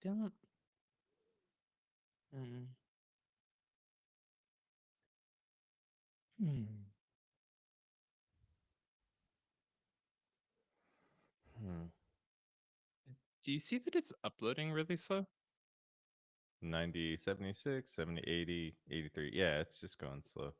don't. Mm. Hmm. Hmm. Do you see that it's uploading really slow? 90, 76, 70, 80, 83. Yeah, it's just going slow.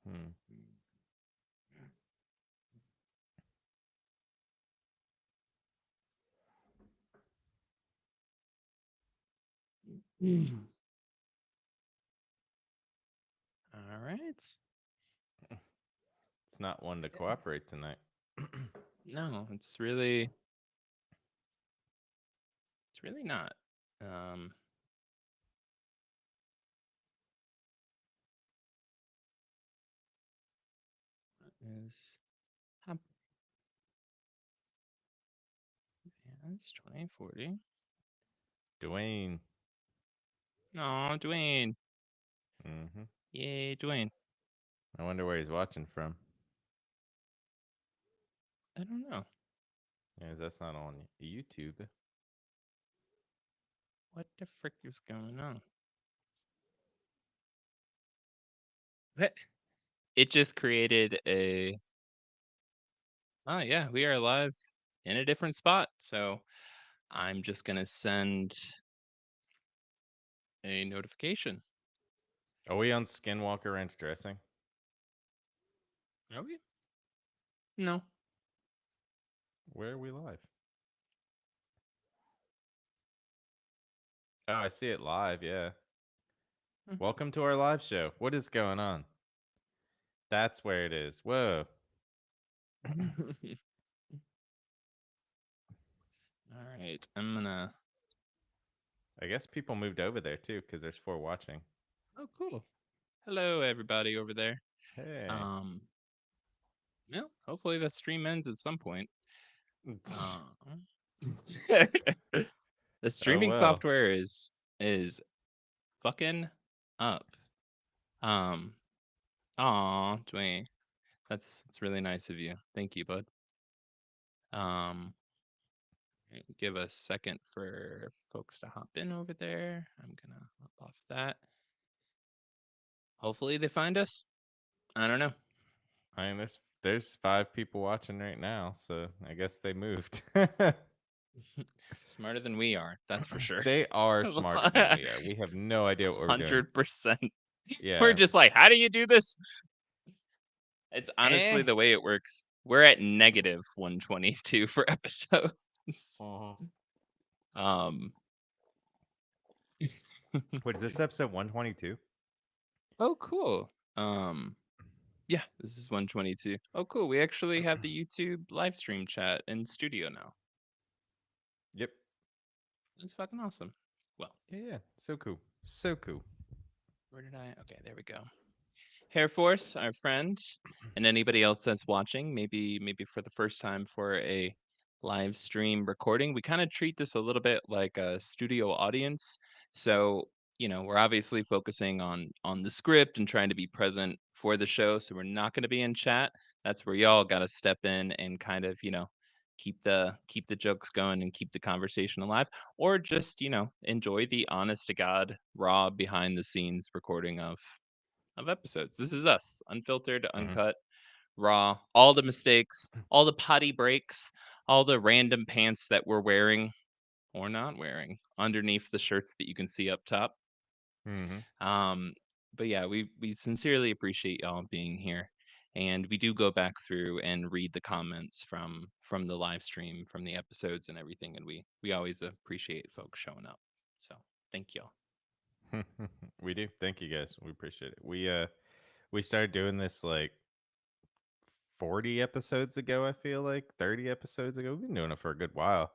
Hmm. Mm. All right. It's not one to Yeah. cooperate tonight. No, it's really not. Um, is it's 2040. Dwayne. No, Dwayne. Hmm. Yay, Dwayne. I wonder where he's watching from. I don't know. Yeah, that's not on YouTube. What the frick is going on? What? It just created a. Oh, yeah, we are live in a different spot. So I'm just going to send a notification. Are we on Skinwalker Ranch dressing? Are we? No. Where are we live? Oh, I see it live. Yeah. Welcome to our live show. What is going on? That's where it is. Whoa. All right. I'm going to. I guess people moved over there too because there's 4 watching. Oh, cool. Hello, everybody over there. Hey. Um, well, hopefully that stream ends at some point. The Oh streaming well. software is fucking up. Um, aw, Dwayne, that's really nice of you. Thank you, bud. Um, give a second for folks to hop in over there. I'm gonna hop off that. Hopefully they find us. I don't know. I mean, there's 5 people watching right now, so I guess they moved. Smarter than we are, that's for sure. They are smarter than we are. We have no idea what we're doing. 100%. We're Yeah. just like, how do you do this? It's honestly Eh. the way it works. We're at negative 122 for episodes. Uh-huh. Um. Wait, is this episode 122? Oh, cool. Yeah, this is 122. Oh, cool. We actually have the YouTube live stream chat in studio now. Yep. That's fucking awesome. Well, Yeah, yeah. So cool. So cool. where did I? Okay, there we go. Hair Force, our friend, and anybody else that's watching, maybe for the first time for a live stream recording, we kind of treat this a little bit like a studio audience. So, we're obviously focusing on the script and trying to be present for the show. So we're not going to be in chat. That's where y'all got to step in and kind of, keep the jokes going and keep the conversation alive, or just, enjoy the honest to God raw behind the scenes recording of episodes. This is us, unfiltered, Hmm. uncut, raw, all the mistakes, all the potty breaks, all the random pants that we're wearing or not wearing underneath the shirts that you can see up top. Hmm. Um, but yeah, we sincerely appreciate y'all being here. And we do go back through and read the comments from the live stream, from the episodes and everything. And we always appreciate folks showing up. So thank y'all. We do. Thank you guys. We appreciate it. We started doing this like 40 episodes ago, I feel like 30 episodes ago. We've been doing it for a good while.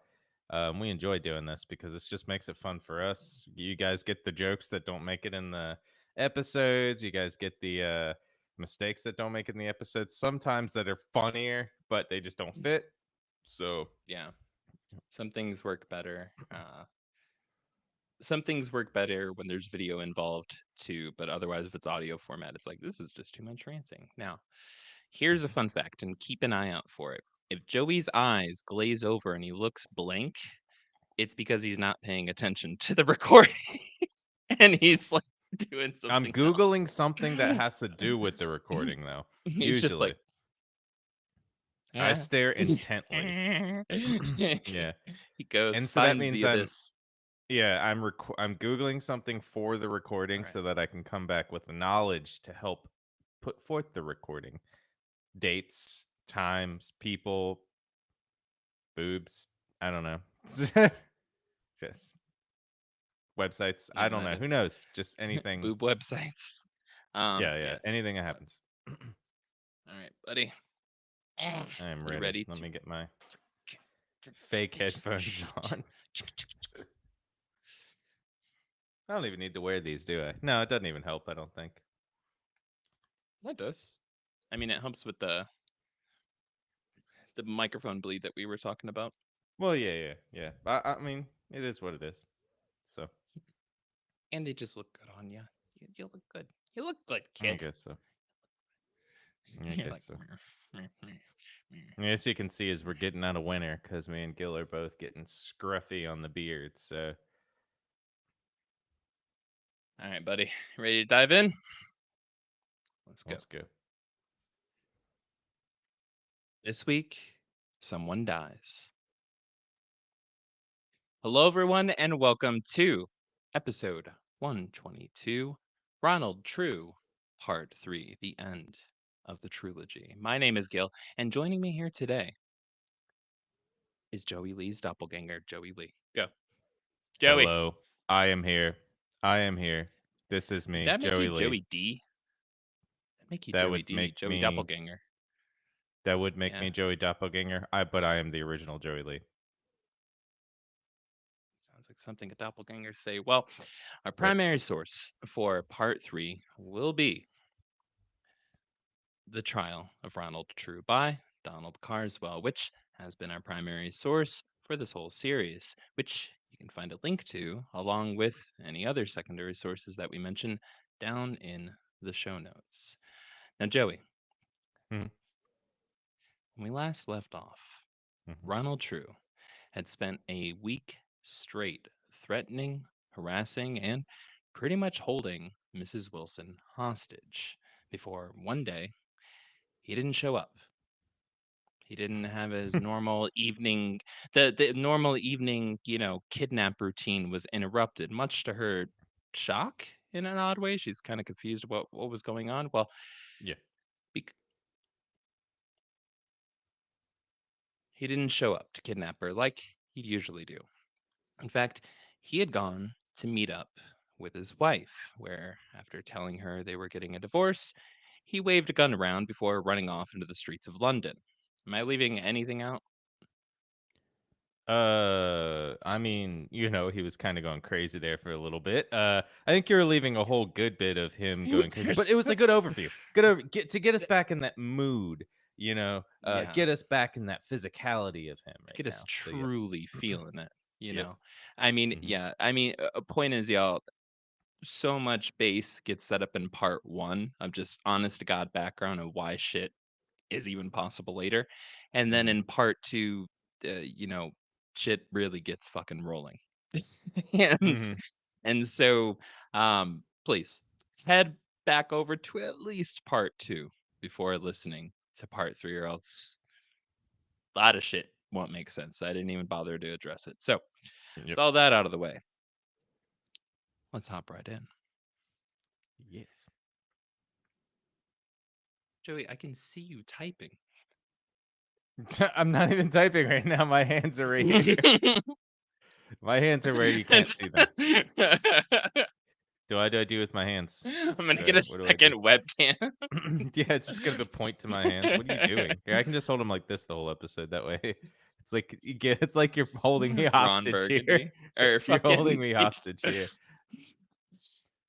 We enjoy doing this because this just makes it fun for us. You guys get the jokes that don't make it in the episodes. You guys get the mistakes that don't make it in the episodes. Sometimes that are funnier, but they just don't fit. So Yeah. Some things work better. some things work better when there's video involved too, but otherwise, if it's audio format, it's like this is just too much ranting. Now, here's a Mhm. fun fact, and keep an eye out for it. If Joey's eyes glaze over and he looks blank, it's because he's not paying attention to the recording and he's like doing I'm something Googling something that else. has to do with the recording, though. He's just like, Usually, I yeah. stare intently. Yeah. He goes, And so that find means via this. I'm Googling something for the All recording right. so that I can come back with the knowledge to help put forth the recording. Dates, times, people, boobs. I don't know. Just websites. I Yeah, don't that know. is Who knows? Just anything. boob websites. Yeah, yeah. Yes. Anything that But happens. all right, buddy. I am You ready. ready Let to me get my fake headphones on. I don't even need to wear these, do I? No, it doesn't even help, I don't think. That does. I mean, it helps with the microphone bleed that we were talking about. Well, yeah, yeah, yeah. I mean, it is what it is. So, And they just look good on you. You look good. You look good, I kid. guess so. I You're guess like, so. "Meh, meh, meh, meh." As you can see, is we're getting out of winter because me and Gil are both getting scruffy on the beard. So All right, buddy. Ready to dive in? Let's go. let's go. This week, someone dies. Hello, everyone, and welcome to episode 122 Ronald True, Part 3, the end of the Trulogy. My name is Gil, and joining me here today is Joey Lee's doppelganger, Joey Lee. Go. Joey. Hello, I am here. I am here. This is Did me, that make you Joey Lee. Joey D? That make you That Joey would D, make Joey me. Doppelganger. That would make Yeah, me Joey Doppelganger. But I am the original Joey Lee. sounds like something a doppelganger say. Well, our Right. primary source for part 3 will be The Trial of Ronald True by Donald Carswell, which has been our primary source for this whole series, which you can find a link to along with any other secondary sources that we mention down in the show notes. Now, Joey, Mhm, when we last left off, mhm. Ronald True had spent a week straight threatening, harassing, and pretty much holding Mrs. Wilson hostage before one day he didn't show up. He didn't have his normal evening the normal evening, kidnap routine was interrupted, much to her shock in an odd way. She's kind of confused about what was going on. Well, Yeah. bec- he didn't show up to kidnap her like he'd usually do. In fact, he had gone to meet up with his wife, where, after telling her they were getting a divorce, he waved a gun around before running off into the streets of London. Am I leaving anything out? I mean, he was kind of going crazy there for a little bit. I think you're leaving a whole good bit of him going crazy, but There's- it was a good overview. Get us back in that mood, yeah, get us back in that physicality of him to right get us now. So yes. truly feeling it, you Yep. know? I mean, Hmm. yeah, I mean, a point is, y'all, so much base gets set up in part one of just honest to God background of why shit is even possible later. And then Hmm. in part two, you know, shit really gets fucking rolling. and Hmm. and so please head back over to at least part two before listening to part three, or else a lot of shit won't make sense. I didn't even bother to address it. So with Yep. all that out of the way, let's hop right in. Yes. Joey, I can see you typing. I'm not even typing right now. My hands are right here. My hands are where you can't see them. Do I do with my hands? I'm gonna get Do a what do I do? second webcam. Yeah, it's just gonna point to my hands. What are you doing? Here, I can just hold them like this the whole episode. That way, it's like you're holding me Ron hostage here. Burgundy or You're holding fucking. me hostage here.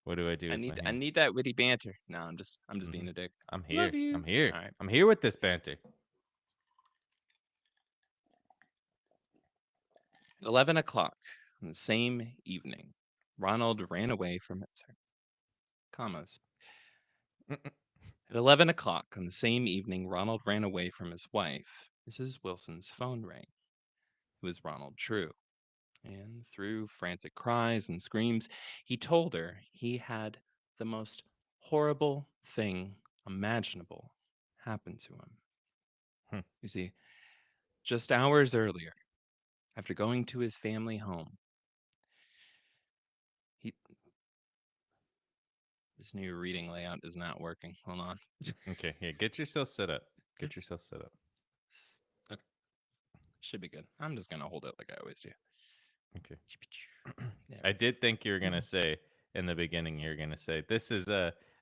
What do I do I with my need I hands? need that witty banter. No, I'm just being Hmm. a dick. I'm Love here. you. I'm here. All right. I'm here with this banter. 11 o'clock on the same evening. Ronald ran away from it. Sorry, commas. At 11 o'clock on the same evening, Ronald ran away from his wife. Mrs. Wilson's phone rang. It was Ronald True, and through frantic cries and screams, he told her he had the most horrible thing imaginable happen to him. Hmm. You see, just hours earlier, after going to his family home, he this new reading layout is not working. Hold on. Okay, yeah, get yourself set up. Get yourself set up. Okay, should be good. I'm just gonna hold it like I always do. Okay. There I we did think you were gonna say in the beginning. You're gonna say this is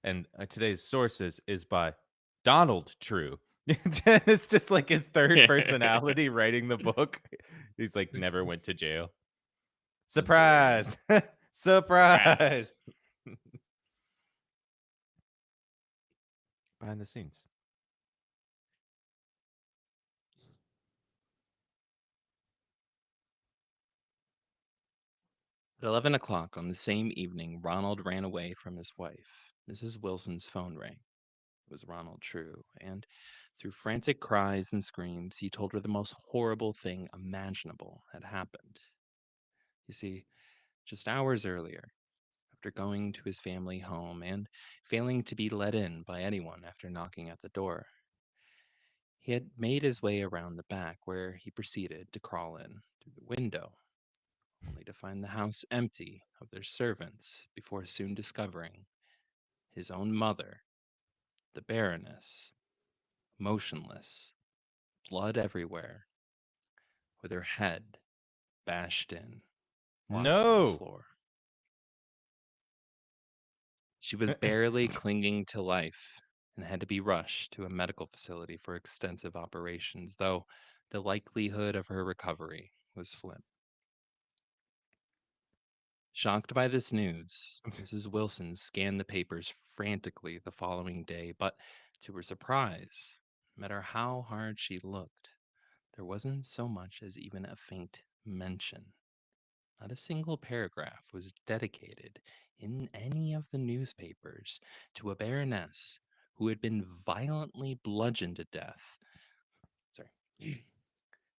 and today's sources is by Donald True. It's just like his third go. personality writing the book. He's like never went to jail. That's very good. Surprise! Surprise. Surprise! Behind the scenes. At 11 o'clock on the same evening, Ronald ran away from his wife. Mrs. Wilson's phone rang. It was Ronald True, and through frantic cries and screams, he told her the most horrible thing imaginable had happened. You see, just hours earlier, after going to his family home and failing to be let in by anyone after knocking at the door, he had made his way around the back where he proceeded to crawl in through the window, only to find the house empty of their servants before soon discovering his own mother, the Baroness, motionless, blood everywhere, with her head bashed in, lying on the No. floor. She was barely clinging to life and had to be rushed to a medical facility for extensive operations, though the likelihood of her recovery was slim. Shocked by this news, Mrs. Wilson scanned the papers frantically the following day, but to her surprise, no matter how hard she looked, there wasn't so much as even a faint mention. Not a single paragraph was dedicated in any of the newspapers to a baroness who had been violently bludgeoned to death. Sorry.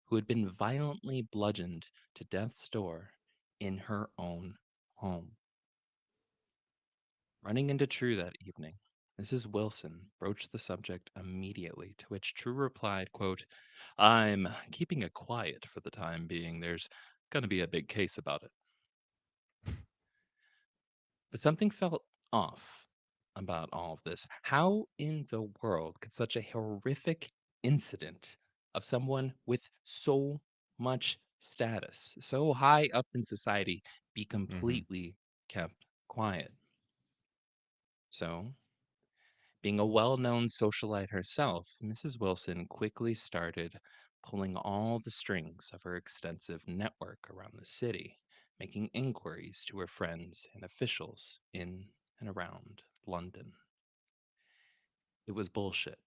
Who had been violently bludgeoned to death's door in her own home. Running into True that evening, Mrs. Wilson broached the subject immediately, to which True replied, quote, I'm keeping it quiet for the time being. There's going to be a big case about it. But something felt off about all of this. How in the world could such a horrific incident of someone with so much status, so high up in society, be Mm-hmm. completely kept quiet? So, being a well known socialite herself, Mrs. Wilson quickly started pulling all the strings of her extensive network around the city, making inquiries to her friends and officials in and around London. It was bullshit.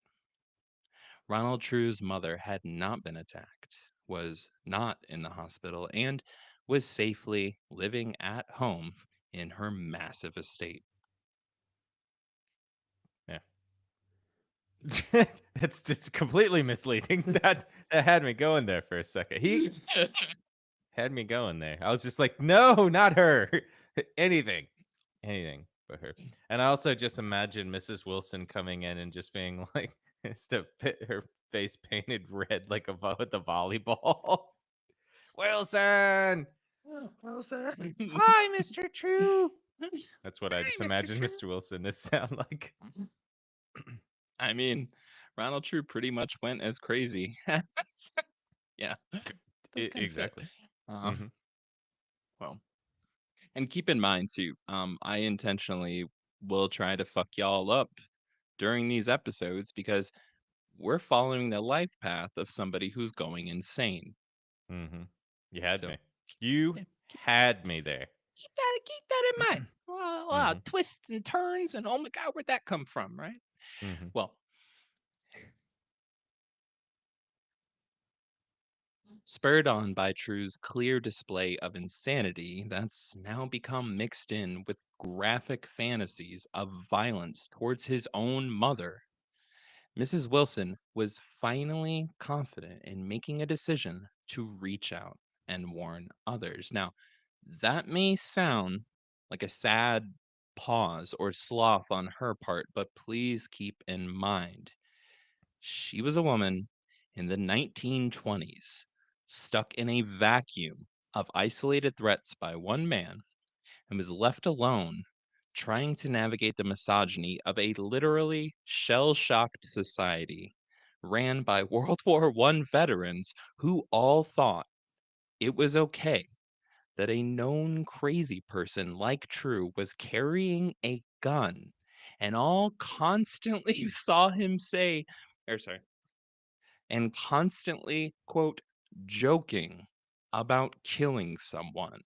Ronald True's mother had not been attacked, was not in the hospital, and was safely living at home in her massive estate. Yeah. That's just completely misleading. That had me going there for a second. He had me going there. I was just like, no, not her. Anything, anything but her. And I also just imagine Mrs. Wilson coming in and just being like, to fit her face painted red like with a volleyball. Wilson, Oh, well, sir. hi, Mr. True. That's what I Hi, just Mr. imagine True. Mr. Wilson to sound like. I mean, Ronald True pretty much went as crazy. Yeah, that's kind of fit. Exactly. Uh, Hmm. well, and keep in mind too, I intentionally will try to fuck y'all up during these episodes because we're following the life path of somebody who's going insane. Hmm. You had So me. You yeah, had me there. keep that in mind. Well, Hmm. twists and turns, and oh my god, where'd that come from, right? Hmm. Well, Spurred on by True's clear display of insanity that's now become mixed in with graphic fantasies of violence towards his own mother, Mrs. Wilson was finally confident in making a decision to reach out and warn others. Now, that may sound like a sad pause or sloth on her part, but please keep in mind she was a woman in the 1920s, stuck in a vacuum of isolated threats by one man, and was left alone trying to navigate the misogyny of a literally shell shocked society ran by World War I veterans who all thought it was okay that a known crazy person like True was carrying a gun and all constantly saw him say, or sorry, and constantly, quote, joking about killing someone.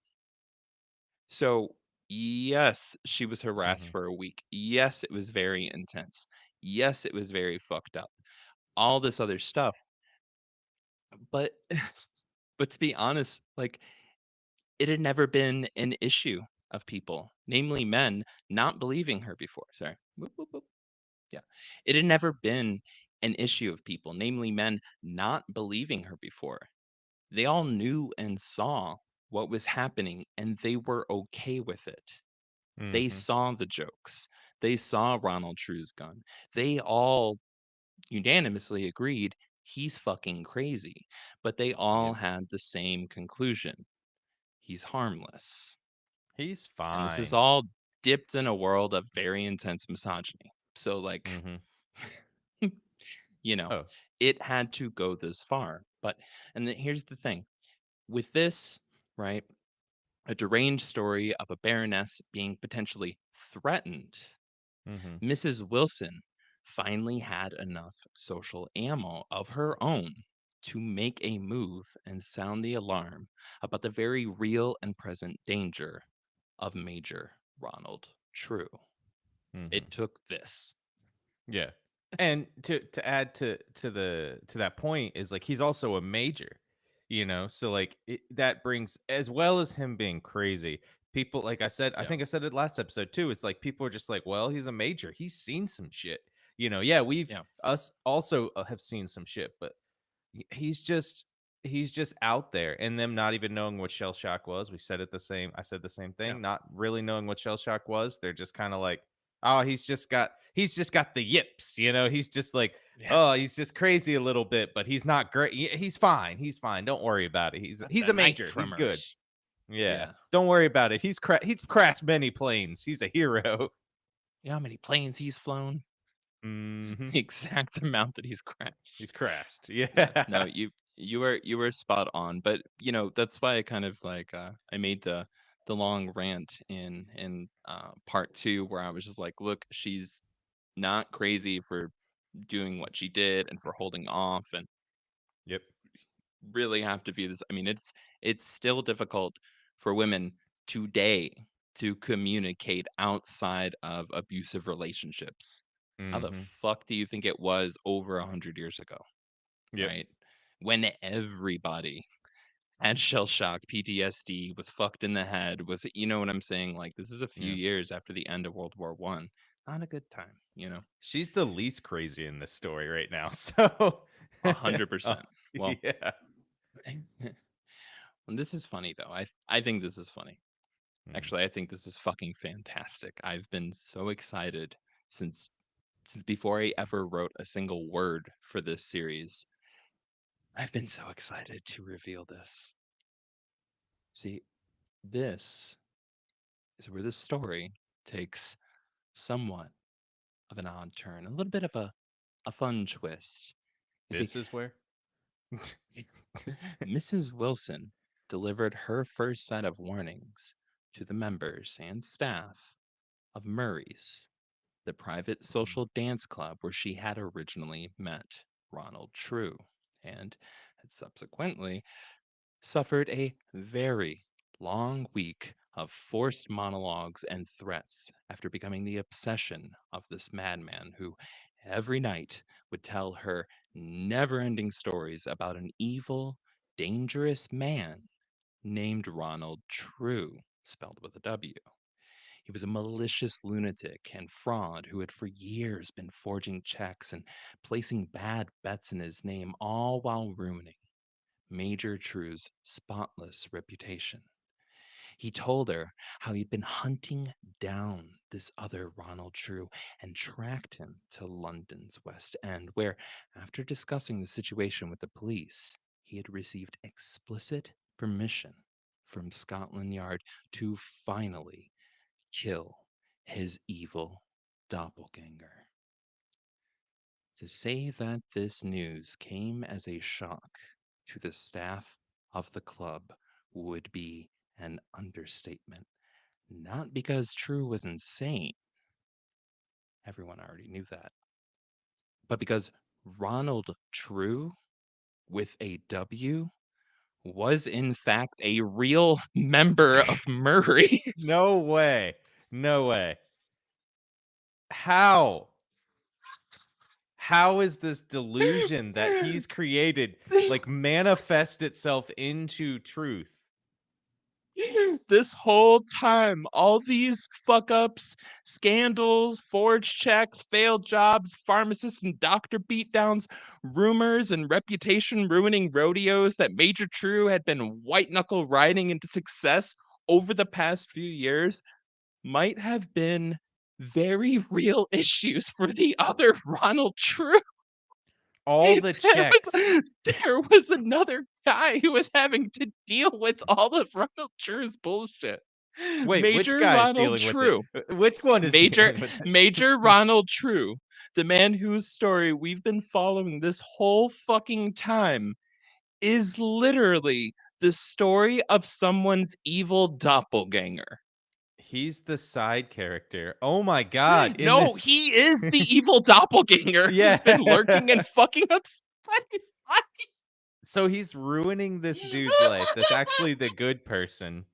So, yes, she was harassed Mhm. for a week. Yes, it was very intense. Yes, it was very fucked up. All this other stuff. But but to be honest, like it had never been an issue of people, namely men, not believing her before. Sorry. Whoop, whoop, whoop. Yeah. It had never been an issue of people, namely men, not believing her before. They all knew and saw what was happening and they were okay with it. They Mhm. saw the jokes. They saw Ronald True's gun. They all unanimously agreed he's fucking crazy, but they all Yep. had the same conclusion. He's harmless. He's And this is fine. all dipped in a world of very intense misogyny. So like, Mhm. you know, Oh. it had to go this far. But and then here's the thing. With this, right? A deranged story of a baroness being potentially threatened, Mhm. Mrs. Wilson finally had enough social ammo of her own to make a move and sound the alarm about the very real and present danger of Major Ronald True. Mhm. It took this. Yeah. And to add to that point is like he's also a major, you know? So like that brings as well as him being crazy. People like I said, I Yeah. think I said it last episode too. It's like people are just like, "Well, he's a major. He's seen some shit." You know, yeah, we've Yeah. us also have seen some shit, but he's just out there and them not even knowing what shell shock was. We said it the same. I said the same Yeah. thing, not really knowing what shell shock was. They're just kind of like, "Oh, he's just got the yips, you know? He's just like, Yeah. oh, he's just crazy a little bit, but he's not great. He's fine. He's fine. Don't worry about it. He's got He's the a night major. He's good. tremors. Yeah. Yeah. Don't worry about it. He's crashed many planes. He's a hero." You know how many planes he's flown? Mhm. The exact amount that he's He's crashed. crashed. Yeah. No, Yeah. you were spot on. But that's why I kind of like I made the long rant in part two where I was just like, look, she's not crazy for doing what she did and for holding off and Yep. really have to view this. I mean, it's still difficult for women today to communicate outside of abusive relationships. How the Mhm. fuck do you think it was over 100 years ago, Yep. right? When everybody had shell shock, PTSD, was fucked in the head, was you know what I'm saying? Like this is a few Yeah. years after the end of World War One. Not a good time. She's the least crazy in this story right now. So, A hundred uh, percent. Well, yeah. and this is funny though. I think this is funny. Mm. Actually, I think this is fucking fantastic. I've been so excited since since before I ever wrote a single word for this series. I've been so excited to reveal this. See, this is where this story takes somewhat of an odd turn, a little bit of a fun twist. You see, This is where? Mrs. Wilson delivered her first set of warnings to the members and staff of Murray's, the private Mhm. social dance club where she had originally met Ronald True, and had subsequently suffered a very long week of forced monologues and threats after becoming the obsession of this madman who every night would tell her never ending stories about an evil, dangerous man named Ronald True, spelled with a W. He was a malicious lunatic and fraud who had for years been forging checks and placing bad bets in his name, all while ruining Major True's spotless reputation. He told her how he'd been hunting down this other Ronald True and tracked him to London's West End, where, after discussing the situation with the police, he had received explicit permission from Scotland Yard to finally kill his evil doppelganger. To say that this news came as a shock to the staff of the club would be an understatement. Not because True was insane, everyone already knew that, but because Ronald True, with a W, was in fact a real member of Murray's. No way. No way. How? How is this delusion that he's created like manifest itself into truth? This whole time, all these fuck ups, scandals, forged checks, failed jobs, pharmacists and doctor beatdowns, rumors and reputation ruining rodeos that Major True had been white knuckle riding into success over the past few years might have been very real issues for the other Ronald True. All the checks. There was another guy who was having to deal with all of Ronald True's bullshit. Wait, which Major guy is Ronald dealing with it? True. Which one is Major dealing with it? Major Ronald True, the man whose story we've been following this whole fucking time, is literally the story of someone's evil doppelganger. He's the side character. Oh my god, in No, this. he is the evil doppelganger who's been lurking Yeah. and fucking up somebody's So he's ruining this dude's life. That's life. actually the good person.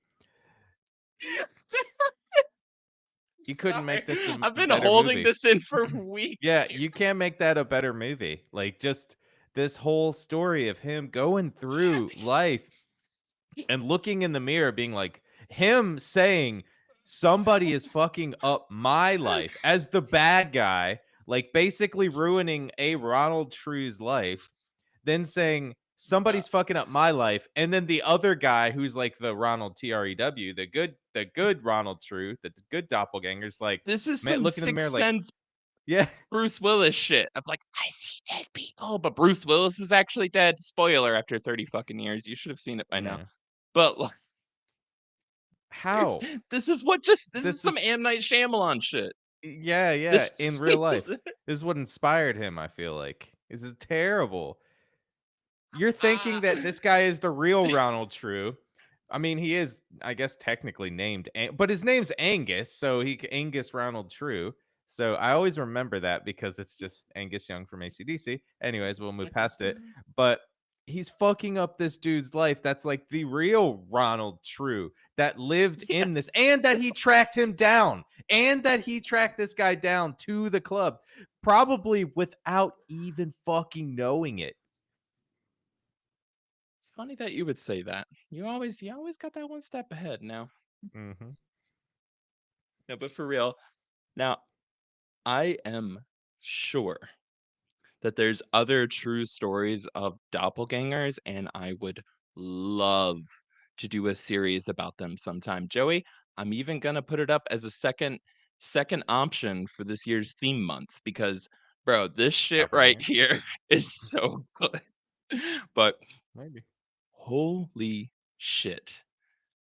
You couldn't Sorry. make this I've a been better holding movie. this in for weeks, Yeah, dude. you can't make that a better movie. Like, just this whole story of him going through life and looking in the mirror being like him saying somebody is fucking up my life as the bad guy, like basically ruining a Ronald True's life, then saying Uh, somebody's fucking up my life, and then the other guy who's like the Ronald Trew, the good Ronald True, the good doppelganger's like, this is man, some looking in the mirror Sixth like, Sense yeah. Bruce Willis shit of like, I see dead people, but Bruce Willis was actually dead. Spoiler after 30 fucking years. You should have seen it by now. Yeah. But like, How? seriously, this is This some is M. Night Shyamalan shit. Yeah, yeah, This in is real life. This is what inspired him, I feel like. This is terrible. You're thinking ah, that this guy is the real Ronald True. I mean, he is, I guess, technically named, but his name's Angus, so Angus Ronald True. So I always remember that because it's just Angus Young from AC/DC. Anyways, we'll move past it. But he's fucking up this dude's life. That's like the real Ronald True that lived in this, yes. and that he tracked him down, and that he tracked this guy down to the club, probably without even fucking knowing it. It's funny that you would say that. You always got that one step ahead now. Hmm. No, but for real. Now, I am sure that there's other true stories of doppelgangers, and I would love to do a series about them sometime. Joey, I'm even gonna put it up as a second option for this year's theme month because bro, this shit right Doppelgangers? here is so good. But Maybe. holy shit.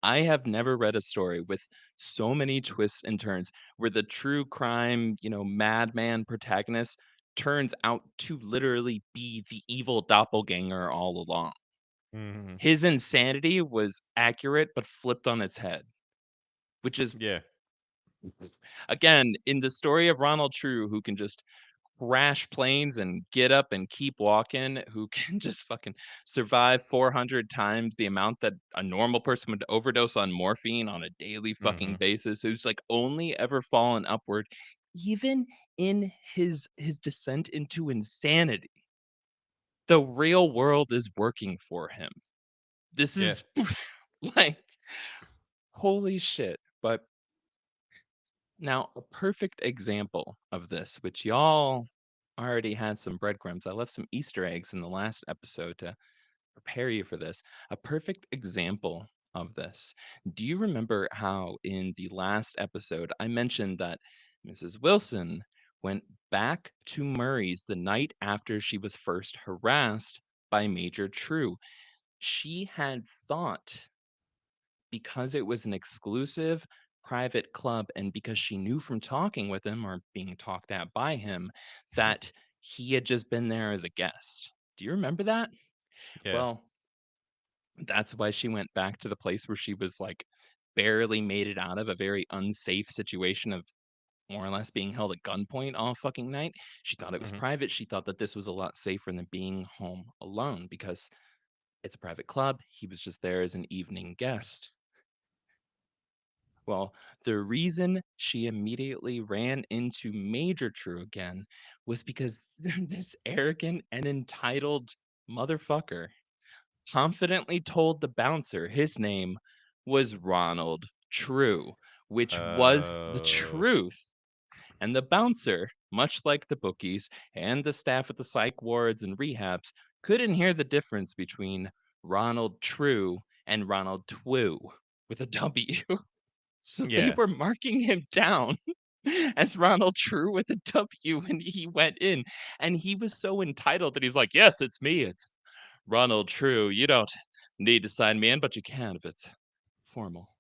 I have never read a story with so many twists and turns where the true crime, madman protagonist turns out to literally be the evil doppelganger all along. Mhm. His insanity was accurate but flipped on its head, which is Yeah. again in the story of Ronald True who can just crash planes and get up and keep walking, who can just fucking survive 400 times the amount that a normal person would overdose on morphine on a daily fucking Mhm. basis, who's like only ever fallen upward, even in his descent into insanity. The real world is working for him. This Yeah. is like holy shit. But now a perfect example of this, which y'all already had some breadcrumbs. I left some Easter eggs in the last episode to prepare you for this. A perfect example of this. Do you remember how in the last episode I mentioned that Mrs. Wilson went back to Murray's the night after she was first harassed by Major True? She had thought, because it was an exclusive private club and because she knew from talking with him or being talked at by him that he had just been there as a guest. Do you remember that? Yeah. Well, that's why she went back to the place where she was, like, barely made it out of a very unsafe situation of more or less being held at gunpoint all fucking night. She thought it was Mhm. private. She thought that this was a lot safer than being home alone because it's a private club. He was just there as an evening guest. Well, the reason she immediately ran into Major True again was because this arrogant and entitled motherfucker confidently told the bouncer his name was Ronald True, which was the Oh. truth. And the bouncer, much like the bookies and the staff at the psych wards and rehabs, couldn't hear the difference between Ronald True and Ronald Twoo with a W. So they Yeah. were marking him down as Ronald True with a W when he went in. And he was so entitled that he's like, yes, it's me. It's Ronald True. You don't need to sign me in, but you can if it's formal.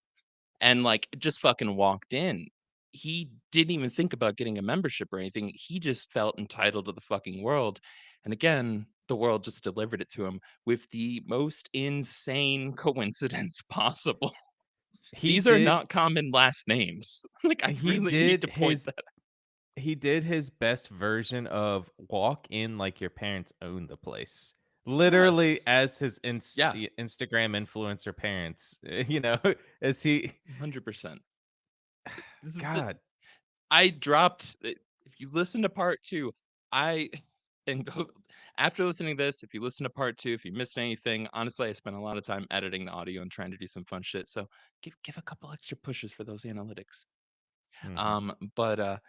And like just fucking walked in. He didn't even think about getting a membership or anything. He just felt entitled to the fucking world. And again, the world just delivered it to him with the most insane coincidence possible. He These are did not common last names. Like, I he really need did to point his that. he did his best version of walk in like your parents own the place. Literally Yes. as his Yeah, Instagram influencer parents, as he 100%. This is the God. I dropped if you listen to part 2, I and go after listening to this, if you listen to part 2, if you missed anything, honestly, I spent a lot of time editing the audio and trying to do some fun shit, so give a couple extra pushes for those analytics. Mhm. But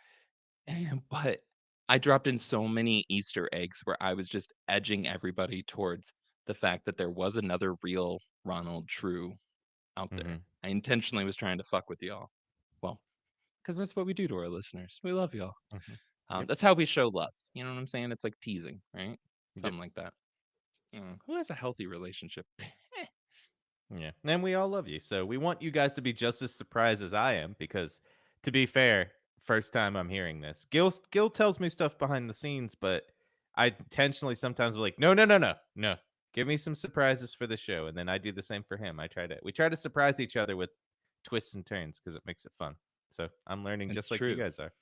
but I dropped in so many Easter eggs where I was just edging everybody towards the fact that there was another real Ronald True out there. Mhm. I intentionally was trying to fuck with y'all. Well, because that's what we do to our listeners. We love y'all. Mhm. Yep. That's how we show love. You know what I'm saying? It's like teasing, right? Yep. Something like that. Who has a healthy relationship? Yeah. And we all love you. So we want you guys to be just as surprised as I am because to be fair, first time I'm hearing this. Gil tells me stuff behind the scenes, but I intentionally sometimes be like, no, no, no, no, no. Give me some surprises for the show. And then I do the same for him. We try to surprise each other with twists and turns because it makes it fun. So I'm learning It's just like you true. guys are.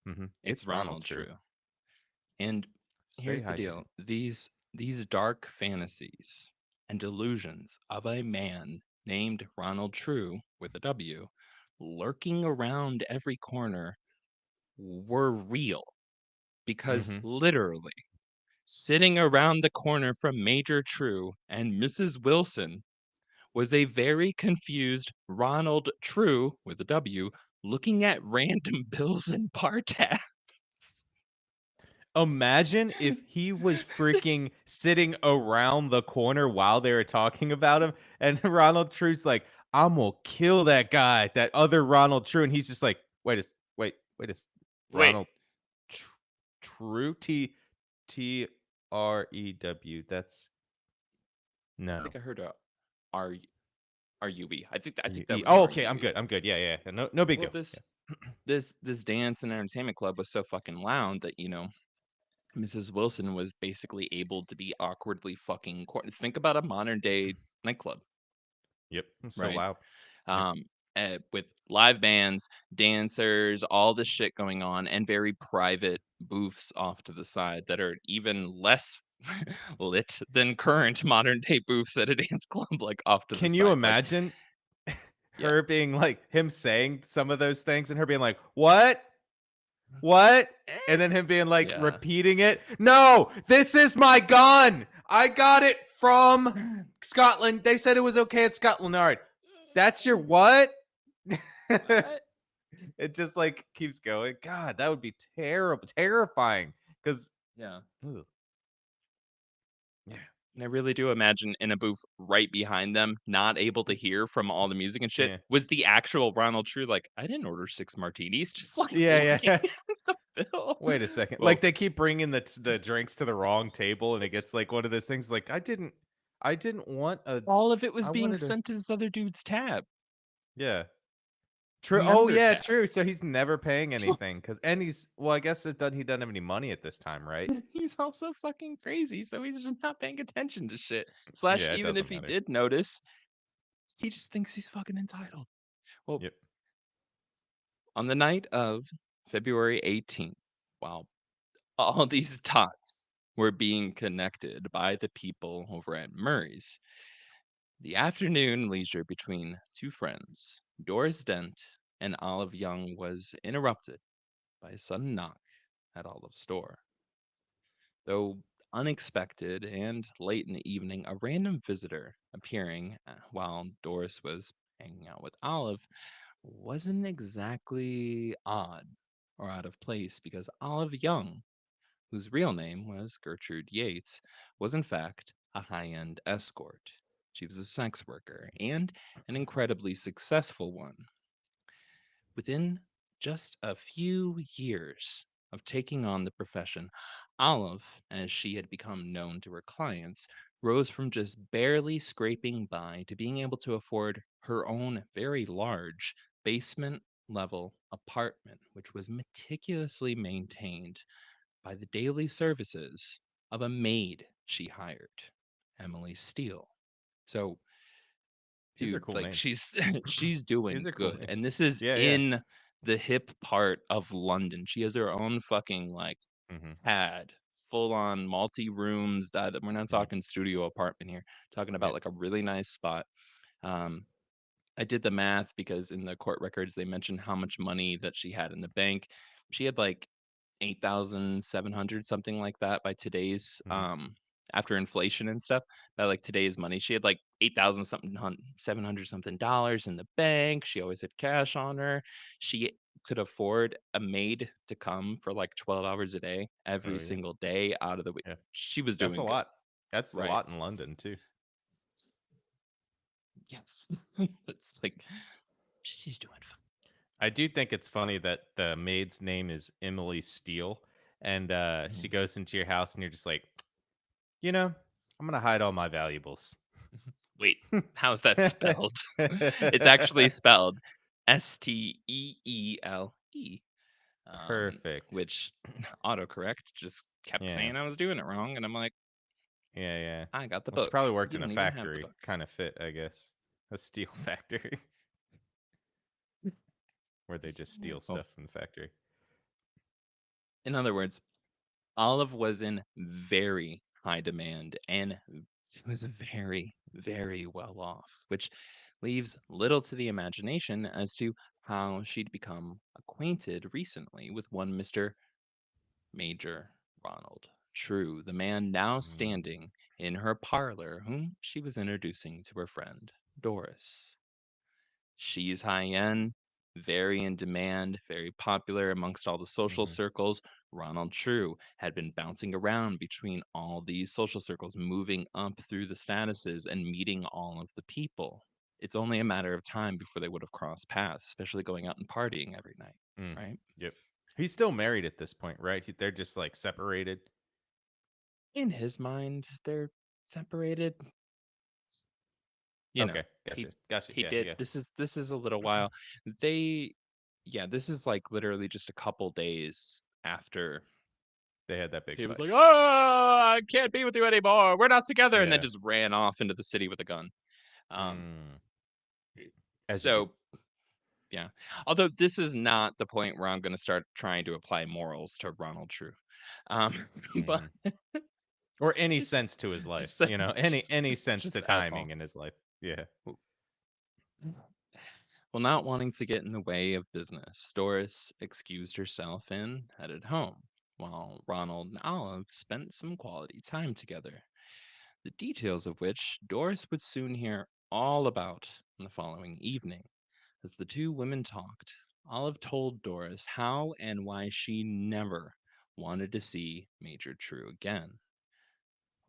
It's It's Ronald Ronald True. True. And Stay here's the hydrated. deal. These dark fantasies and delusions of a man named Ronald True with a W lurking around every corner were real because Hmm. literally sitting around the corner from Major True and Mrs. Wilson was a very confused Ronald True with a W looking at random bills and bar tabs. Imagine if he was freaking sitting around the corner while they were talking about him, and Ronald True's like, "I'm gonna kill that guy, that other Ronald True," and he's just like, wait a Wait, Ronald Tr- True, Trew. That's I no. think I heard a R RUE. I think that was an Oh, okay, RUE. I'm good. Yeah, yeah. No, no big Well, deal. this Yeah. this dance and entertainment club was so fucking loud that Mrs. Wilson was basically able to be awkwardly fucking. Think about a modern day nightclub, Yep. It's so right? loud. Yep. um, with live bands, dancers, all this shit going on, and very private booths off to the side that are even less lit than current modern day booths at a dance club, like off to the Can you side. Like, imagine yeah, her being like him saying some of those things and her being like, "What? What?" eh, And then him being like yeah, repeating it. "No, this is my gun. I got it from Scotland. They said it was okay at Scotland Yard. That's your what? What? It just like keeps going. God, that would be terrible, terrifying. Because Yeah. yeah, And I really do imagine in a booth right behind them, not able to hear from all the music and shit, yeah, was the actual Ronald True like, "I didn't order 6 martinis," just, like, yeah, looking yeah. at the bill. Wait a second. Like Well, they keep bringing the drinks to the wrong table, and it gets like one of those things. Like I didn't want a. all of it was I being wanted a. sent to this other dude's tab, Yeah. a True. Oh member yeah, tab. true. So he's never paying anything because, and he's well, I guess he doesn't have any money at this time, right? He's also fucking crazy, so he's just not paying attention to shit. Slash, Yeah, it even doesn't if he matter. did notice, he just thinks he's fucking entitled. Well, Yep. on the night of February 18th, while all these dots were being connected by the people over at Murray's, the afternoon leisure between two friends, Doris Dent and Olive Young, was interrupted by a sudden knock at Olive's door. Though unexpected and late in the evening, a random visitor appearing while Doris was hanging out with Olive wasn't exactly odd or out of place because Olive Young, whose real name was Gertrude Yates, was in fact a high end escort. She was a sex worker and an incredibly successful one. Within just a few years of taking on the profession, Olive, as she had become known to her clients, rose from just barely scraping by to being able to afford her own very large basement level apartment, which was meticulously maintained by the daily services of a maid she hired, Emily Steele. So, These are dude, cool like names. she's These doing are cool good. And names. this is Yeah, yeah. in the hip part of London. She has her own fucking like Hmm. pad, full on multi rooms. That we're not Yep. talking studio apartment here. Talking about Yep. like a really nice spot. Um, I did the math because in the court records they mentioned how much money that she had in the bank. She had like 8,700 something like that by today's Hmm. after inflation and stuff, by like today's money. She had like 8,000 something 700 something dollars in the bank. She always had cash on her. She could afford a maid to come for like 12 hours a day Oh every yeah. single day out of the week. Yeah. She was That's a doing good, lot. That's a right? lot in London too. Yes. It's like she's doing fine. I do think it's funny that the maid's name is Emily Steele, and she Mhm. goes into your house, and you're just like, you know, I'm gonna hide all my valuables. Wait, how's that spelled? It's actually spelled Steele, Perfect. which autocorrect just kept Yeah, saying I was doing it wrong, and I'm like, yeah, yeah. I got the Well, she book. probably worked You in a don't even have the factory, book. kind of fit, I guess, a steel factory where they just steal Well, stuff from the factory. in other words, Olive was in very high demand and was very, very well off, which leaves little to the imagination as to how she'd become acquainted recently with one Mr. Major Ronald True, the man now Mm, standing in her parlor, whom she was introducing to her friend Doris. She's high end, very in demand, very popular amongst all the social mhm, circles. Ronald True had been bouncing around between all these social circles, moving up through the statuses and meeting all of the people. It's only a matter of time before they would have crossed paths, especially going out and partying every night, mm. right? Yep. He's still married at this point, right? They're just like separated. In his mind, they're separated. You know, Okay, gotcha, he gotcha. he Yeah, did. yeah. This is a little while. They yeah, this is like literally just a couple days after They had that big he was fight. like, "Oh, I can't be with you anymore. We're not together," and then Yeah. just ran off into the city with a gun. Um, Mm, as you do. so yeah. Although this is not the point where I'm going to start trying to apply morals to Ronald True, but Mhm. Or any sense to his life, just any sense just to alcohol. timing in his life. Yeah. Well, not wanting to get in the way of business, Doris excused herself and headed home, while Ronald and Olive spent some quality time together. the details of which Doris would soon hear all about on the following evening. As the two women talked, Olive told Doris how and why she never wanted to see Major True again,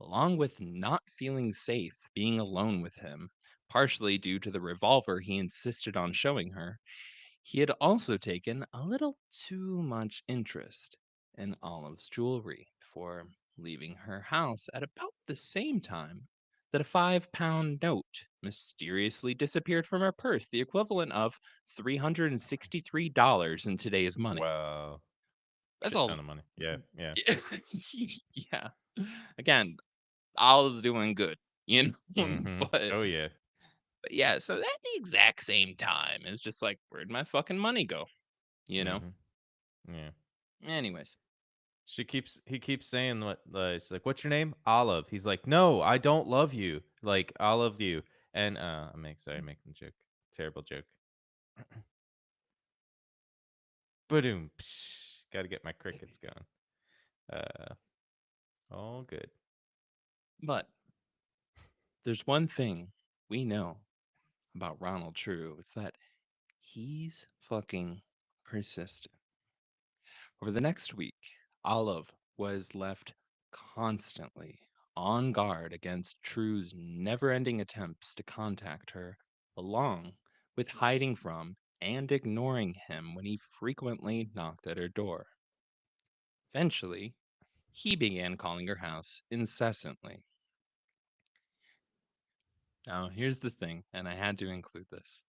along with not feeling safe being alone with him, partially due to the revolver he insisted on showing her. He had also taken a little too much interest in Olive's jewelry before leaving her house at about the same time that a £5 note mysteriously disappeared from her purse, the equivalent of $363 in today's money. Wow. That's Shit all. ton of money. Yeah, yeah. Yeah. Again, Olive's doing good, you know? Mhm. but Oh, yeah. but yeah, so at the exact same time, it's just like, where'd my fucking money go? You know? Mhm. Yeah. Anyways, He keeps saying what she's like, "What's your name?" Olive. He's like, "No, I don't love you." Like, I love you. And I'm making a joke. Terrible joke. Boom. Got to get my crickets going. Uh, all good. but there's one thing we know about Ronald True. It's that he's fucking persistent. Over the next week, Olive was left constantly on guard against True's never ending attempts to contact her, along with hiding from and ignoring him when he frequently knocked at her door. Eventually, he began calling her house incessantly. Now, here's the thing, and I had to include this.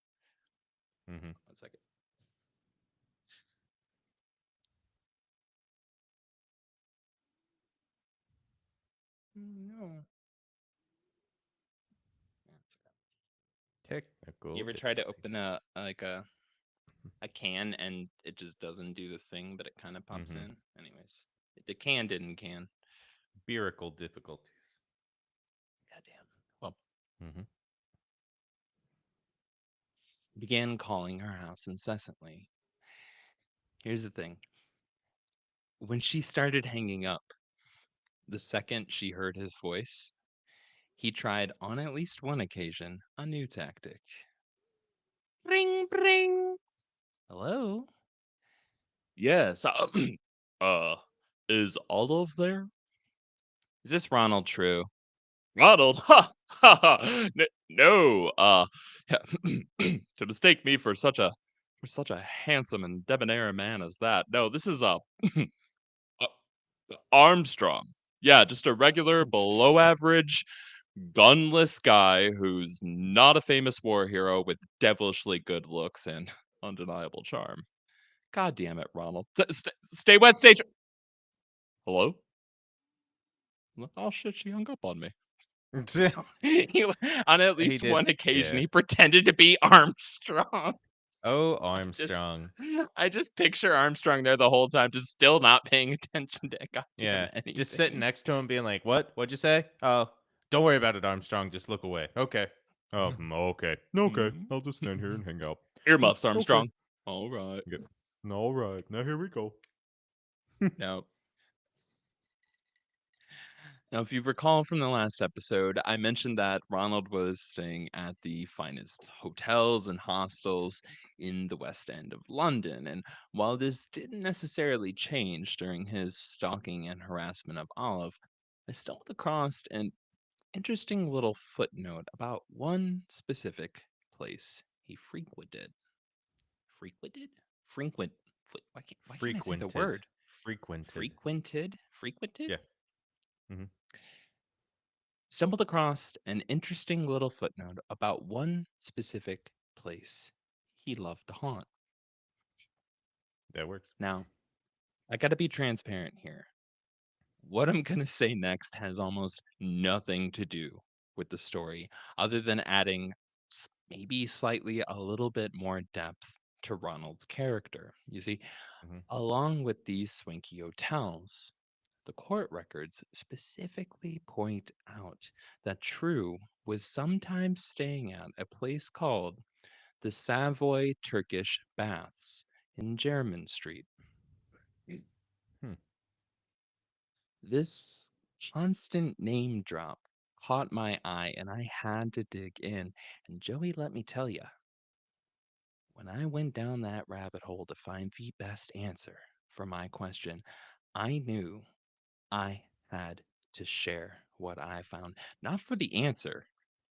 Mhm. One second. No. You Technical ever try to difficulties. open a can and it just doesn't do the thing, but it kind of pops Mhm. in? Anyways, the can didn't can. Birical difficulties. Goddamn. Well, Mhm. began calling her house incessantly. Here's the thing. When she started hanging up, the second she heard his voice, he tried on at least one occasion a new tactic. Ring, ring. Hello? Yes. Uh, is Olive there? Is this Ronald True? Ronald? Ha! Ha! Ha! No. To mistake me for such a handsome and debonair man as that. No, this is uh, Armstrong. Yeah, just a regular, below average, gunless guy who's not a famous war hero with devilishly good looks and undeniable charm. God damn it, Ronald. Stay wet, stay. Hello? Oh shit, she hung up on me. So he, on at He least did. one occasion, Yeah. he pretended to be Armstrong. Oh, I just, Armstrong. I just picture Armstrong there the whole time, just still not paying attention to goddamn Yeah. Just sitting anything. next to him being like, "What? What'd you say?" "Oh, don't worry about it, Armstrong. Just look away." "Okay." "Oh, okay. Okay. Mhm. I'll just stand here and hang out." Earmuffs, Okay." Armstrong. All right. Good. All right. Now here we go. Now, Now, if you recall from the last episode, I mentioned that Ronald was staying at the finest hotels and hostels in the West End of London. And while this didn't necessarily change during his stalking and harassment of Olive, I stumbled across an interesting little footnote about one specific place he frequented. Frequented? Frequent. Why can't I say the Frequented. word? Frequented. Frequented? Frequented? Yeah. Mhm. Stumbled across an interesting little footnote about one specific place he loved to haunt. That works. Now, I got to be transparent here. What I'm going to say next has almost nothing to do with the story, other than adding maybe slightly a little bit more depth to Ronald's character. You see, Mhm. along with these swanky hotels, the court records specifically point out that True was sometimes staying at a place called the Savoy Turkish Baths in Jermyn Street. Hmm. This constant name drop caught my eye and I had to dig in. And Joey, let me tell you, when I went down that rabbit hole to find the best answer for my question, I knew I had to share what I found, not for the answer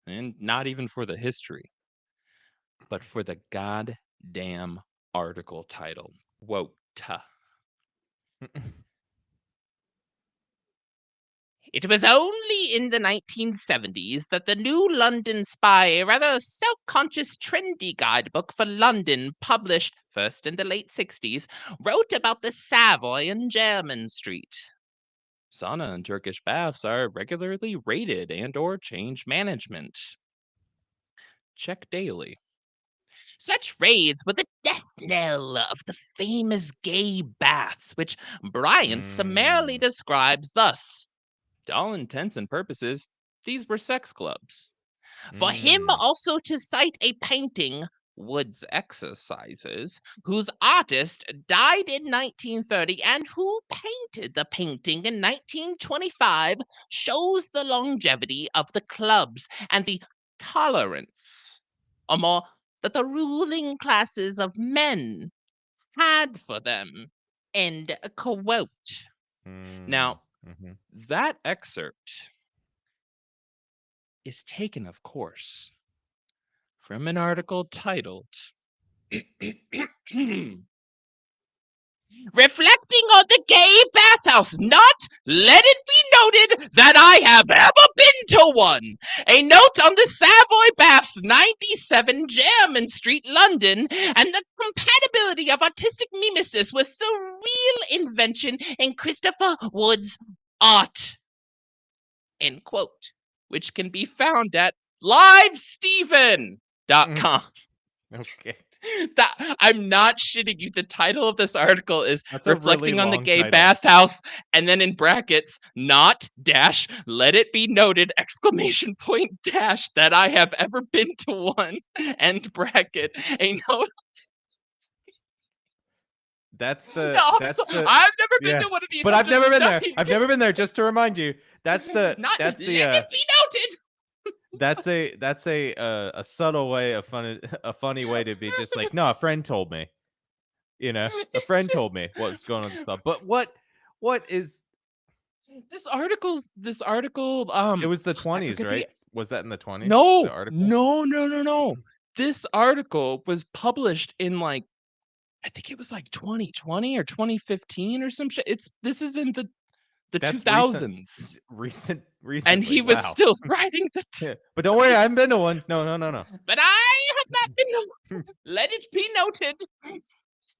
and not even for the history, but for the goddamn article title. Quote. It was only in the 1970s that the New London Spy, a rather self conscious, trendy guidebook for London, published first in the late 60s, wrote about the Savoy and Jermyn Street. Sauna and Turkish baths are regularly raided and or change management. Check daily. Such raids were the death knell of the famous gay baths, which Bryant summarily Mm, describes thus. To all intents and purposes, these were sex clubs. For him mm, also to cite a painting, Wood's Exercises, whose artist died in 1930 and who painted the painting in 1925, shows the longevity of the clubs and the tolerance, or more, that the ruling classes of men had for them. End quote. mm, Now, mhm. that excerpt is taken, of course, from an article titled Reflecting on the Gay Bathhouse. Not, let it be noted, that I have ever been to one. A note on the Savoy Baths, 97 Jermyn Street, London, and the compatibility of artistic mimesis with surreal invention in Christopher Wood's art. End quote. Which can be found at Mm, livesteven.com. okay. That I'm not shitting you. The title of this article is That's a really Reflecting on the long Gay title. Bathhouse, and then in brackets, not dash, let it be noted, exclamation point dash, that I have ever been to one, end bracket. A note. No, That's the I've never been yeah. to one of these. But I'm I've just never been there. studying. I've never been there, just to remind you. That's the Not let that's the, it be noted. that's a subtle way, a funny way to be just like, "No, a friend told me." A It's friend just told me what's going on in this club. But what is this article. it was the I 20s, forget the right? Was that in the 20s, the no, article? no, no, no, no. This article was published in like I think it was like 2020 or 2015 or some shit. This is in the That's recent 2000s, and recently. he was Wow. still writing the. Yeah. But don't worry, I haven't been to one. No, no, no, no. But I have not been. Let it be noted.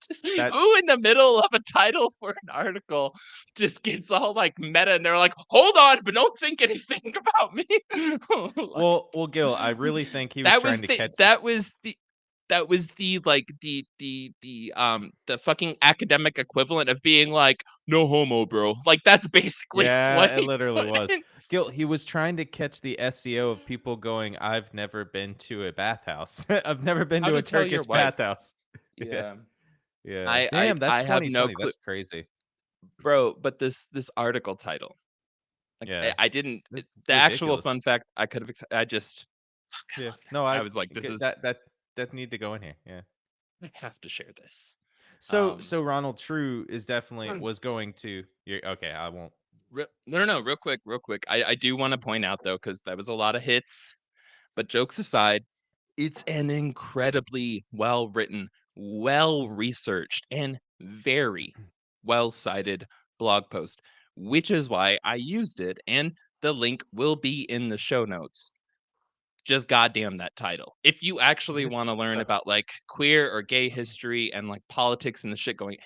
Just who That's in the middle of a title for an article just gets all like meta, and they're like, "Hold on, but don't think anything about me." Like, well, Gil, I really think he was that trying was to the catch the that was the that was the like the fucking academic equivalent of being like no homo, bro. Like that's basically what Yeah, it he literally put was. in. Gil, he was trying to catch the SEO of people going, "I've never been to a bathhouse. I've never been How to to a tell your Turkish wife. bathhouse." Yeah, Yeah. yeah. I I Damn, that's I have no 2020. clue, That's crazy. bro, but this article title, like Yeah. I didn't That's the actual ridiculous. fun fact I could have I just fucking Yeah. love that. No, I was like, this get is that need to go in here. Yeah. I have to share this. Um So Ronald True is definitely was going to okay, I won't. No, no, no, real quick. I do want to point out though, because that was a lot of hits. But jokes aside, it's an incredibly well written, well researched, and very well cited blog post, which is why I used it. And the link will be in the show notes. Just goddamn that title. If you actually It's want to learn so about like queer or gay history and like politics and the shit going,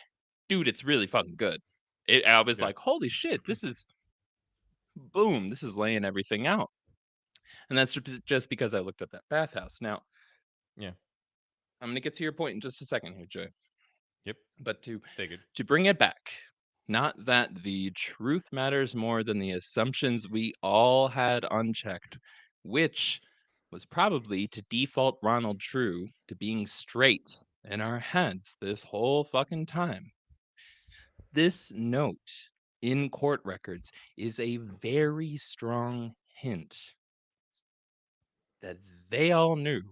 dude, it's really fucking good. I was yeah. like, holy shit, this is boom, this is laying everything out. And that's just because I looked up that bathhouse. Now, Yeah. I'm going to get to your point in just a second here, Joy. Yep. But Figured. to bring it back, not that the truth matters more than the assumptions we all had unchecked, which was probably to default Ronald True to being straight in our heads this whole fucking time. This note in court records is a very strong hint that they all knew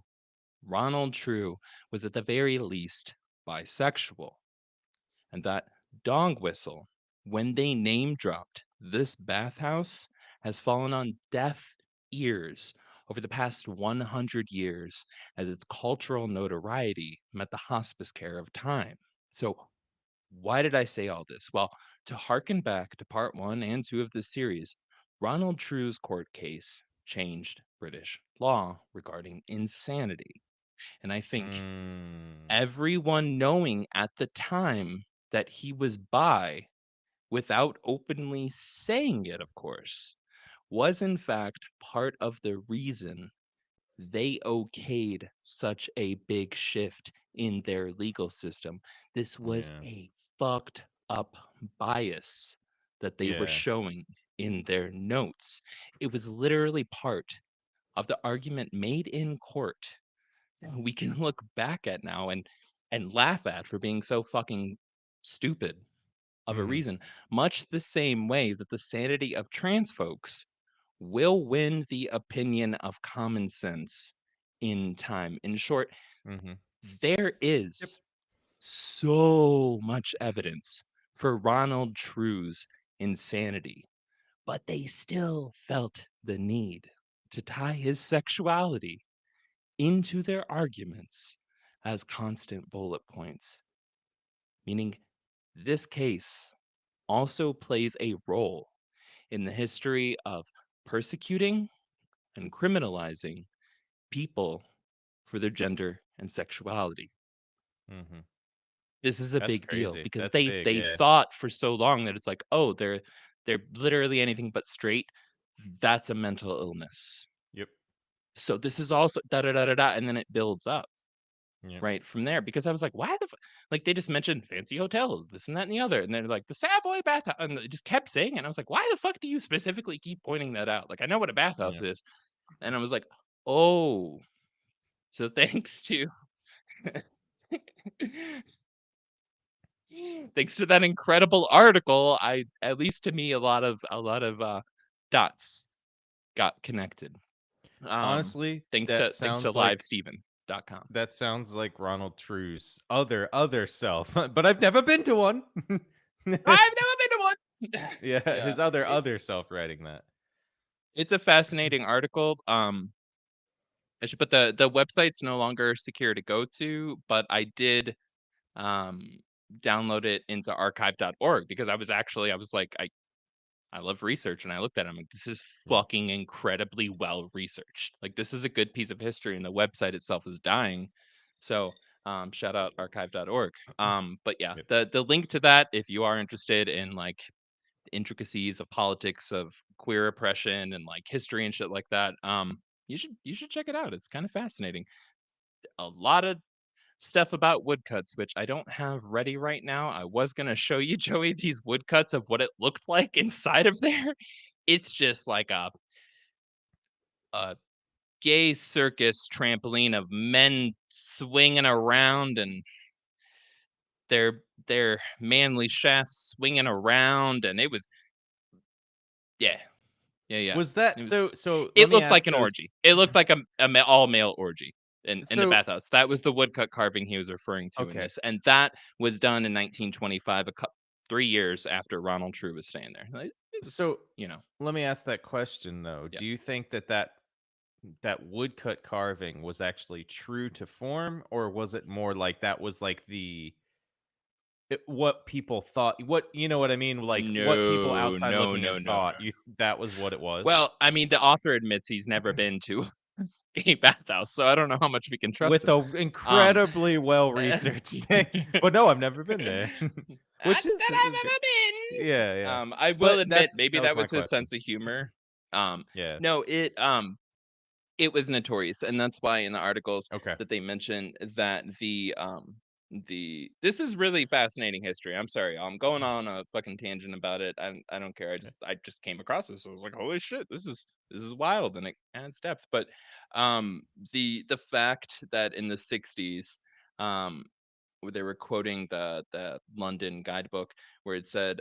Ronald True was at the very least bisexual, and that dog whistle, when they name dropped this bathhouse, has fallen on deaf ears over the past 100 years as its cultural notoriety met the hospice care of time. So, why did I say all this? Well, to harken back to part one and two of this series, Ronald True's court case changed British law regarding insanity. And I think Mm. everyone knowing at the time that he was bi, without openly saying it, of course, was in fact part of the reason they okayed such a big shift in their legal system. This was Yeah. a fucked up bias that they were Yeah. showing in their notes. It was literally part of the argument made in court we can look back at now and laugh at for being so fucking stupid of a Mhm. reason, much the same way that the sanity of trans folks will win the opinion of common sense in time. In short, Mhm. there Yep. is so much evidence for Ronald True's insanity, but they still felt the need to tie his sexuality into their arguments as constant bullet points, meaning this case also plays a role in the history of persecuting and criminalizing people for their gender and sexuality. Mhm. This is a That's big deal crazy. because That's big, they yeah. thought for so long that it's like, oh, they're literally anything but straight. That's a mental illness. Yep. So this is also da da da da da, and then it builds up Yep. right from there because I was like, why the like they just mentioned fancy hotels, this and that and the other, and they're like the Savoy bathhouse, and they just kept saying it. And I was like, why the fuck do you specifically keep pointing that out? Like I know what a bathhouse Yeah. is, and I was like, oh, so thanks to thanks to that incredible article, I at least to me a lot of dots got connected. Um, Honestly, thanks to livesteven.com. that sounds like Ronald True's other self, but I've never been to one. I've never been to one. Yeah, Yeah, his other self writing that. it's a fascinating article. I should put the website's no longer secure to go to, but I did um download it into archive.org because I was like, I love research and I looked at it. I'm like, this is Yeah. fucking incredibly well researched. Like this is a good piece of history and the website itself is dying. So shout out archive.org. But yeah, Yep. the link to that if you are interested in like intricacies of politics of queer oppression and like history and shit like that, you should check it out. It's kind of fascinating. A lot of stuff about woodcuts, which I don't have ready right now. I was gonna show you, Joey, these woodcuts of what it looked like inside of there. It's just like a gay circus trampoline of men swinging around and their manly shafts swinging around, and it was yeah, yeah. Was that It was so let it me looked ask like an those orgy. It looked like a all male orgy in the so bathhouse. That was the woodcut carving he was referring to in okay. this, and that was done in 1925, 3 years after Ronald True was staying there. Like, it was, So you know, let me ask that question though. yeah. Do you think that woodcut carving was actually true to form, or was it more like that was like what people thought, what you know what I mean, like what people No, outside no, looking no, in no, no. thought that was what it was? Well, I mean, the author admits he's never been to a bathhouse, so I don't know how much we can trust With him. a Um, incredibly well researched thing, but no, I've never been there. Not Which that is I've good. ever Yeah, yeah. been. I will But admit, maybe that was that my was his question. sense of humor. Um, Yeah. no, it was notorious, and that's why in the articles Okay. that they mention that the this is really fascinating history. I'm sorry, I'm going on a fucking tangent about it. I don't care. Yeah. I just came across this. I was like, holy shit, this is wild, and it adds depth. But the fact that in the 60s, where they were quoting the London guidebook where it said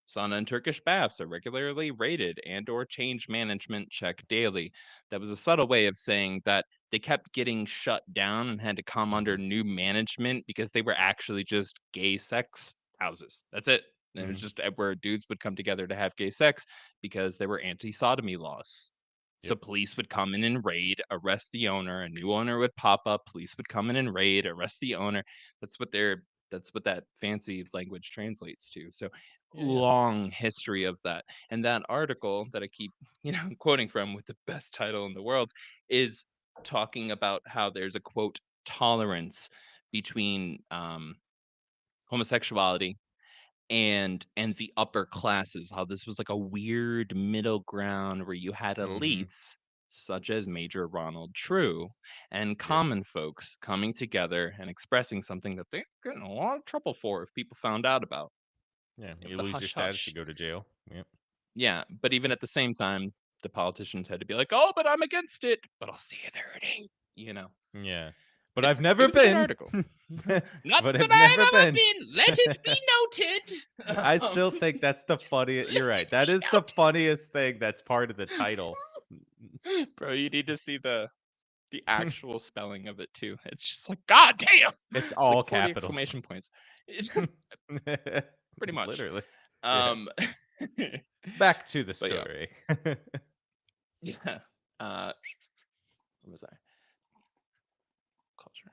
Sauna and Turkish baths are regularly rated and or change management check daily. That was a subtle way of saying that they kept getting shut down and had to come under Mhm. new management because they were actually just gay sex houses. That's it. And it was Mhm. just where dudes would come together to have gay sex because there were anti-sodomy laws. So Yep. police would come in and raid, arrest the owner, a new owner would pop up, police would come in and raid, arrest the owner. That's what they're that's what that fancy language translates to. So Yeah, yeah. long history of that. And that article that I keep, quoting from with the best title in the world is talking about how there's a quote tolerance between homosexuality and the upper classes, how this was like a weird middle ground where you had Mhm. elites such as Major Ronald True and Yep. common folks coming together and expressing something that they're getting a lot of trouble for if people found out about. Yeah, It you was a lose your hush status, you hush. go to jail. Yep. Yeah, but even at the same time, the politicians had to be like, "Oh, but I'm against it, but I'll see you there at 8." You know? Yeah. But I've It never was a good been. article. Not But that I've never I've ever been. been, let it be noted. I still think that's the funniest. You're Let it right. That is the be funniest thing that's part of the title. noted. Bro, you need to see the actual spelling of it too. It's just like, "God damn!" It's It's like all 40 capitals. exclamation points. It's pretty much. Literally. Yeah. Um, Back to the but yeah, story. yeah. Uh, what was I? Culture.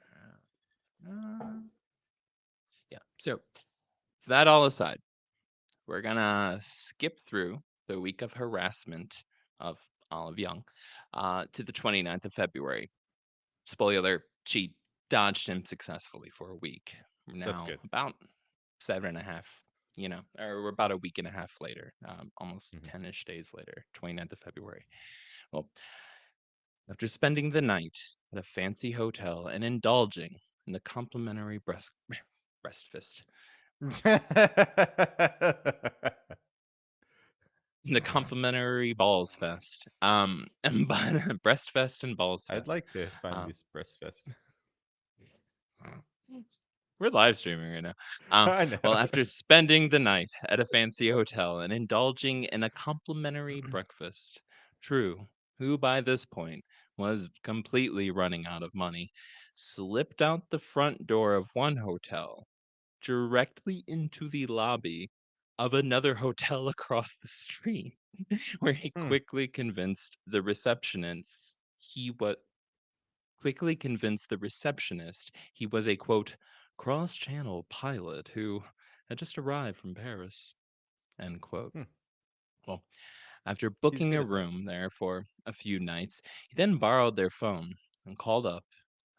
Yeah. So that all aside, we're gonna skip through the week of harassment of Olive Young to the 29th of February. Spoiler alert, she dodged him successfully for a week. We're That's now good. about 7.5, or we're about a week and a half later, almost Mhm. 10-ish days later, 29th of February. Well, after spending the night at a fancy hotel and indulging in the complimentary breast fist, the complimentary balls fest, and breast fest and balls I'd fest. like to find Um, this breast fest. we're live streaming right now. I know. Well, after spending the night at a fancy hotel and indulging in a complimentary breakfast, True, who by this point was completely running out of money, slipped out the front door of one hotel directly into the lobby of another hotel across the street, where he Hmm. was quickly convinced the receptionist he was a quote cross-channel pilot who had just arrived from Paris. End quote. Hmm. Well, after He's booking good a at that. room there for a few nights, he then borrowed their phone and called up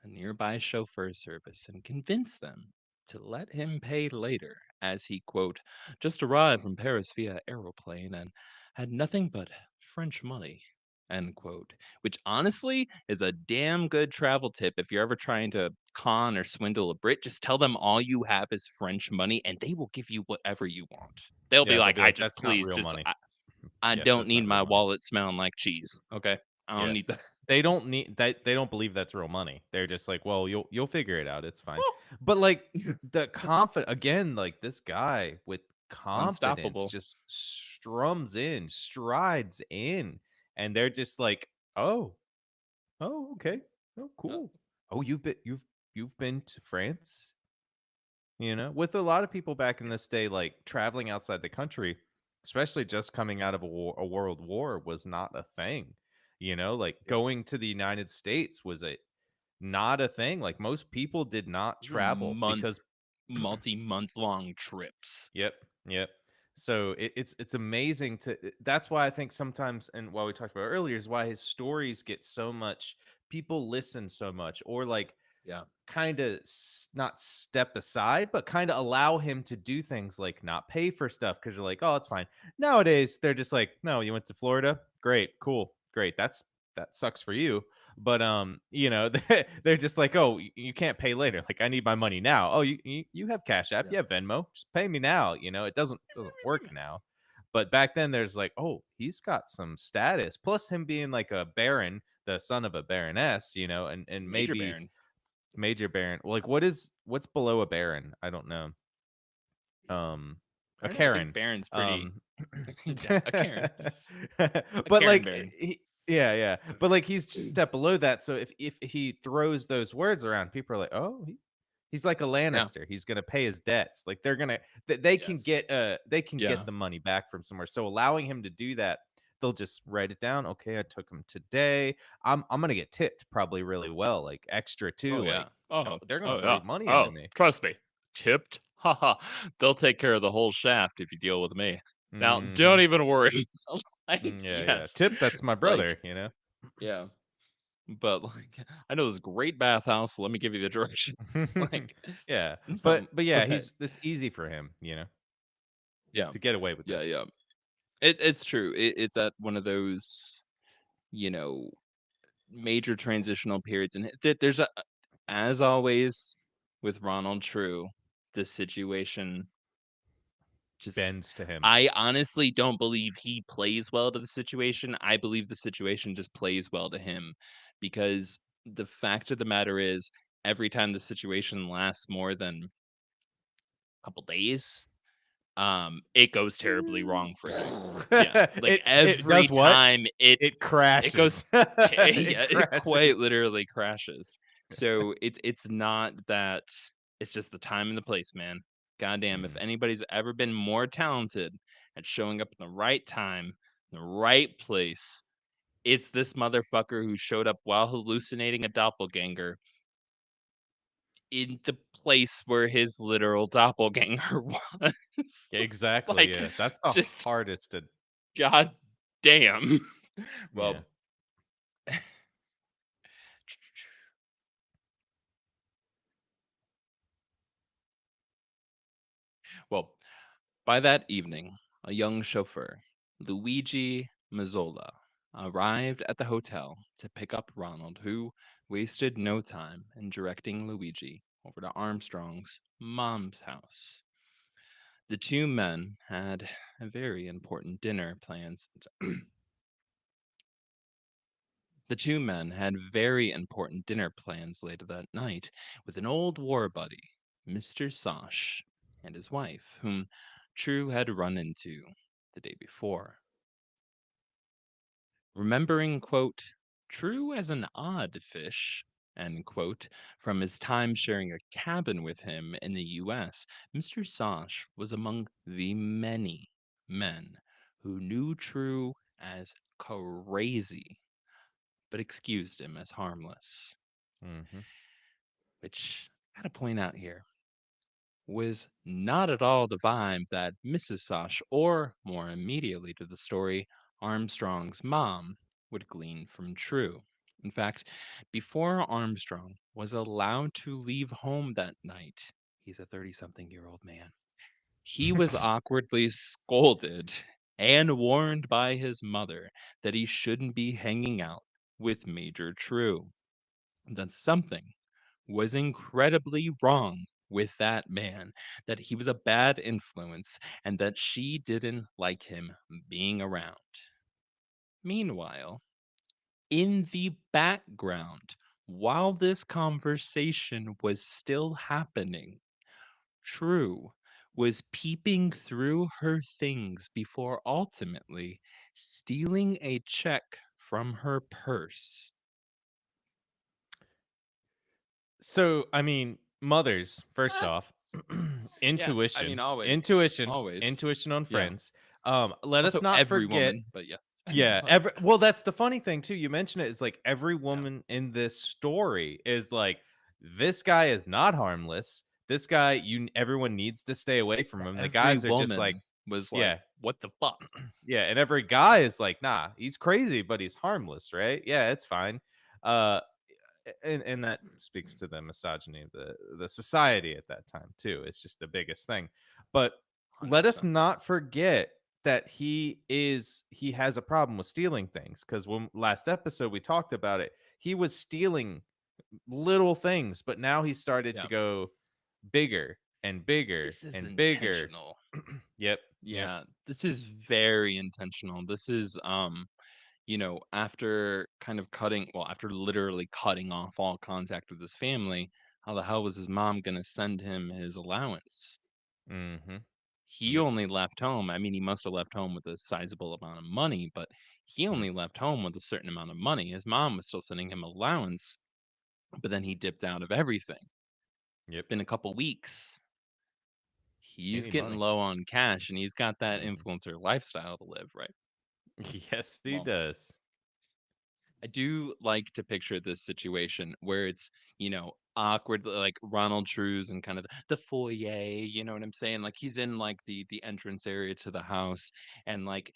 a nearby chauffeur service and convinced them to let him pay later, as he, quote, just arrived from Paris via aeroplane and had nothing but French money, end quote. Which honestly is a damn good travel tip if you're ever trying to con or swindle a Brit. Just tell them all you have is French money and they will give you whatever you want. They'll be Yeah, they'll like, be I like, just "That's not please real just money." I Yeah, don't that's need not real my money. wallet smelling like cheese. Okay. I don't Yeah. need that. They don't need that. They don't believe that's real money. They're just like, "Well, you'll figure it out. It's fine." Oh, But, like, the confident again, like, this guy with confidence unstoppable. just strides in, and they're just like, "Oh, oh, okay. Oh, Uh, cool. Oh, you've been to France?" With a lot of people back in this day, like, traveling outside the country, especially just coming out of a world war was not a thing, like, yeah. going to the United States was not a thing, like, most people did not These are travel because multi-month long trips. Yep, yep. So it's amazing that's why I think sometimes, and what we talked about earlier is why his stories get so much people listen so much, or, like, Yeah. kinda not step aside, but kinda allow him to do things like not pay for stuff because 'cause they're like, "Oh, it's fine." Nowadays, they're just like, "No, you went to Florida? Great, cool, great. That sucks for you." But, they're just like, "Oh, you can't pay later." Like, "I need my money now." "Oh, you have Cash App, Yeah. you have Venmo, just pay me now," it doesn't work now. But back then, there's like, "Oh, he's got some status." Plus him being like a baron, the son of a baroness, and Major maybe Baron. Major baron. Like, what's below a baron? I don't know. Um, I a don't know. I think Karen. Baron's pretty. Um, Yeah, a Karen, a but Karen like Baron. yeah, yeah. But like he's just a step below that. So if he throws those words around, people are like, oh, he's like a Yeah. Lannister. He's gonna pay his debts. Like they're gonna they can get Yes. they can Yeah. get the money back from somewhere. So allowing him to do that, they'll just write it down. Okay, I took him today. I'm gonna get tipped probably really well, like extra Oh too. yeah. Like they're gonna Oh throw yeah. money into Oh, me. trust me. Tipped. Haha. They'll take care of the whole shaft if you deal with me. Now, don't Hmm. even worry. Like, Yeah, yeah. yes. Tip, that's my Like, brother. You know. yeah. But like, I know this great bathhouse. Let me give you the directions. Like, Yeah, um, but yeah, but he's it's easy for him, yeah, to get away with yeah, this. yeah. It's true. It's at one of those, you know, major transitional periods, and there's a, as always with Ronald True, this situation just. Bends to him. I honestly don't believe he plays well to the situation. I believe the situation just plays well to him because the fact of the matter is, every time the situation lasts more than a couple days, it goes terribly wrong for him. Yeah, like It every does what? time It it goes crashes. It yeah, it quite crashes. literally crashes. So it's not that, it's just the time and the place, man. Goddamn, if Mm. anybody's ever been more talented at showing up in the right time, in the right place, it's this motherfucker who showed up while hallucinating a doppelganger in the place where his literal doppelganger was. Exactly, Like, yeah. That's the just hardest to god damn. yeah. Well, well, by that evening, a young chauffeur, Luigi Mazzola, arrived at the hotel to pick up Ronald, who wasted no time in directing Luigi over to Armstrong's mom's house. The two men had a very important dinner plans. The two men had very important dinner plans later that night with an old war buddy, Mr. Sosh, and his wife, whom True had run into the day before. Remembering, quote, True as an odd fish, end quote, from his time sharing a cabin with him in the US, Mr. Sosh was among the many men who knew True as crazy, but excused him as harmless. Mhm. Which I gotta point out here was not at all the vibe that Mrs. Sosh, or more immediately to the story, Armstrong's mom, would glean from True. In fact, before Armstrong was allowed to leave home that night, he's a 30-something-year-old man, he was awkwardly scolded and warned by his mother that he shouldn't be hanging out with Major True, that something was incredibly wrong with that man, that he was a bad influence, and that she didn't like him being around. Meanwhile, in the background, while this conversation was still happening, True was peeping through her things before ultimately stealing a check from her purse. So, I mean, mothers, first Ah, off, yeah, I mean, intuition, always, intuition, always. intuition on Yeah. friends. Let us Also, not every forget. woman, but yeah. Yeah, But every well, that's the funny thing too. You mentioned it is like every yeah, woman in this story is like, this guy is not harmless. This guy, everyone needs to stay away from him. The every guys are just like, woman was like, yeah, "What the fuck?" yeah, and every guy is like, nah, he's crazy, but he's harmless, right? Yeah, it's fine. Uh, and that speaks to the misogyny of the society at that time too. It's just the biggest thing. But let us 100%. not forget that he has a problem with stealing things, because when last episode we talked about it, he was stealing little things, but now he started to Yeah. go bigger and bigger This is and bigger. intentional. Yep, yep. Yeah, this is very intentional. This is, after kind of after literally cutting off all contact with his family, how the hell was his mom gonna send him his allowance? Hmm. he Yep. only left home. I mean, he must have left home with a sizable amount of money, but he Mm. only left home with a certain amount of money. His mom was still sending him allowance, but then he dipped out of everything. It's Yep. been a couple weeks. He He's need getting money. low on cash and he's got that Mhm. influencer lifestyle to live, right? Yes, he Well, does. I do like to picture this situation where it's, awkward, like Ronald True's and kind of the foyer, you know what I'm saying? Like he's in like the entrance area to the house and like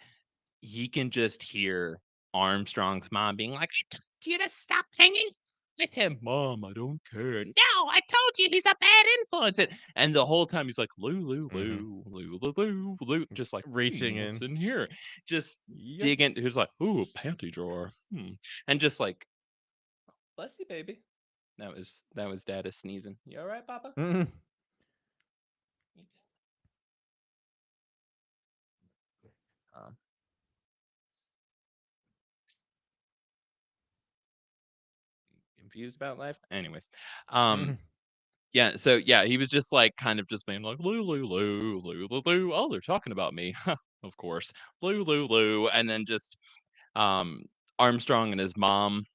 he can just hear Armstrong's mom being like, I told you to stop hanging with him. Mom, I don't care. No, I told you he's a bad influence. And the whole time he's like, Lou, Lou, Mhm. Lou, Lou, Lou, Lou, Lou. Just like, Reaching what's in. in here? Just Yep. digging. Who's like, ooh, a panty drawer. And just like, bless you, baby. That was Dada sneezing. You all right, Papa? Mhm. Um, Confused about life? Anyways. Um, Mhm. Yeah, so yeah, he was just like kind of just being like Lou Lou Lou Lou Lou Lou. Oh, they're talking about me. Of course. Lou Lou Lou. And then just um Armstrong and his mom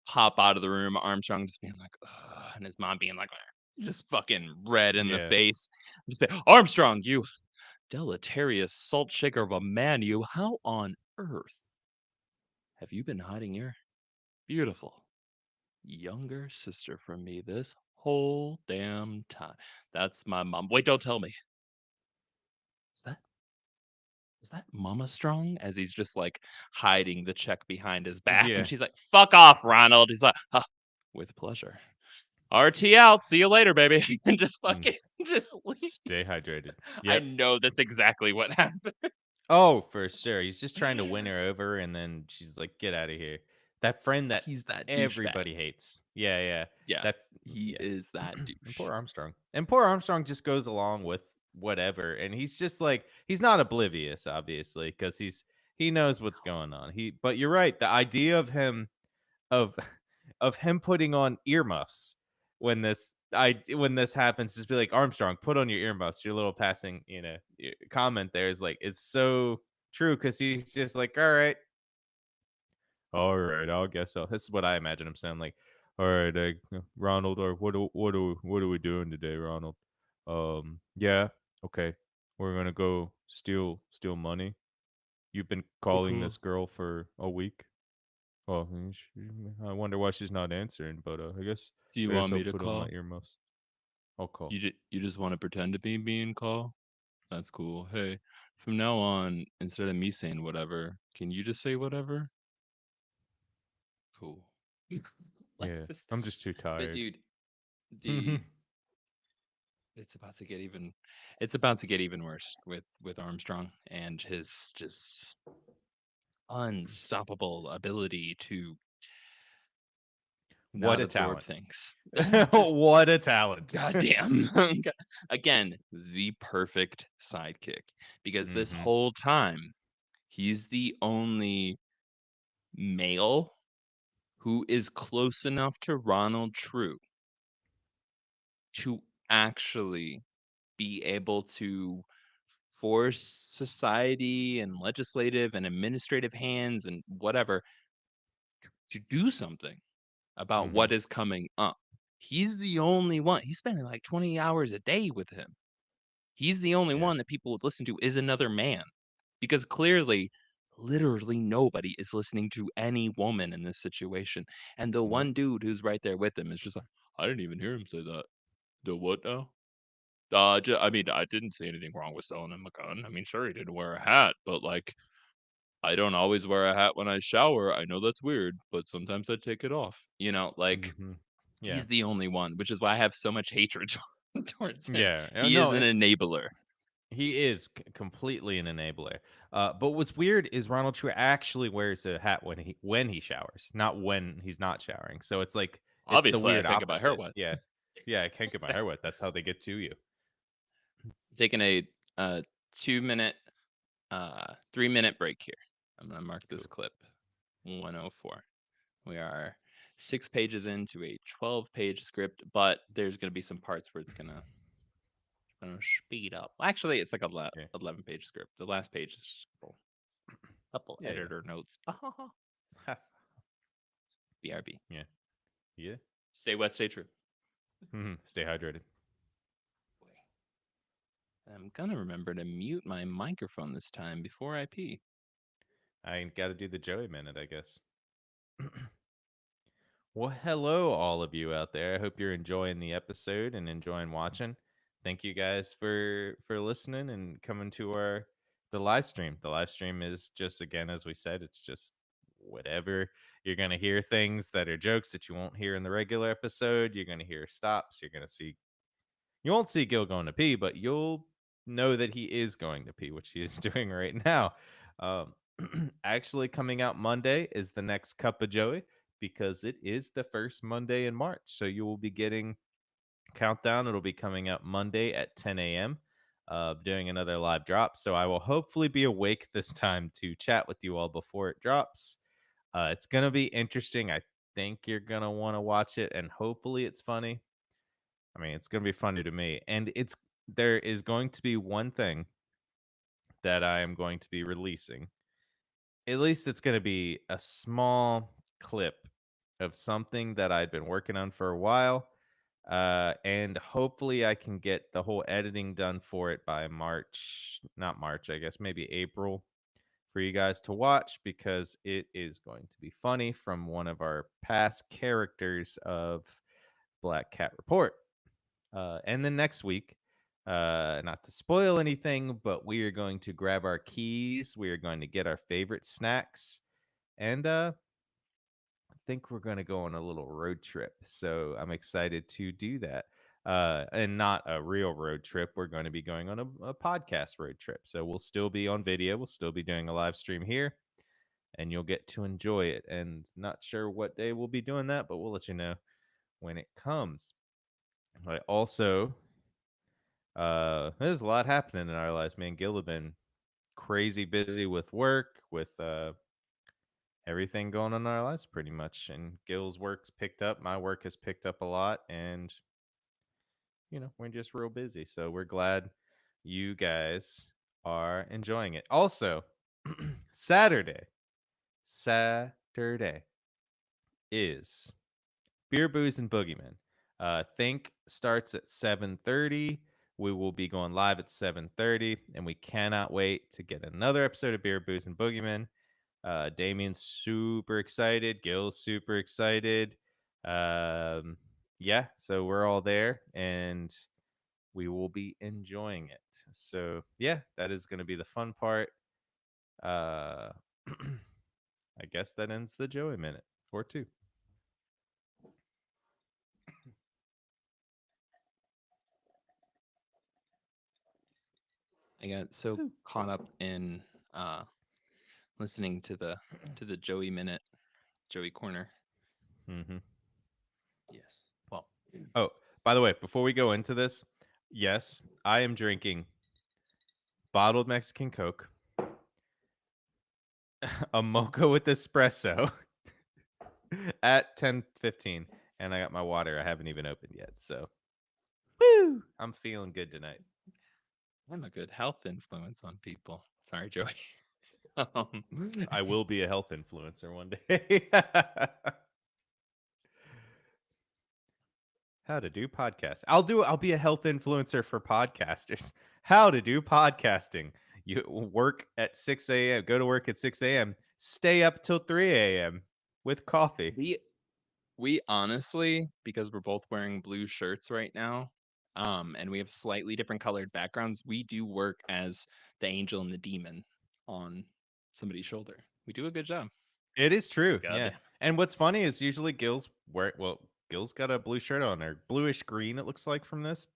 pop out of the room. Armstrong just being like, ugh, and his mom being like just fucking red in the Yeah. face. Just be, Armstrong, you deleterious salt shaker of a man, you. How on earth have you been hiding your beautiful younger sister from me this whole damn time? That's my mom. Wait, don't tell me. Is that is that Mama Strong? As he's just like hiding the check behind his back, and Yeah. she's like, "Fuck off, Ronald." He's like, huh, "With pleasure." RT out. See you later, baby. And just Mm. fucking just Stay leaves. hydrated. I Yep. know that's exactly what happened. Oh, for sure. He's just trying to win her over, and then she's like, "Get out of here." That friend that He's that douchebag. everybody hates. Yeah, yeah. Yeah, That he yeah. is that And douche. poor Armstrong. And poor Armstrong just goes along with whatever, and he's just like he's not oblivious, obviously, because he knows what's going on. But you're right. The idea of of him putting on earmuffs when this happens, just be like, Armstrong, put on your earmuffs. Your little passing, comment there is so true because he's just like, all right, I'll guess so. This is what I imagine him saying, like, all right, Ronald, or what are we doing today, Ronald? Yeah, okay, we're gonna go steal money. You've been calling Okay. this girl for a week. Well, I wonder why she's not answering, but I guess Do you I guess want I'll me to put on my call? earmuffs. I'll call. You just want to pretend to be me and call? That's cool. Hey, from now on, instead of me saying whatever, can you just say whatever? Cool. Like Yeah, this, I'm just too but tired. dude, the it's about to get even it's about to get even worse with Armstrong and his just unstoppable ability to What not a absorb talent. things. Just What a talent. goddamn. Again, the perfect sidekick because this Mhm. whole time he's the only male who is close enough to Ronald True to actually be able to force society and legislative and administrative hands and whatever to do something about what Mhm. is coming up. He's the only one. He's spending like 20 hours a day with him. He's the only Yeah. one that people would listen to is another man because clearly literally nobody is listening to any woman in this situation. And the Nope. one dude who's right there with him is just like, I didn't even hear him say that. The what now? I mean, I didn't see anything wrong with selling him a gun. I mean, sure, he didn't wear a hat, but like, I don't always wear a hat when I shower. I know that's weird, but sometimes I take it off. Like, Mhm. Yeah. he's the only one, which is why I have so much hatred towards him. Yeah. He is No, an enabler. he is completely an enabler. But what's weird is Ronald True actually wears a hat when he showers, not when he's not showering. So it's like it's the Obviously, I weird think about hair opposite. wet. Yeah. Yeah, I can't get my hair wet. That's how they get to you. Taking a 2 minute, 3 minute break here. I'm gonna mark this Cool. clip 104. We are 6 pages into a 12-page script, but there's gonna be some parts where it's gonna gonna speed up. Actually, it's like a Yeah. 11-page script. The last page is a couple Yeah. editor notes. Yeah. BRB. Yeah. Yeah. Stay wet, stay true. Stay hydrated. Boy. I'm gonna remember to mute my microphone this time before I pee. I got to do the Joey minute, I guess. Well, hello, all of you out there. I hope you're enjoying the episode and enjoying watching. Thank you guys for listening and coming to our the live stream. The live stream is just, again, as we said, it's just whatever. You're gonna hear things that are jokes that you won't hear in the regular episode. You're gonna hear stops. You're gonna see, you won't see Gil going to pee, but you'll know that he is going to pee, which he is doing right now. Um, actually, coming out Monday is the next Cup of Joey because it is the first Monday in March. So you will be getting countdown. It'll be coming out Monday at 10 a.m. Doing another live drop. So I will hopefully be awake this time to chat with you all before it drops. It's going to be interesting. I think you're going to want to watch it, and hopefully it's funny. I mean, it's going to be funny to me. And there is going to be one thing that I am going to be releasing. At least it's going to be a small clip of something that I'd been working on for a while. And hopefully I can get the whole editing done for it by March, not March, I guess maybe April, for you guys to watch, because it is going to be funny, from one of our past characters of Black Cat Report. And then next week, not to spoil anything, but we are going to grab our keys. We are going to get our favorite snacks. And I think we're going to go on a little road trip. So I'm excited to do that. And not a real road trip. We're going to be going on a podcast road trip. So we'll still be on video. We'll still be doing a live stream here. And you'll get to enjoy it. And not sure what day we'll be doing that, but we'll let you know when it comes. I also there's a lot happening in our lives. Me and Gil have been crazy busy with work, with everything going on in our lives pretty much. And Gil's work's picked up. My work has picked up a lot. And, we're just real busy. So we're glad you guys are enjoying it. Also, Saturday is Beer, Booze, and Boogeyman. Think starts at 7:30. We will be going live at 7:30, and we cannot wait to get another episode of Beer, Booze, and Boogeyman. Damien's super excited. Gil's super excited. Yeah, so we're all there, and we will be enjoying it. So yeah, that is going to be the fun part. Uh, I guess that ends the Joey minute or two. I got so caught up in uh listening to the Joey minute, Joey corner. Mm-hmm. Yes. Well, Oh, by the way, before we go into this, yes, I am drinking bottled Mexican Coke, a mocha with espresso at 10:15, and I got my water. I haven't even opened yet, so woo! I'm feeling good tonight. I'm a good health influence on people. Sorry, Joey. um, I will be a health influencer one day. How to do podcasts. I'll be a health influencer for podcasters. How to do podcasting. You work at 6 a.m., go to work at 6 a.m., stay up till 3 a.m. with coffee. we we honestly, because we're both wearing blue shirts right now, and we have slightly different colored backgrounds, we do work as the angel and the demon on somebody's shoulder. We do a good job. It is true. Yeah. Goddamn. And what's funny is usually Gil's got a blue shirt on, or bluish green, it looks like from this,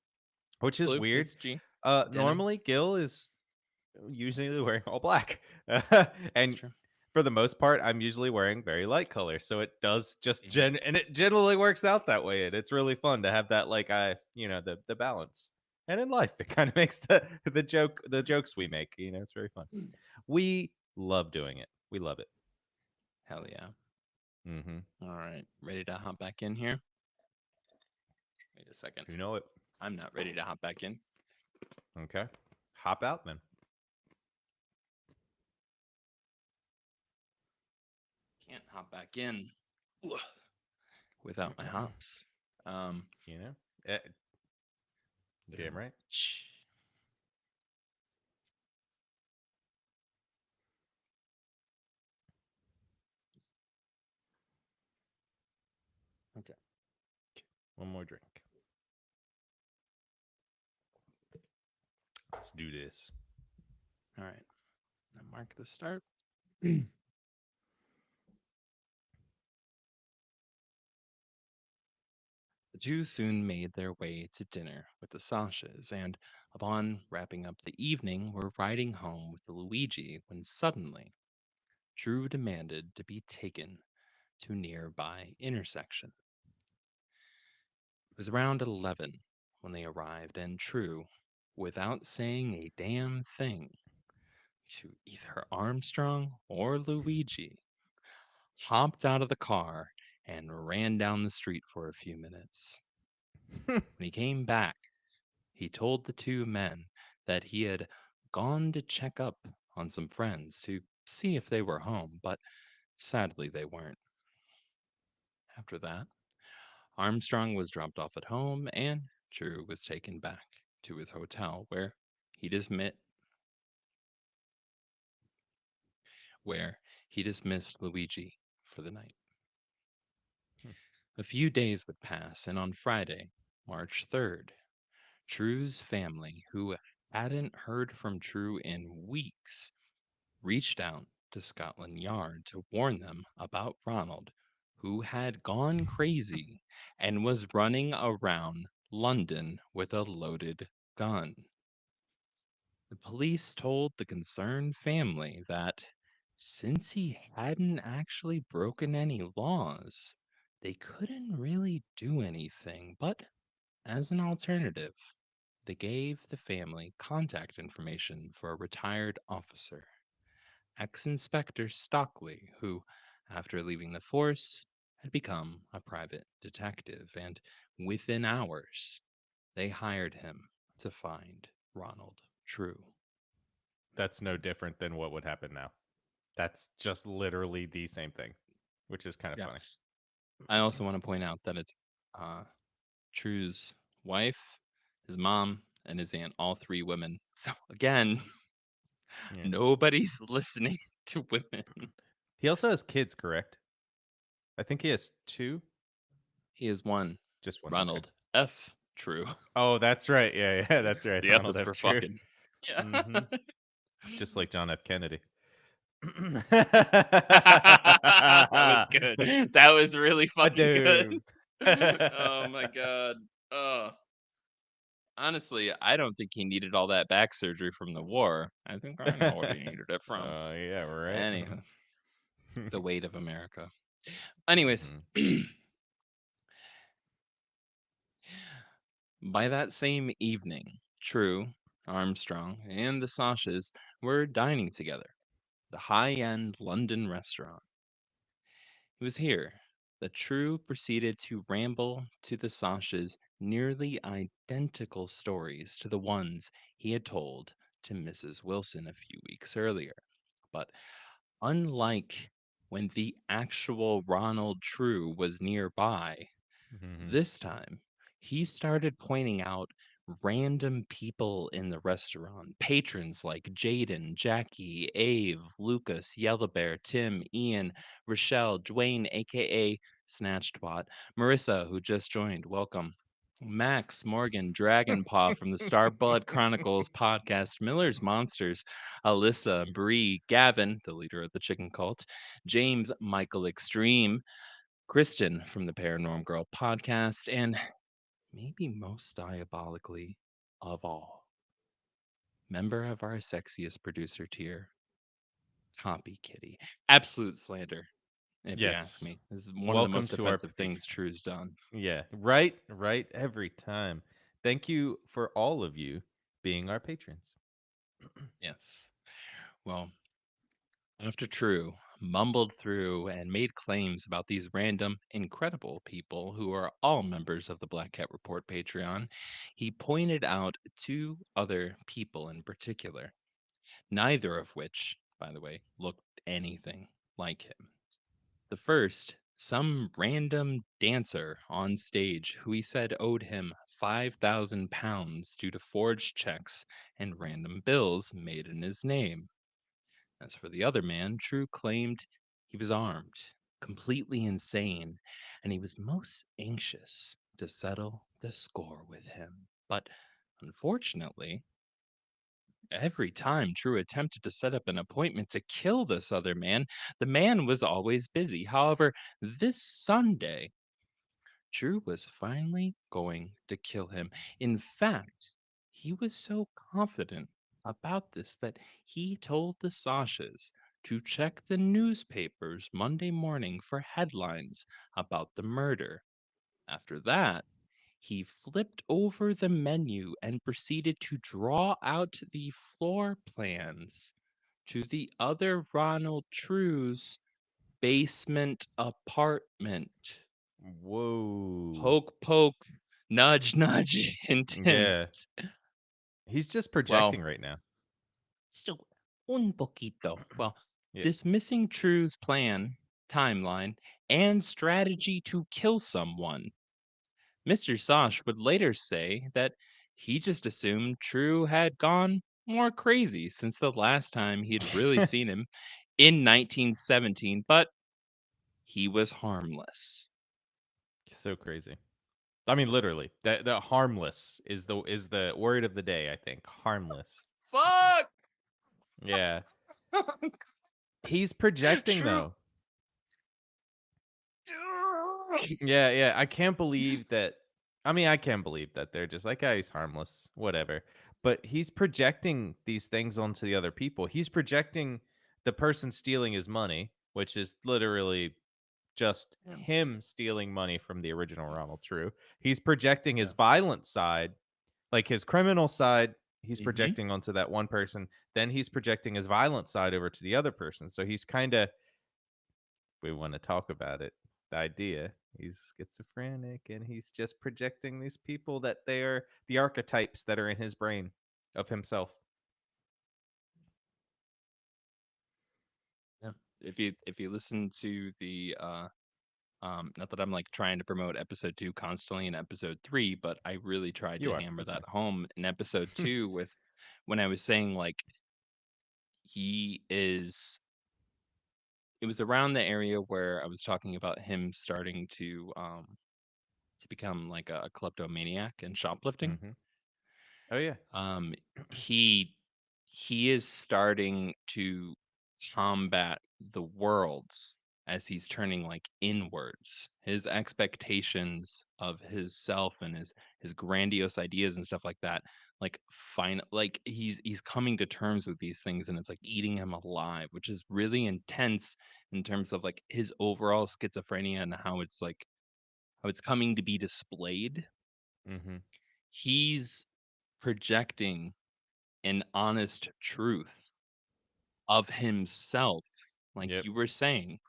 which is Blue, weird. it's G. Denim. Normally Gil is usually wearing all black. It's And true. for the most part, I'm usually wearing very light color. So it does just Same here. and it generally works out that way. And it's really fun to have that, like, the balance. And in life, it kind of makes the jokes we make, it's very fun. We love doing it. We love it. Hell yeah. Mm-hmm. All right. Ready to hop back in here? Wait a second. You know it. I'm not ready to hop back in. Okay. Hop out then. Can't hop back in without my hops. Um, You know? Eh, damn gonna right. okay. One more drink. Let's do this. All right. Now mark the start. The two soon made their way to dinner with the Sashas, and upon wrapping up the evening, were riding home with the Luigi when suddenly True demanded to be taken to nearby intersection. It was around 11 when they arrived, and True, without saying a damn thing to either Armstrong or Luigi, hopped out of the car and ran down the street for a few minutes. When he came back, he told the two men that he had gone to check up on some friends to see if they were home, but sadly they weren't. After that, Armstrong was dropped off at home and Drew was taken back to his hotel he dismissed where he dismissed Luigi for the night. A few days would pass, and on Friday, March 3rd, True's family, who hadn't heard from True in weeks, reached out to Scotland Yard to warn them about Ronald, who had gone crazy and was running around London with a loaded gun. The police told the concerned family that since he hadn't actually broken any laws, they couldn't really do anything, but as an alternative, they gave the family contact information for a retired officer, ex Inspector Stockley, who, after leaving the force, had become a private detective, and within hours, they hired him to find Ronald True. That's no different than what would happen now. That's just literally the same thing, which is kind of Yeah. funny. I also want to point out that it's uh, True's wife, his mom, and his aunt, all three women. So again, Yeah. nobody's listening to women. He also has kids, correct? I think he has two. He is one, Just one. Okay. Ronald F. True. Oh, that's right. Yeah, yeah, that's right. The F Ronald is F. for True. fucking. Yeah. Mm-hmm. Just like John F. Kennedy. That was good. That was really A fucking good. doom. Oh my god. Oh. Honestly, I don't think he needed all that back surgery from the war. I think I know what he needed it from. Yeah, right. Anyhow, the weight of America. Anyways, Mhm. by that same evening, True, Armstrong, and the Sashas were dining together at the high end London restaurant. It was here that True proceeded to ramble to the Sashas nearly identical stories to the ones he had told to Mrs. Wilson a few weeks earlier. But unlike when the actual Ronald True was nearby, Mhm. this time, he started pointing out random people in the restaurant, patrons like Jaden, Jackie, Ave, Lucas, Yellow Bear, Tim, Ian, Rochelle, Dwayne, aka Snatchdbot, Marissa, who just joined, welcome. Max, Morgan, Dragonpaw from the Starblood Chronicles podcast, Miller's Monsters, Alyssa, Bree, Gavin, the leader of the chicken cult, James, Michael Extreme, Kristen from the Paranorm Girl podcast, and maybe most diabolically of all, member of our sexiest producer tier, Copy Kitty. Absolute slander, if you ask Yes. me. This is one of the Welcome most to our offensive Patreon. things True's done. Yeah, right, right every time. Thank you for all of you being our patrons. Yes. Well, after True mumbled through and made claims about these random, incredible people who are all members of the Black Cat Report Patreon, he pointed out two other people in particular, neither of which, by the way, looked anything like him. The first, some random dancer on stage who he said owed him £5,000 due to forged checks and random bills made in his name. As for the other man, True claimed he was armed, completely insane, and he was most anxious to settle the score with him. But unfortunately, every time True attempted to set up an appointment to kill this other man, the man was always busy. However, this Sunday, True was finally going to kill him. In fact, he was so confident about this that he told the Sashas to check the newspapers Monday morning for headlines about the murder. After that, he flipped over the menu and proceeded to draw out the floor plans to the other Ronald True's basement apartment. Whoa. Poke, poke, nudge, nudge, hint, hint. Yeah. He's just Well, projecting right now. so un poquito. Well, Yeah. dismissing True's plan, timeline, and strategy to kill someone, Mr. Sosh would later say that he just assumed True had gone more crazy since the last time he had really seen him in 1917, but he was harmless. So crazy. I mean, literally, the harmless is the word of the day. I think harmless. Fuck! Yeah, he's projecting True. though. Yeah, yeah. I can't believe that. I mean, I can't believe that they're just like, "Ah, he's harmless, whatever." But he's projecting these things onto the other people. He's projecting the person stealing his money, which is literally just Yeah. him stealing money from the original Ronald True. He's projecting his Yeah. violent side, like his criminal side, he's Hmm. projecting onto that one person. Then he's projecting his violent side over to the other person. So he's kind of, we want to talk about it, the idea. He's schizophrenic and he's just projecting these people that they are the archetypes that are in his brain of himself. Yeah. If you listen to the not that I'm like trying to promote episode 2 constantly in episode 3, but I really tried You to are. hammer That's that fine. home in episode 2 with when I was saying like he is it was around the area where I was talking about him starting to become like a kleptomaniac and shoplifting. Hmm. Oh, yeah. Um, he he is starting to combat the world as he's turning like inwards. His expectations of his self and his grandiose ideas and stuff like that, like fine, like he's coming to terms with these things, and it's like eating him alive, which is really intense in terms of like his overall schizophrenia and how it's like how it's coming to be displayed. Hmm. He's projecting an honest truth of himself, like Yep. you were saying,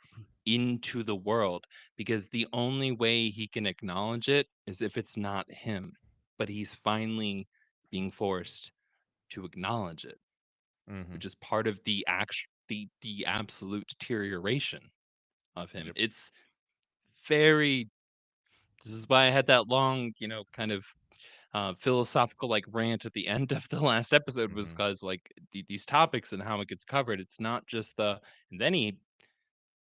into the world, because the only way he can acknowledge it is if it's not him. But he's finally being forced to acknowledge it, Hmm. which is part of the absolute deterioration of him. Yep. It's very this is why I had that long, kind of philosophical like rant at the end of the last episode was Hmm. because like these topics and how it gets covered. It's not just the and then he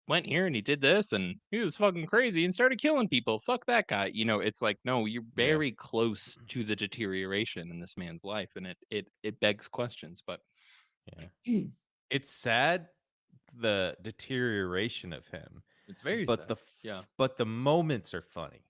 went here and he did this and he was fucking crazy and started killing people. Fuck that guy. It's like no, you're Yeah. very close to the deterioration in this man's life, and it begs questions. But Yeah. Mm. It's sad, the deterioration of him, It's very but sad. Yeah. but the moments are funny.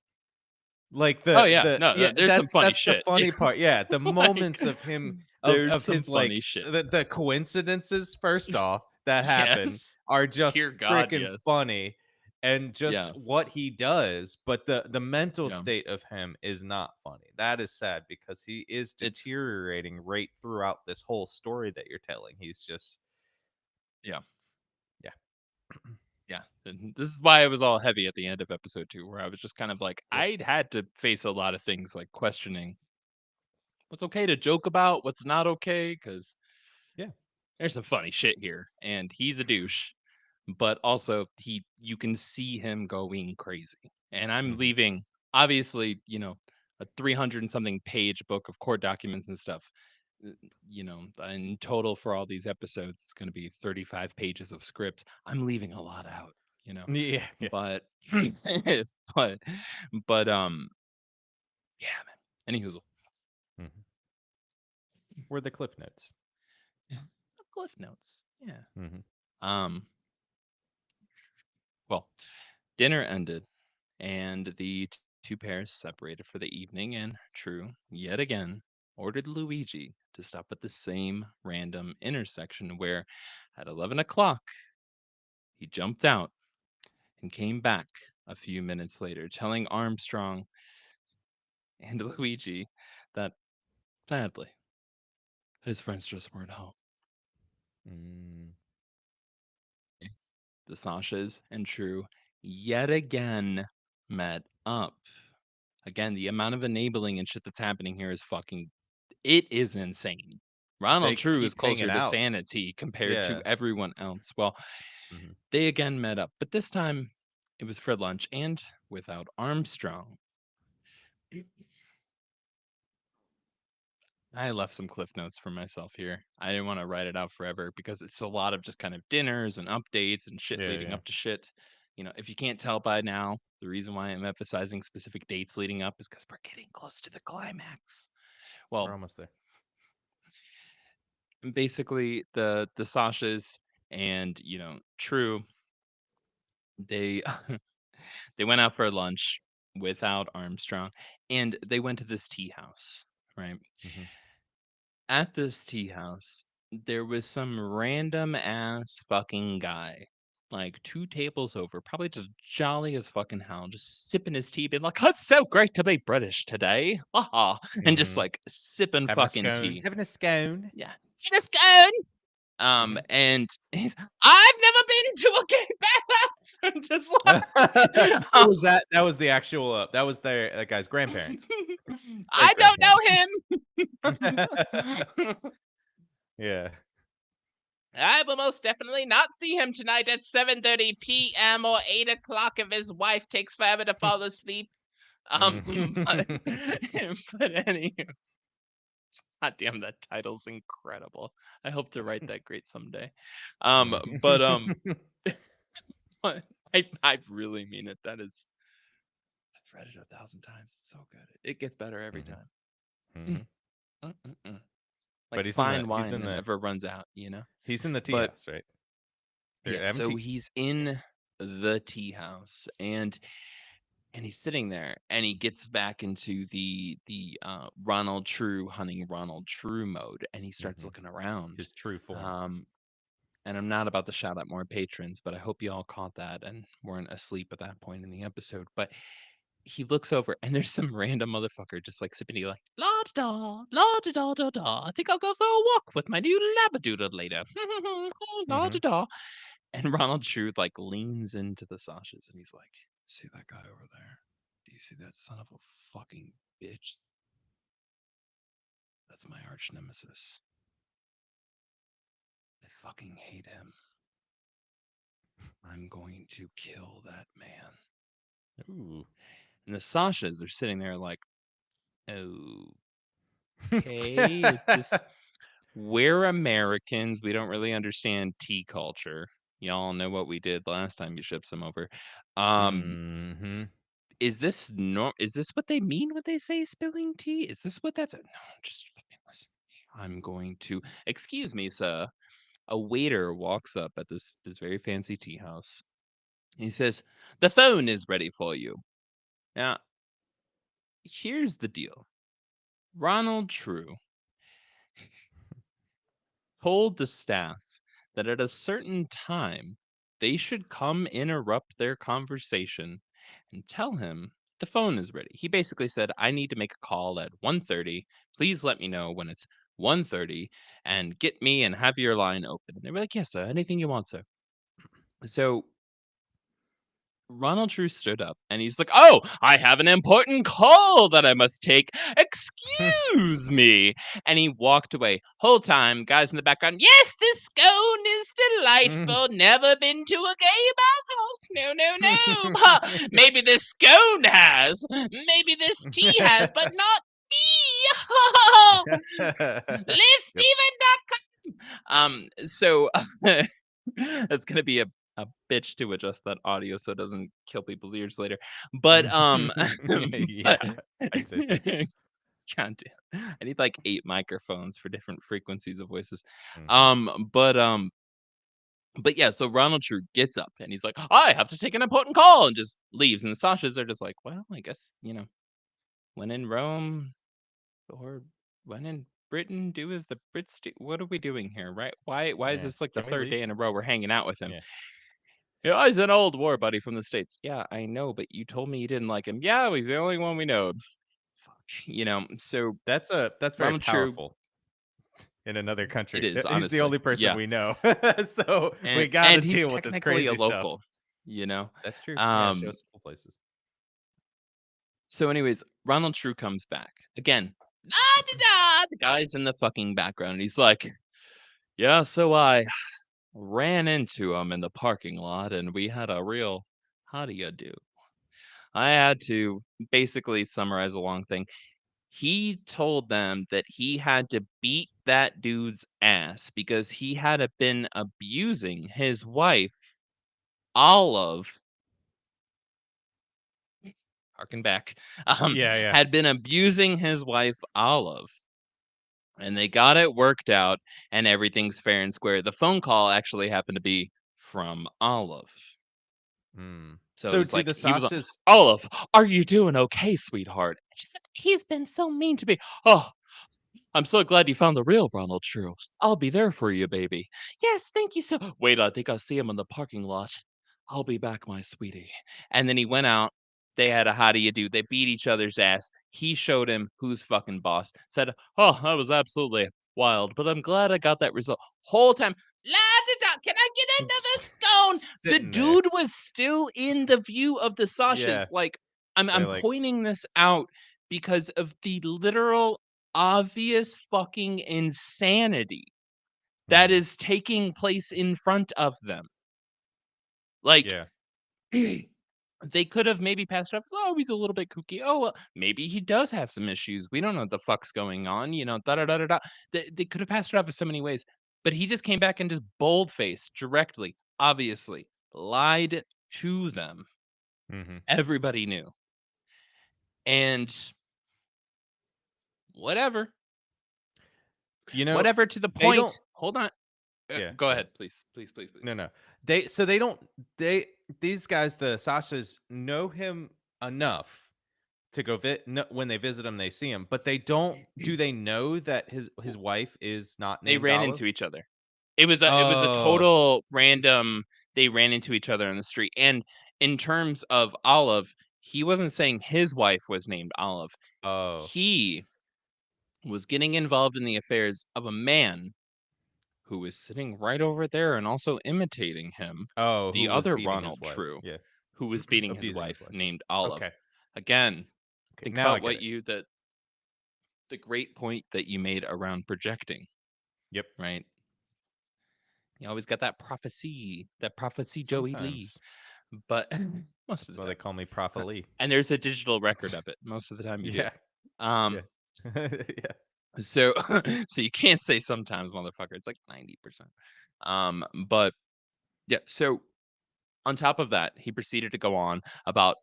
Like Oh yeah. the No, yeah, there's some funny that's the shit. funny part. Yeah, the Like moments of him there's of some his like funny shit. the coincidences first off that happen Yes. are just Dear God, freaking yes. funny, and just Yeah. what he does, but the mental Yeah. state of him is not funny. That is sad because he is It's deteriorating right throughout this whole story that you're telling. He's just yeah. yeah. Yeah, and this is why it was all heavy at the end of episode 2, where I was just kind of like, Yep. I'd had to face a lot of things, like questioning what's okay to joke about, what's not okay, because Yeah. there's some funny shit here, and he's a douche, but also you can see him going crazy. And I'm Mhm. leaving, obviously, a 300 and something page book of court documents and stuff. In total for all these episodes, it's going to be 35 pages of scripts. I'm leaving a lot out, you know, Yeah, yeah. but, but, but, yeah, man. Anywho, Mhm. Were the cliff notes. yeah, cliff notes. Yeah. Mhm. Um, well, dinner ended and the two pairs separated for the evening, and True, yet again, ordered Luigi to stop at the same random intersection where, at 11 o'clock, he jumped out and came back a few minutes later, telling Armstrong and Luigi that, sadly, his friends just weren't home. Mm. The Sashas and True yet again met up. Again, the amount of enabling and shit that's happening here is fucking it is insane. They Ronald True is keep hanging closer to out. sanity compared to Yeah. everyone else. Well, Mhm. they again met up, but this time it was for lunch and without Armstrong. I left some cliff notes for myself here. I didn't want to write it out forever because it's a lot of just kind of dinners and updates and shit Yeah, leading yeah. up to shit. If you can't tell by now, the reason why I'm emphasizing specific dates leading up is because we're getting close to the climax. We're Well, almost there. basically the Sashas and True, they they went out for lunch without Armstrong, and they went to this tea house, right? Mhm. At this tea house, there was some random ass fucking guy, like 2 tables over, probably just jolly as fucking hell, just sipping his tea, being like, "Oh, it's so great to be British today. Ha And just, Mhm. like, sipping Having a fucking scone. tea. Having a scone. Yeah. "Get a scone." Mhm. And he's, "I've never been to a gay bathhouse." I'm just like, Who was that? That was the actual, that was their that guy's grandparents. "I don't Great-grandparents. know him." Yeah. I will most definitely not see him tonight at 7:30 p.m. or 8 o'clock if his wife takes forever to fall asleep. But Mhm. but anyway, god damn, that title's incredible. I hope to write that great someday. But but I really mean it. That is, I've read it 1,000 times. It's so good. It gets better every Mhm. time. Mm, Mhm. like But he's in the fine he's wine in that the never runs out. he's in the tea But house, right? They're yeah, so empty. he's in the tea house, and he's sitting there and he gets back into the Ronald True hunting Ronald True mode, and he starts Mhm. looking around. His true form. Um and I'm not about to shout out more patrons, but I hope you all caught that and weren't asleep at that point in the episode. But he looks over and there's some random motherfucker just like sipping tea, like la da la da da da da. I think I'll go for a walk with my new labradoodle later. La da Mhm. da. And Ronald True like leans into the Sashas and he's like, "See that guy over there? Do you see that son of a fucking bitch? That's my arch nemesis. I fucking hate him. I'm going to kill that man." Ooh. And the Sashas are sitting there like, okay, is this? We're Americans. We don't really understand tea culture. Y'all know what we did last time you shipped some over. Um, Mhm. is this what they mean when they say spilling tea? Is this what that's? No, just fucking listen. I'm going to excuse me, sir. A waiter walks up at this very fancy tea house. He says, "The phone is ready for you." Now, here's the deal. Ronald True told the staff that at a certain time they should come interrupt their conversation and tell him the phone is ready. He basically said, "I need to make a call at 1:30. Please let me know when it's 1:30 and get me and have your line open." And they were like, "Yes, sir. Anything you want, sir." So Ronald True stood up and he's like, "Oh, I have an important call that I must take. Excuse me." And he walked away. Whole time, guys in the background, "Yes, this scone is delightful. Never been to a gay bathhouse. No, no, no. Ha, maybe this scone has. Maybe this tea has, but not me. Live Yep. Steven. So that's gonna be a bitch to adjust that audio so it doesn't kill people's ears later. But but Yeah, I'd say so. God damn, I need like 8 microphones for different frequencies of voices. Mhm. Um, but um, but yeah, so Ronald True gets up and he's like, I have to take an important call and just leaves. And the Sashas are just like, well, I guess, when in Rome, or when in Britain, do as the Brits do. What are we doing here, right? Why is Yeah. this like the Can we third leave? day in a row we're hanging out with him? Yeah. Yeah, he's an old war buddy from the States. Yeah, I know, but you told me you didn't like him. Yeah, he's the only one we know. Fuck. So That's very Ronald True, powerful in another it country. is He's the honestly. only person Yeah. we know. So we gotta And he's deal with this technically a crazy stuff. local, you know. That's true. Yeah, show Um us cool places. so anyways, Ronald True comes back. Again. Da da da, the guy's in the fucking background. He's like, yeah, so I ran into him in the parking lot and we had a real how do you do? I had to basically summarize a long thing. He told them that he had to beat that dude's ass because he had been abusing his wife, Olive, harken back, Yeah, yeah. had been abusing his wife, Olive, and they got it worked out, and everything's fair and square. The phone call actually happened to be from Olive. Mm. So it So was do like the he was like, Sashas Olive, are you doing okay, sweetheart? And she said, he's been so mean to me. Oh, I'm so glad you found the real Ronald True. I'll be there for you, baby. Yes, thank you so. Wait, I think I see him in the parking lot. I'll be back, my sweetie. And then he went out. They had a how do you do? They beat each other's ass. He showed him who's fucking boss. Said, "Oh, that was absolutely wild, but I'm glad I got that result." Whole time, la da da. Can I get into the scone? The sitting there. dude was still in the view of the Yeah. Sashas. Like, They're I'm like, pointing this out because of the literal obvious fucking insanity that mhm. is taking place in front of them. Like, Yeah. they could have maybe passed it off as, "Oh, he's a little bit kooky. Oh, well, maybe he does have some issues. We don't know what the fuck's going on, da da da da da." They could have passed it off in so many ways, but he just came back and just bold-faced, directly, obviously, lied to them. Mhm. Everybody knew. And whatever. You know, Whatever to the they don't point. Hold on. yeah, Go go ahead. ahead, please. Please, please, please. No, no. They don't they these guys, the Sashas know him enough to go when they visit him, they see him, but they don't do they know that his wife is not They named ran Olive? into each other. It was a Oh, total random they ran into each other on the street, and in terms of Olive, he wasn't saying his wife was named Olive. oh, He was getting involved in the affairs of a man who was sitting right over there and also imitating him, oh, the who was other beating his Ronald wife. True, Yeah. who was beating his Abusing his wife wife. named Olive. Okay. Again, Okay. think Now I about get it. the great point that you made around projecting, Yep. right? You always got that prophecy Joey Lee. Sometimes. But most of That's the why they time. call me Prophet Lee. And there's a digital record of it. Most of the time you do. Yeah. Um, Yeah. Yeah. so so you can't say sometimes, motherfucker. It's like 90%. But yeah, so on top of that, he proceeded to go on about,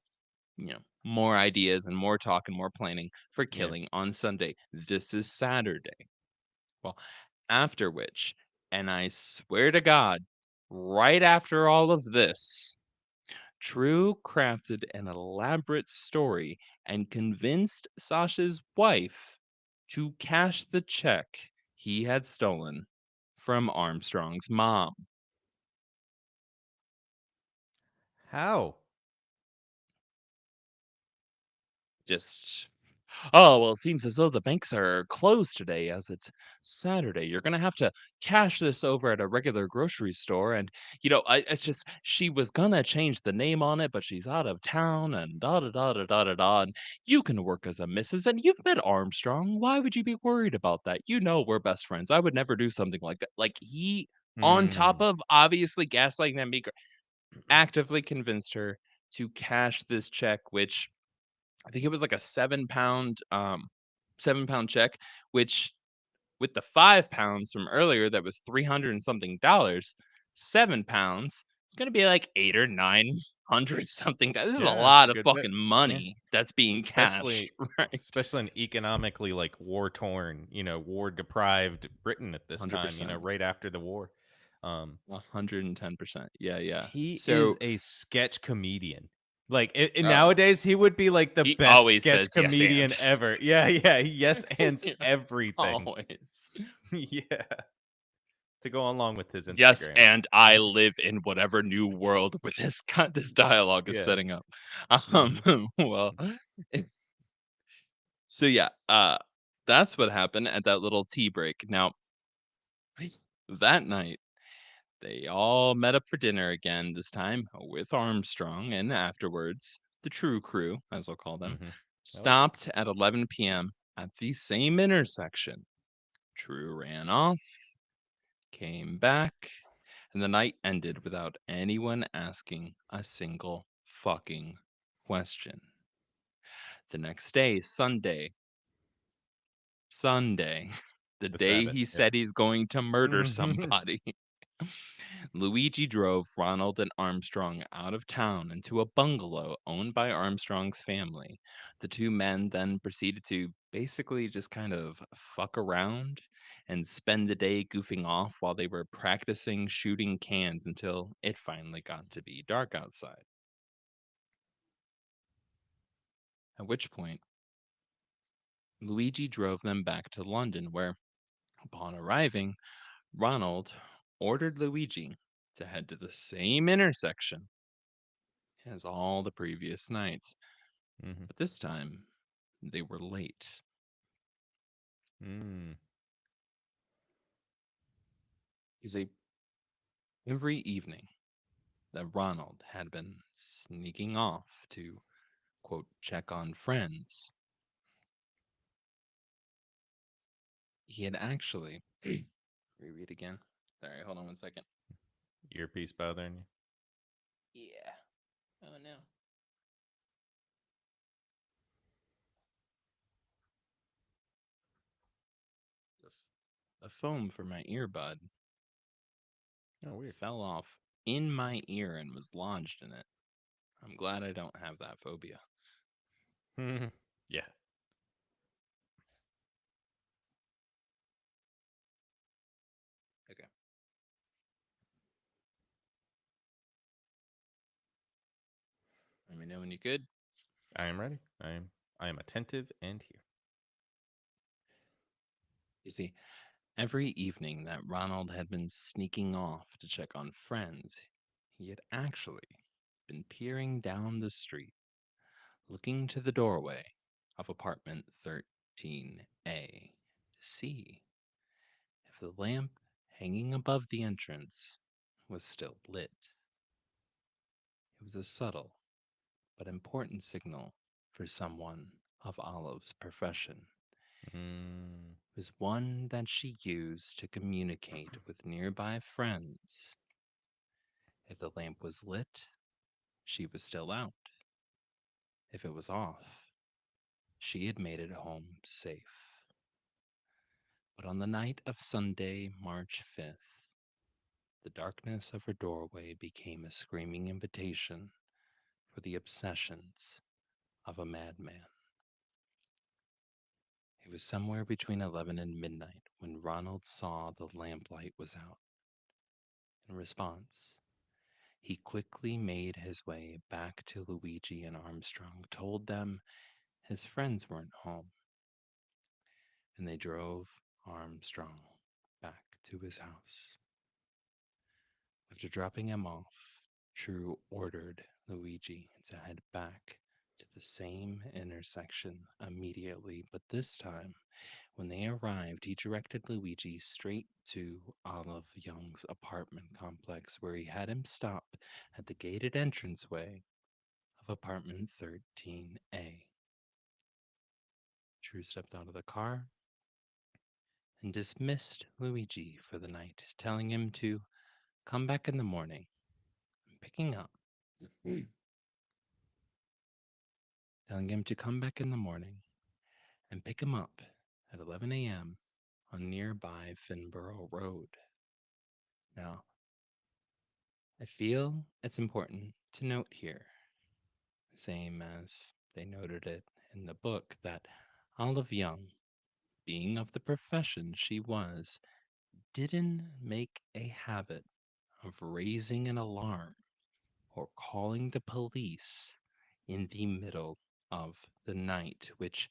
more ideas and more talk and more planning for Yeah. killing on Sunday. This is Saturday. Well, after which, and I swear to God, right after all of this, True crafted an elaborate story and convinced Sasha's wife to cash the check he had stolen from Armstrong's mom. How? Just "Oh, well, it seems as though the banks are closed today as it's Saturday. You're gonna have to cash this over at a regular grocery store." And, it's just she was gonna change the name on it, but she's out of town and da da da da da da da. And you can work as a Mrs. and you've met Armstrong. Why would you be worried about that? You know we're best friends. I would never do something like that. Like he, on top Mm. of obviously gaslighting them, actively convinced her to cash this check, which I think it was like a 7 pound check, which with the 5 pounds from earlier, that was 300 and something dollars. 7 pounds, it's gonna be like 8 or 900 something. This is a Yeah, it's a lot of good bit. fucking Yeah. money that's being cashed, Especially right? especially in economically, like, war-torn, war-deprived Britain at this time, 100%, right after the war. Um, 110%. Yeah, yeah. he is So, a sketch comedian. Like, and oh, nowadays, he would be, like, the he best always sketch says yes comedian and. ever. Yeah, yeah, he yes ands Yeah, everything. always. Yeah, to go along with his Yes, Instagram. and I live in whatever new world with this dialogue is Yeah. setting up. Mhm. Well, so yeah, that's what happened at that little tea break. Now, that night, they all met up for dinner again, this time with Armstrong, and afterwards, the True Crew, as I'll call them, Mhm. I like it. stopped at 11 p.m. at the same intersection. True ran off, came back, and the night ended without anyone asking a single fucking question. The next day, Sunday, the The day Sabbath, he yeah. said he's going to murder Mhm. somebody, Luigi drove Ronald and Armstrong out of town into a bungalow owned by Armstrong's family. The two men then proceeded to basically just kind of fuck around and spend the day goofing off while they were practicing shooting cans until it finally got to be dark outside. At which point, Luigi drove them back to London, where, upon arriving, Ronald ordered Luigi to head to the same intersection as all the previous nights. Mhm. But this time, they were late. Mm. Because every evening that Ronald had been sneaking off to, quote, check on friends, he had actually. Reread again. Sorry, hold on 1 second. Earpiece bothering you? Yeah. Oh no. The, the foam for my earbud Oh, weird. fell off in my ear and was lodged in it. I'm glad I don't have that phobia. Mhm. Yeah. Okay. Let me know when you're good. I am ready. I am attentive and here. You see, every evening that Ronald had been sneaking off to check on friends, he had actually been peering down the street, looking to the doorway of apartment 13A to see if the lamp hanging above the entrance was still lit. It was a subtle but important signal for someone of Olive's profession. Mm. It was one that she used to communicate with nearby friends. If the lamp was lit, she was still out. If it was off, she had made it home safe. But on the night of Sunday, March 5th, the darkness of her doorway became a screaming invitation for the obsessions of a madman. It was somewhere between 11 and midnight when Ronald saw the lamplight was out. In response, he quickly made his way back to Luigi and Armstrong, told them his friends weren't home, and they drove Armstrong back to his house. After dropping him off, True ordered Luigi to head back to the same intersection immediately, but this time, when they arrived, he directed Luigi straight to Olive Young's apartment complex, where he had him stop at the gated entranceway of apartment 13A. True stepped out of the car and dismissed Luigi for the night, telling him to come back in the morning, picking up, telling him to come back in the morning and pick him up at 11 a.m. on nearby Finborough Road. Now, I feel it's important to note here, same as they noted it in the book, that Olive Young, being of the profession she was, didn't make a habit of raising an alarm or calling the police in the middle of the night, which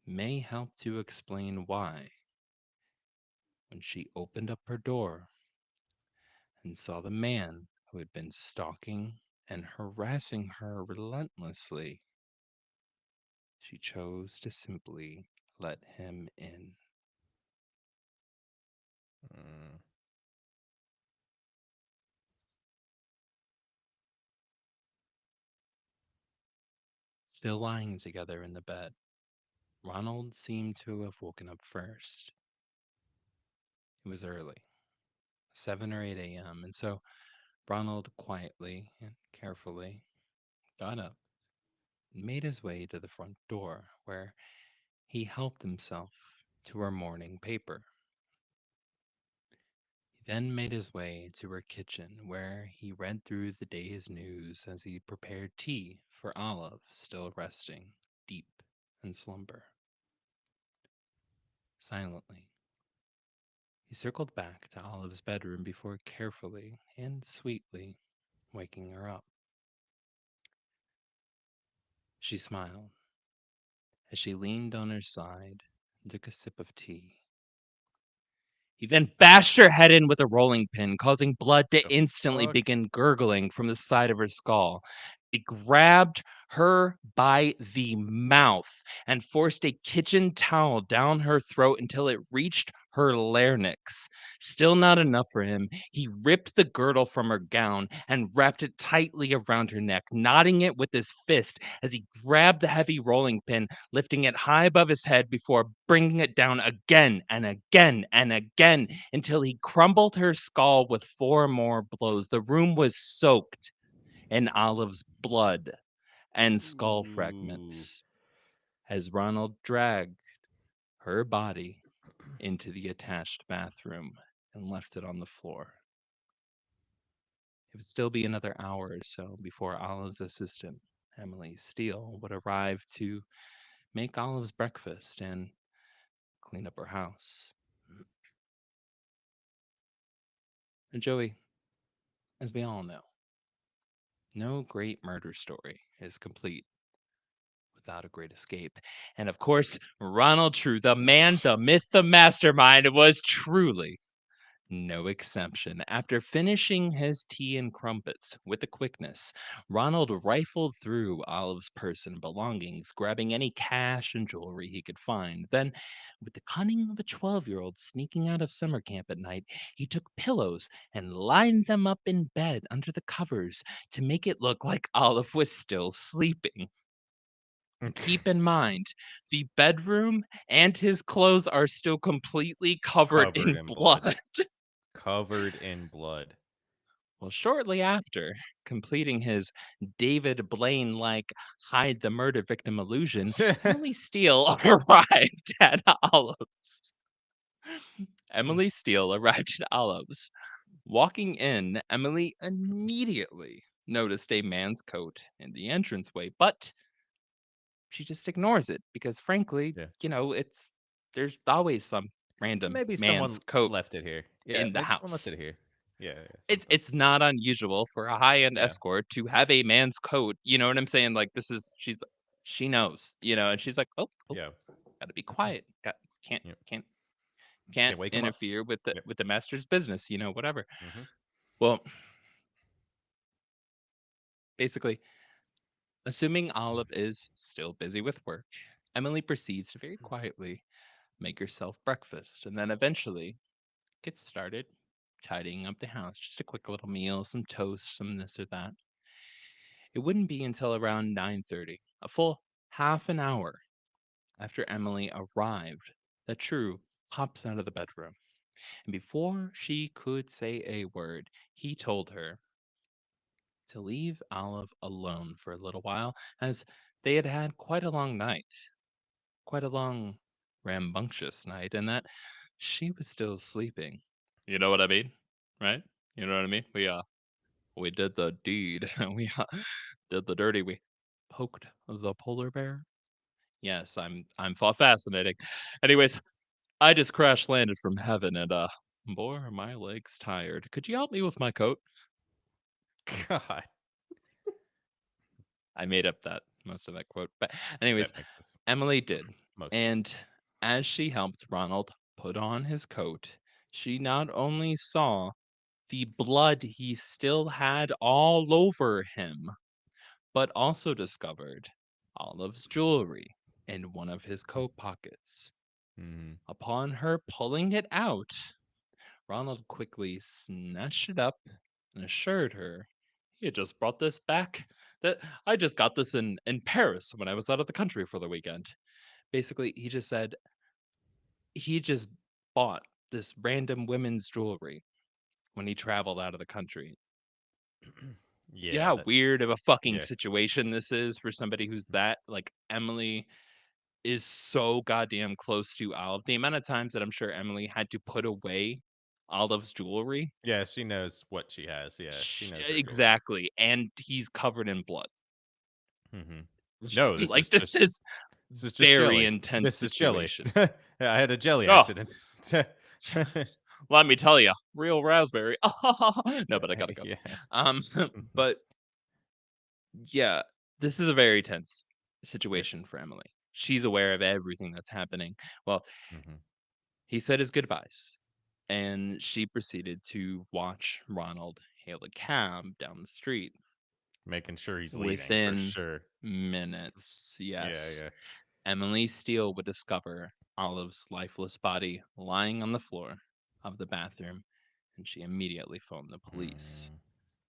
may help to explain why, when she opened up her door and saw the man who had been stalking and harassing her relentlessly, she chose to simply let him in. Mm. Still lying together in the bed, Ronald seemed to have woken up first. It was early, 7 or 8 a.m., and so Ronald quietly and carefully got up and made his way to the front door, where he helped himself to her morning paper. He then made his way to her kitchen, where he read through the day's news as he prepared tea for Olive, still resting deep in slumber. Silently, he circled back to Olive's bedroom before carefully and sweetly waking her up. She smiled as she leaned on her side and took a sip of tea. He then bashed her head in with a rolling pin, causing blood to The instantly fuck? begin gurgling from the side of her skull. He grabbed her by the mouth and forced a kitchen towel down her throat until it reached her larynx. Still not enough for him, he ripped the girdle from her gown and wrapped it tightly around her neck, knotting it with his fist as he grabbed the heavy rolling pin, lifting it high above his head before bringing it down again and again and again until he crumbled her skull with 4 more blows. The room was soaked in Olive's blood and skull Ooh. fragments as Ronald dragged her body into the attached bathroom and left it on the floor. It would still be another hour or so before Olive's assistant, Emily Steele, would arrive to make Olive's breakfast and clean up her house. And Joey, as we all know, no great murder story is complete without a great escape. And of course, Ronald True, the man, the myth, the mastermind, was truly no exception. After finishing his tea and crumpets with a quickness, Ronald rifled through Olive's purse and belongings, grabbing any cash and jewelry he could find. Then, with the cunning of a 12-year-old sneaking out of summer camp at night, he took pillows and lined them up in bed under the covers to make it look like Olive was still sleeping. Keep in mind, the bedroom and his clothes are still completely covered Covered in in blood. blood. Covered in blood. Well, shortly after completing his David Blaine like hide the murder victim illusion, Emily Steele arrived at Olive's. Emily Steele arrived at Olive's. Walking in, Emily immediately noticed a man's coat in the entranceway, but she just ignores it because, frankly, Yeah. there's always some random Maybe man's someone coat left it here. Yeah, in the maybe someone left it house. here. Yeah, yeah, It's something. it's not unusual for a high-end Yeah, escort to have a man's coat, you know what I'm saying? Like, she knows, and she's like, "Oh, oh, yeah, gotta be quiet. Can't yeah. can't can't Can't wake him up. interfere with the Yep. master's business, whatever." Hmm. Well, basically, Assuming Olive is still busy with work, Emily proceeds to very quietly make herself breakfast and then eventually gets started tidying up the house. Just a quick little meal, some toast, some this or that. It wouldn't be until around 9:30, a full half an hour after Emily arrived, that True pops out of the bedroom. And before she could say a word, he told her to leave Olive alone for a little while, as they had had quite a long night, quite a long, rambunctious night, and that she was still sleeping. You know what I mean? Right? You know what I mean? We did the deed. We did the dirty. We poked the polar bear. Yes, I'm fascinating. Anyways, I just crash landed from heaven and boy, are my legs tired. Could you help me with my coat? God, I made up that most of that quote. But that anyways, makes sense. Emily did. Most. And as she helped Ronald put on his coat, she not only saw the blood he still had all over him, but also discovered Olive's jewelry in one of his coat pockets. Mhm. Upon her pulling it out, Ronald quickly snatched it up and assured her he had just brought this back. That I just got this in Paris when I was out of the country for the weekend. Basically, he just said he just bought this random women's jewelry when he traveled out of the country. You know Yeah, how that weird of a fucking yeah. situation this is for somebody who's that like Emily is so goddamn close to Olive. The amount of times that I'm sure Emily had to put away Olive's jewelry. Yeah, she knows what she has, yeah, she knows her jewelry. Exactly, and he's covered in blood. Mhm. No, Like, this is this is just very jelly. intense This is jelly. situation. I had a jelly Oh, accident. let me tell you, real raspberry. No, but I gotta go. Yeah. Um, Mhm. but yeah, this is a very tense Yeah. situation for Emily. She's aware of everything that's happening. Well, Mhm. he said his goodbyes, and she proceeded to watch Ronald hail a cab down the street. Making sure he's leaving for Within sure. minutes, Yeah, yes, yeah. Emily Steele would discover Olive's lifeless body lying on the floor of the bathroom, and she immediately phoned the police. Mm,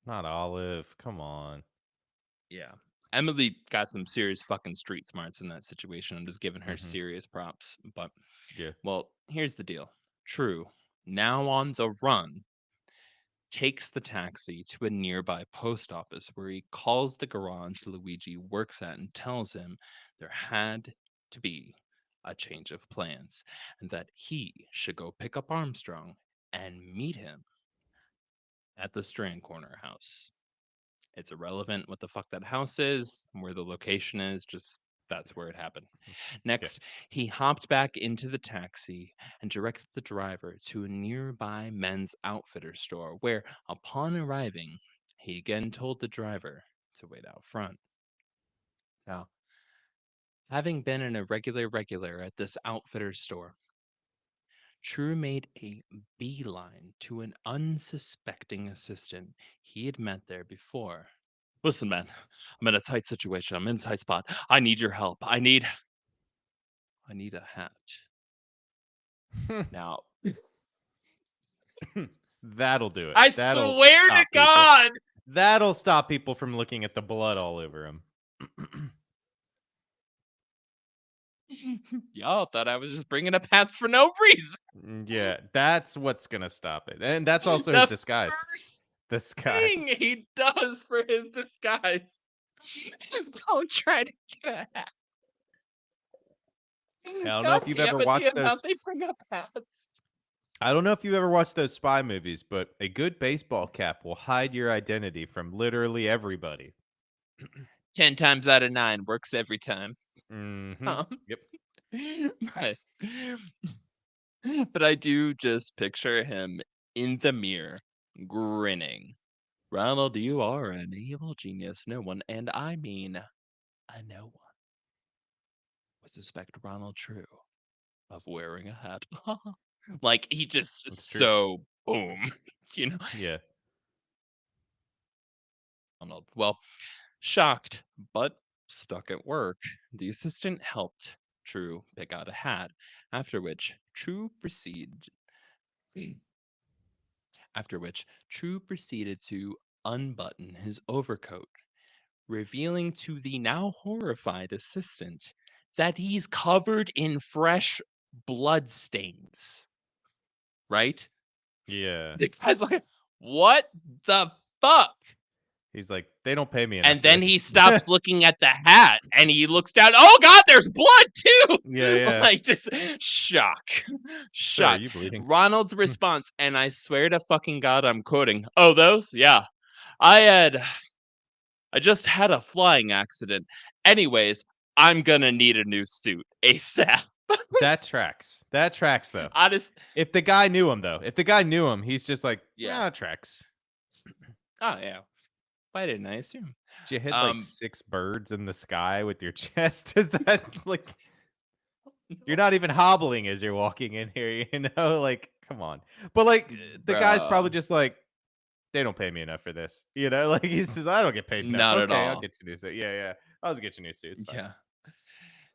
not Olive, come on. Yeah. Emily got some serious fucking street smarts in that situation. I'm just giving her Mhm. serious props. But, Yeah. well, here's the deal. True, now on the run, takes the taxi to a nearby post office where he calls the garage Luigi works at and tells him there had to be a change of plans and that he should go pick up Armstrong and meet him at the Strand Corner house. It's irrelevant what the fuck that house is, where the location is, just that's where it happened. Yeah. Next, he hopped back into the taxi and directed the driver to a nearby men's outfitter store, where, upon arriving, he again told the driver to wait out front. Now, having been an irregular regular at this outfitter store, True made a beeline to an unsuspecting assistant he had met there before. Listen, man, I'm in a tight situation. I'm in a tight spot. I need your help. I need a hat. Now, That'll do it. I That'll swear to stop people. God, That'll stop people from looking at the blood all over him. y'all thought I was just bringing up hats for no reason. Yeah, that's what's gonna stop it, and that's also his The disguise. first thing Disguise. he does for his disguise is go try to get a hat. I don't know God if you've ever damn it, the watched amount those they bring up hats. I don't know if you ever watched those spy movies, but a good baseball cap will hide your identity from literally everybody. 10 times out of 9 works every time. Mhm. Um, Yep. but, but I do just picture him in the mirror, grinning. Ronald, you are an evil genius. No one, and I mean a no one, would suspect Ronald True of wearing a hat. Like, he just It's true. so boom, you know? Yeah. Ronald. Well, Shocked, but stuck at work, the assistant helped True pick out a hat, after which True proceed after which True proceeded to unbutton his overcoat, revealing to the now horrified assistant that he's covered in fresh blood stains, right? Yeah. The guy's like, "What the fuck?" He's like, they don't pay me enough And for then this. he stops looking at the hat and he looks down. Oh God, there's blood too. Yeah, yeah. Like just shock, Sir, are shock. you bleeding? Ronald's response, and I swear to fucking God, I'm quoting. Oh, those? Yeah. I had, I just had a flying accident. Anyways, I'm gonna need a new suit ASAP. That tracks. That tracks though. Honest, If the guy knew him though, if the guy knew him, he's just like, yeah. nah, it tracks. Oh yeah. Why didn't I assume? Did you hit like Um, 6 birds in the sky with your chest? Is that like you're no, not even hobbling as you're walking in here, you know? Like, come on. But like the guy's probably bro, just like, they don't pay me enough for this. You know, like he says, I don't get paid enough. not at Okay, I'll all. get you new suit. Yeah, yeah. I'll just get you new suit. It's fine. Yeah.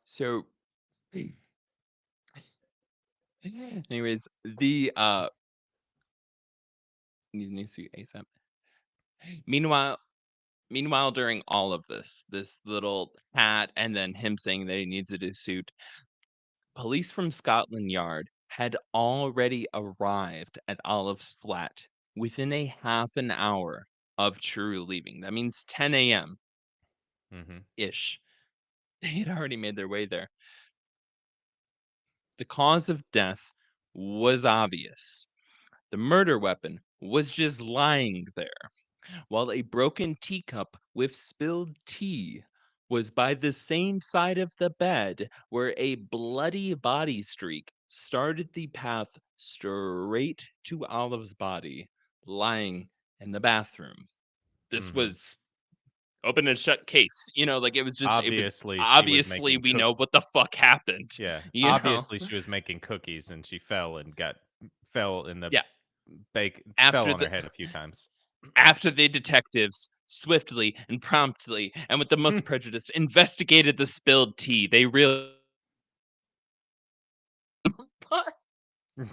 So, anyways, the needs a new suit ASAP. Meanwhile, during all of this little hat and then him saying that he needs a new suit, police from Scotland Yard had already arrived at Olive's flat within a half an hour of True leaving. That means 10 a.m. Hmm. ish. They had already made their way there. The cause of death was obvious. The murder weapon was just lying there, while a broken teacup with spilled tea was by the same side of the bed where a bloody body streak started the path straight to Olive's body, lying in the bathroom. This Hmm. was open and shut case. It was Obviously, she was obviously making we know what the fuck happened, yeah. you know? Obviously, she was making cookies and she fell and got fell in the Yeah. bake fell After on her the head a few times. After the detectives swiftly and promptly and with the most prejudice investigated the spilled tea, they realized Yeah,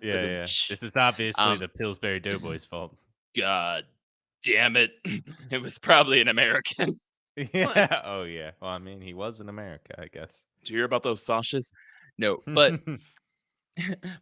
yeah. Ba-dum-tsh. This is obviously um the Pillsbury Doughboys' fault. God damn it. It was probably an American. Like, Yeah. Oh, yeah. Well, I mean, he was in America, I guess. do you hear about those sausages? No, but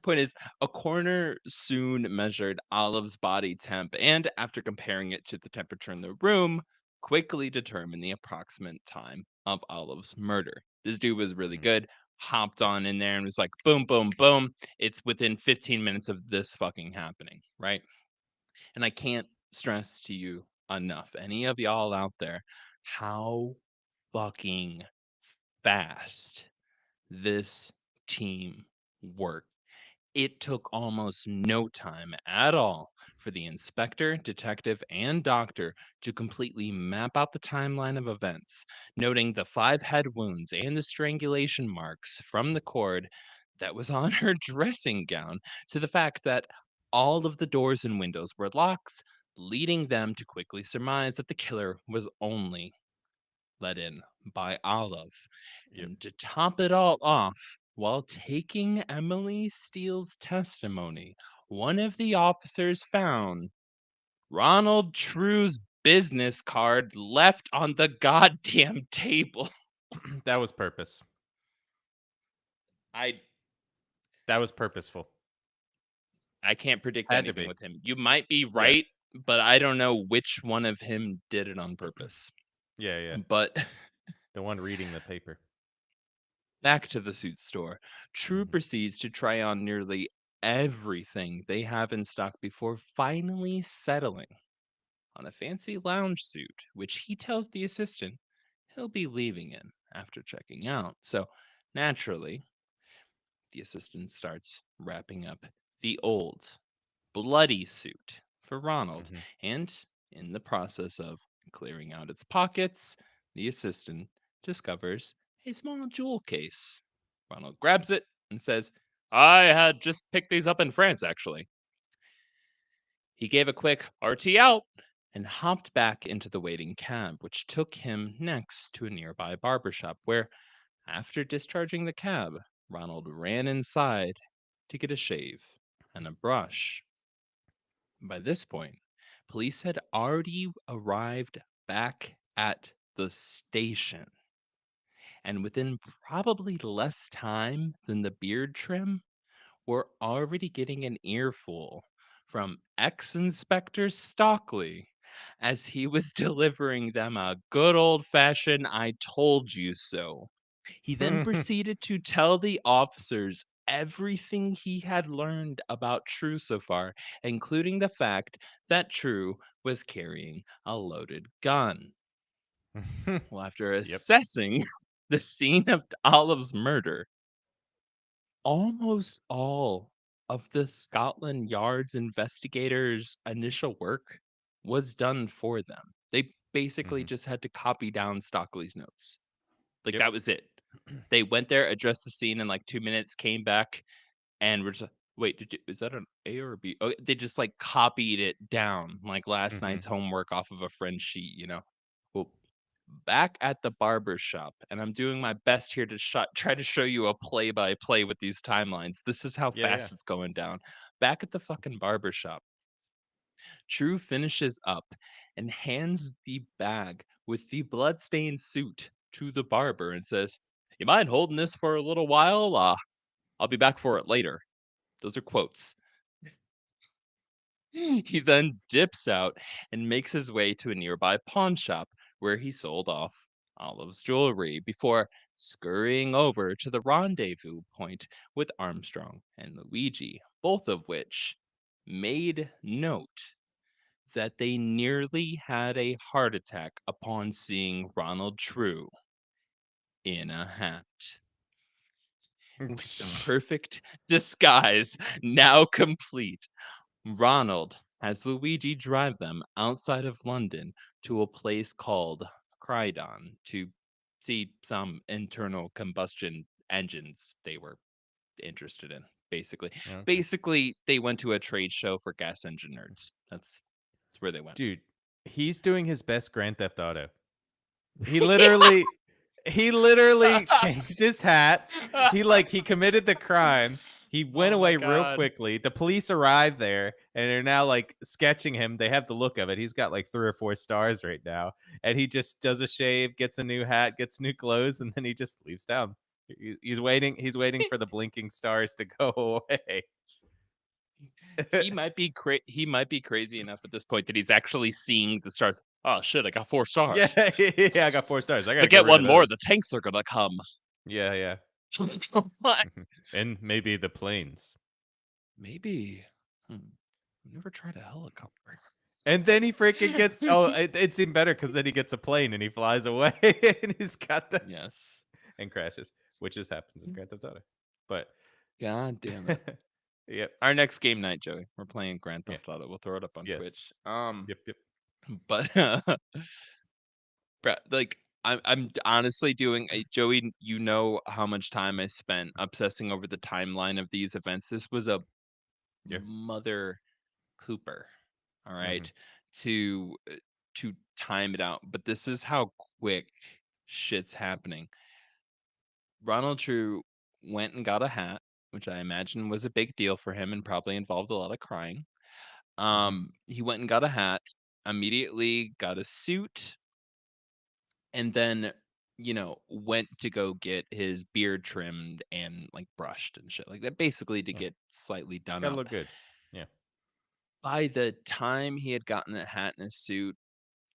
point is, a coroner soon measured Olive's body temp and, after comparing it to the temperature in the room, quickly determined the approximate time of Olive's murder. This dude was really Mhm. good. Hopped on in there and was like, boom, boom, boom. It's within 15 minutes of this fucking happening, right? And I can't stress to you enough, any of y'all out there, how fucking fast this team worked. It took almost no time at all for the inspector, detective, and doctor to completely map out the timeline of events, noting the 5 head wounds and the strangulation marks from the cord that was on her dressing gown to the fact that all of the doors and windows were locked, leading them to quickly surmise that the killer was only let in by Olive. Yep. And to top it all off, while taking Emily Steele's testimony, one of the officers found Ronald True's business card left on the goddamn table. That was purpose. I That was purposeful. I can't predict Had to anything be. with him. You might be Yeah. right, but I don't know which one of him did it on purpose. Yeah, yeah. But The one reading the paper. back to the suit store. True Mhm. proceeds to try on nearly everything they have in stock before finally settling on a fancy lounge suit, which he tells the assistant he'll be leaving in after checking out. So, naturally, the assistant starts wrapping up the old, bloody suit for Ronald, Mhm. and in the process of clearing out its pockets, the assistant discovers a small jewel case. Ronald grabs it and says, I had just picked these up in France, actually. He gave a quick RT out and hopped back into the waiting cab, which took him next to a nearby barber shop where, after discharging the cab, Ronald ran inside to get a shave and a brush. By this point, police had already arrived back at the station, and within probably less time than the beard trim, were already getting an earful from ex Inspector Stockley as he was delivering them a good old fashioned I told you so. He then proceeded to tell the officers everything he had learned about True so far, including the fact that True was carrying a loaded gun. Well, after Yep. assessing the scene of Olive's murder, almost all of the Scotland Yard's investigators' initial work was done for them. They basically Mhm. just had to copy down Stockley's notes. Like, Yep. that was it. They went there, addressed the scene in like 2 minutes, came back, and were just like, "Wait, did you is that an A or a B?" Oh, they just, like, copied it down, like last Mhm. night's homework off of a friend's sheet, you know? Well, back at the barber shop, and I'm doing my best here to try to show you a play by play with these timelines. This is how Yeah, yeah. fast it's going down. Back at the fucking barber shop, True finishes up and hands the bag with the bloodstained suit to the barber and says, "You mind holding this for a little while? I'll be back for it later." Those are quotes. He then dips out and makes his way to a nearby pawn shop where he sold off Olive's jewelry before scurrying over to the rendezvous point with Armstrong and Luigi, both of which made note that they nearly had a heart attack upon seeing Ronald True in a hat. With the perfect disguise now complete, Ronald has Luigi drive them outside of London to a place called Crydon to see some internal combustion engines they were interested in, basically. Okay. Basically, they went to a trade show for gas engine nerds. That's where they went. Dude, he's doing his best Grand Theft Auto. He literally he literally changed his hat. He committed the crime. He went Oh my away real god. quickly. The police arrived there and are now like sketching him. They have the look of it. He's got like 3 or 4 stars right now. And he just does a shave, gets a new hat, gets new clothes, and then he just leaves town. He's waiting for the blinking stars to go away. He might be crazy enough at this point that he's actually seeing the stars. Oh shit, I got 4 Yeah, stars. yeah, I got 4 stars. I If I gotta get get rid of one more, those. the tanks are gonna come. Yeah, yeah. What? And maybe the planes. Maybe. I've never tried a helicopter. And then he freaking gets it's even better because then he gets a plane and he flies away and he's got the Yes. and crashes, which just happens in Grand Theft Auto. But God damn it. yep, Our next game night, Joey. We're playing Grand yeah, Theft Auto. We'll throw it up on yes, Twitch. yep, yep, But like I'm honestly doing Joey, you know how much time I spent obsessing over the timeline of these events. This was a yeah, mother Cooper, all mhm, right, to to time it out. But this is how quick shit's happening. Ronald True went and got a hat, which I imagine was a big deal for him and probably involved a lot of crying. mhm, He went and got a hat, immediately got a suit, and then went to go get his beard trimmed and like brushed and shit like that, basically to yeah. get slightly done Gotta up. look good. Yeah, By the time he had gotten a hat and a suit,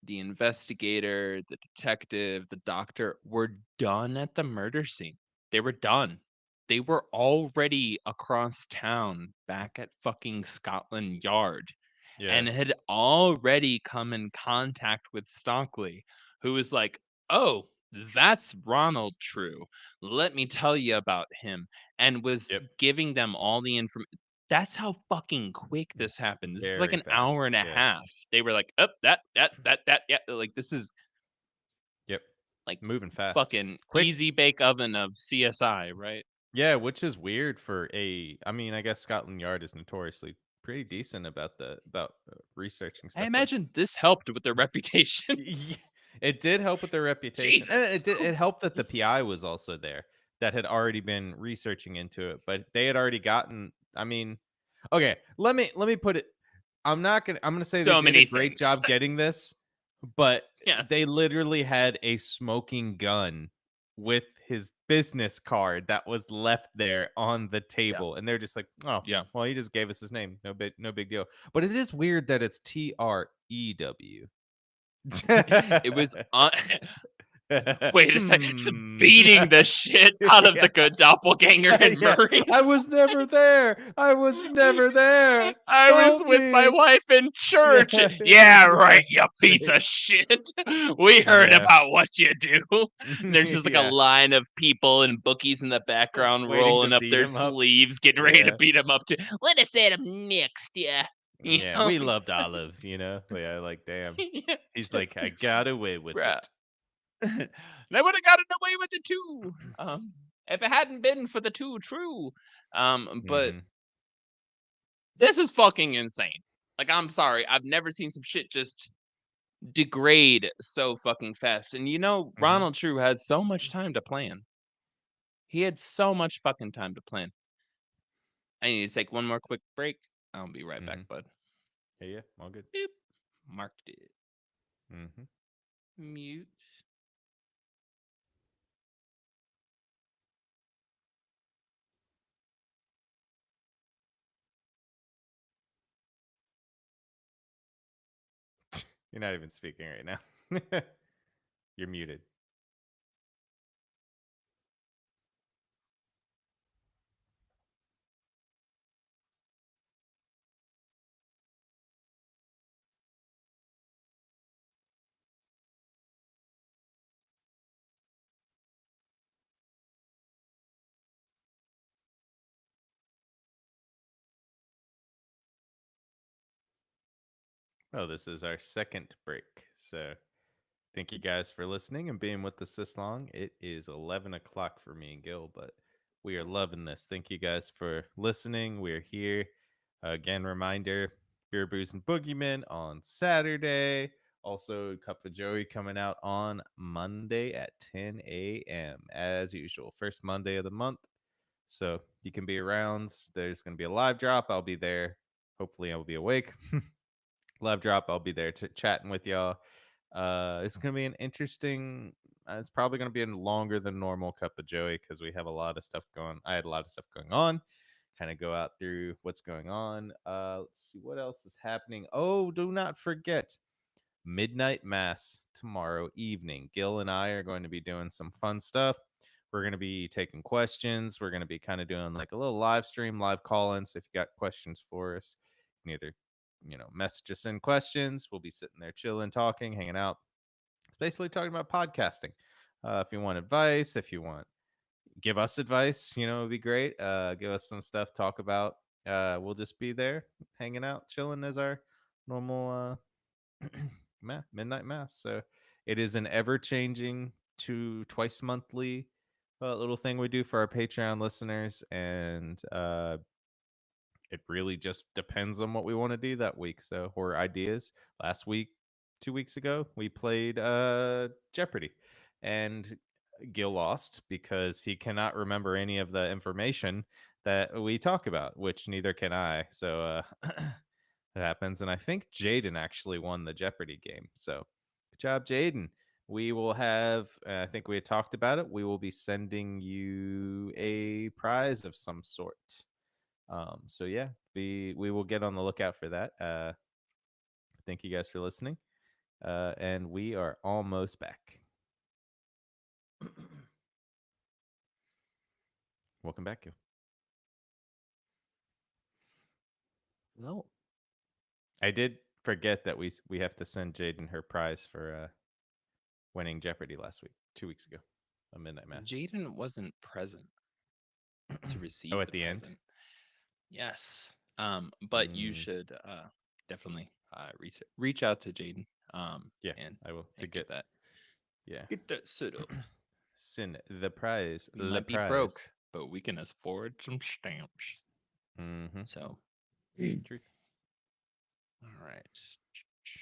the investigator, the detective, the doctor were done at the murder scene. They were done. They were already across town back at fucking Scotland Yard yeah, and had already come in contact with Stockley, who was like, "Oh, that's Ronald True. Let me tell you about him," and was yep. giving them all the information. That's how fucking quick this happened. This is like Very an hour fast. and a Yeah, half. They were like, "Up, that, yeah." Like this is yep. like Moving fast, fucking quick. easy bake oven of CSI, right? Yeah, which is weird for a. I mean, I guess Scotland Yard is notoriously pretty decent about the about researching I stuff, but imagine this helped with their reputation. Ye it did help with their reputation, and Jesus. it helped that the PI was also there, that had already been researching into it, but they had already gotten I mean okay, let me put it I'm gonna say they So did a many great things. job getting this, but Yes. they literally had a smoking gun with his business card that was left there on the Yeah. table, and they're just like, "Oh, Yeah. well, he just gave us his name. No big deal." But it is weird that it's TREW. It was on wait a sec, just Hmm. beating the shit out of Yeah. the good doppelganger and Yeah. I Murray's. was never there. I was never there. I was Help with my me. wife in Yeah. church. Yeah, Yeah. right, you piece of shit. We heard Yeah. about what you do. And there's just like a Yeah. line of people and bookies in the background Waiting to rolling up beat their him up. sleeves, getting ready to Yeah. beat him up too. Let us at him next, yeah. You Yeah. know, We it's loved Olive, you know? Yeah, like, damn. yeah, He's like, just I got away with bruh. it. And I would have gotten away with it too. If it hadn't been for the two true. But Hmm. this is fucking insane. Like, I'm sorry. I've never seen some shit just degrade so fucking fast. And Hmm. Ronald True had so much time to plan. He had so much fucking time to plan. I need to take one more quick break. I'll be right back, Hmm. bud. Yeah, yeah. All good. Boop. Marked it. Hmm. Mute. You're not even speaking right now. You're muted. Well, this is our second break. So thank you guys for listening and being with us this long. It is 11 o'clock for me and Gil, but we are loving this. Thank you guys for listening. We're here. Again, reminder Beer, Booze, and Boogeyman on Saturday. Also, Cup of Joey coming out on Monday at 10 a.m. as usual. First Monday of the month. So you can be around. There's going to be a live drop. I'll be there. Hopefully, I'll be awake. Live drop. I'll be there chatting with y'all. It's gonna be an interesting. It's probably gonna be a longer than normal cup of Joey because we have a lot of stuff going. I had a lot of stuff going on. Kind of go out through what's going on. Let's see what else is happening. Oh, do not forget midnight mass tomorrow evening. Gil and I are going to be doing some fun stuff. We're going to be taking questions. We're going to be kind of doing like a little live stream, live call in. So if you got questions for us, you can either, message us in questions. We'll be sitting there chilling, talking, hanging out. It's basically talking about podcasting. If you want advice, if you want give us advice, it'd be great. Give us some stuff, talk about. We'll just be there hanging out, chilling as our normal midnight mass. So it is an ever changing twice monthly little thing we do for our Patreon listeners, and it really just depends on what we want to do that week. So or ideas. Last week, 2 weeks ago, we played Jeopardy, and Gil lost because he cannot remember any of the information that we talk about, which neither can I. So it happens. And I think Jaden actually won the Jeopardy game. So good job, Jaden. We will have, I think we had talked about it. We will be sending you a prize of some sort. So yeah, we will get on the lookout for that. Thank you guys for listening. And we are almost back. Welcome back, Gil. No. I did forget that we have to send Jaden her prize for winning Jeopardy last week, 2 weeks ago, a midnight mass. Jaden wasn't present to Oh, receive at the the end. present. Yes. But you Mm, should definitely reach out to Jaden yeah, and I will to and get. Yeah, get that set up. send the prize, We le might be broke, prize. but we can afford some stamps. Mm-hmm. So Truth. All right.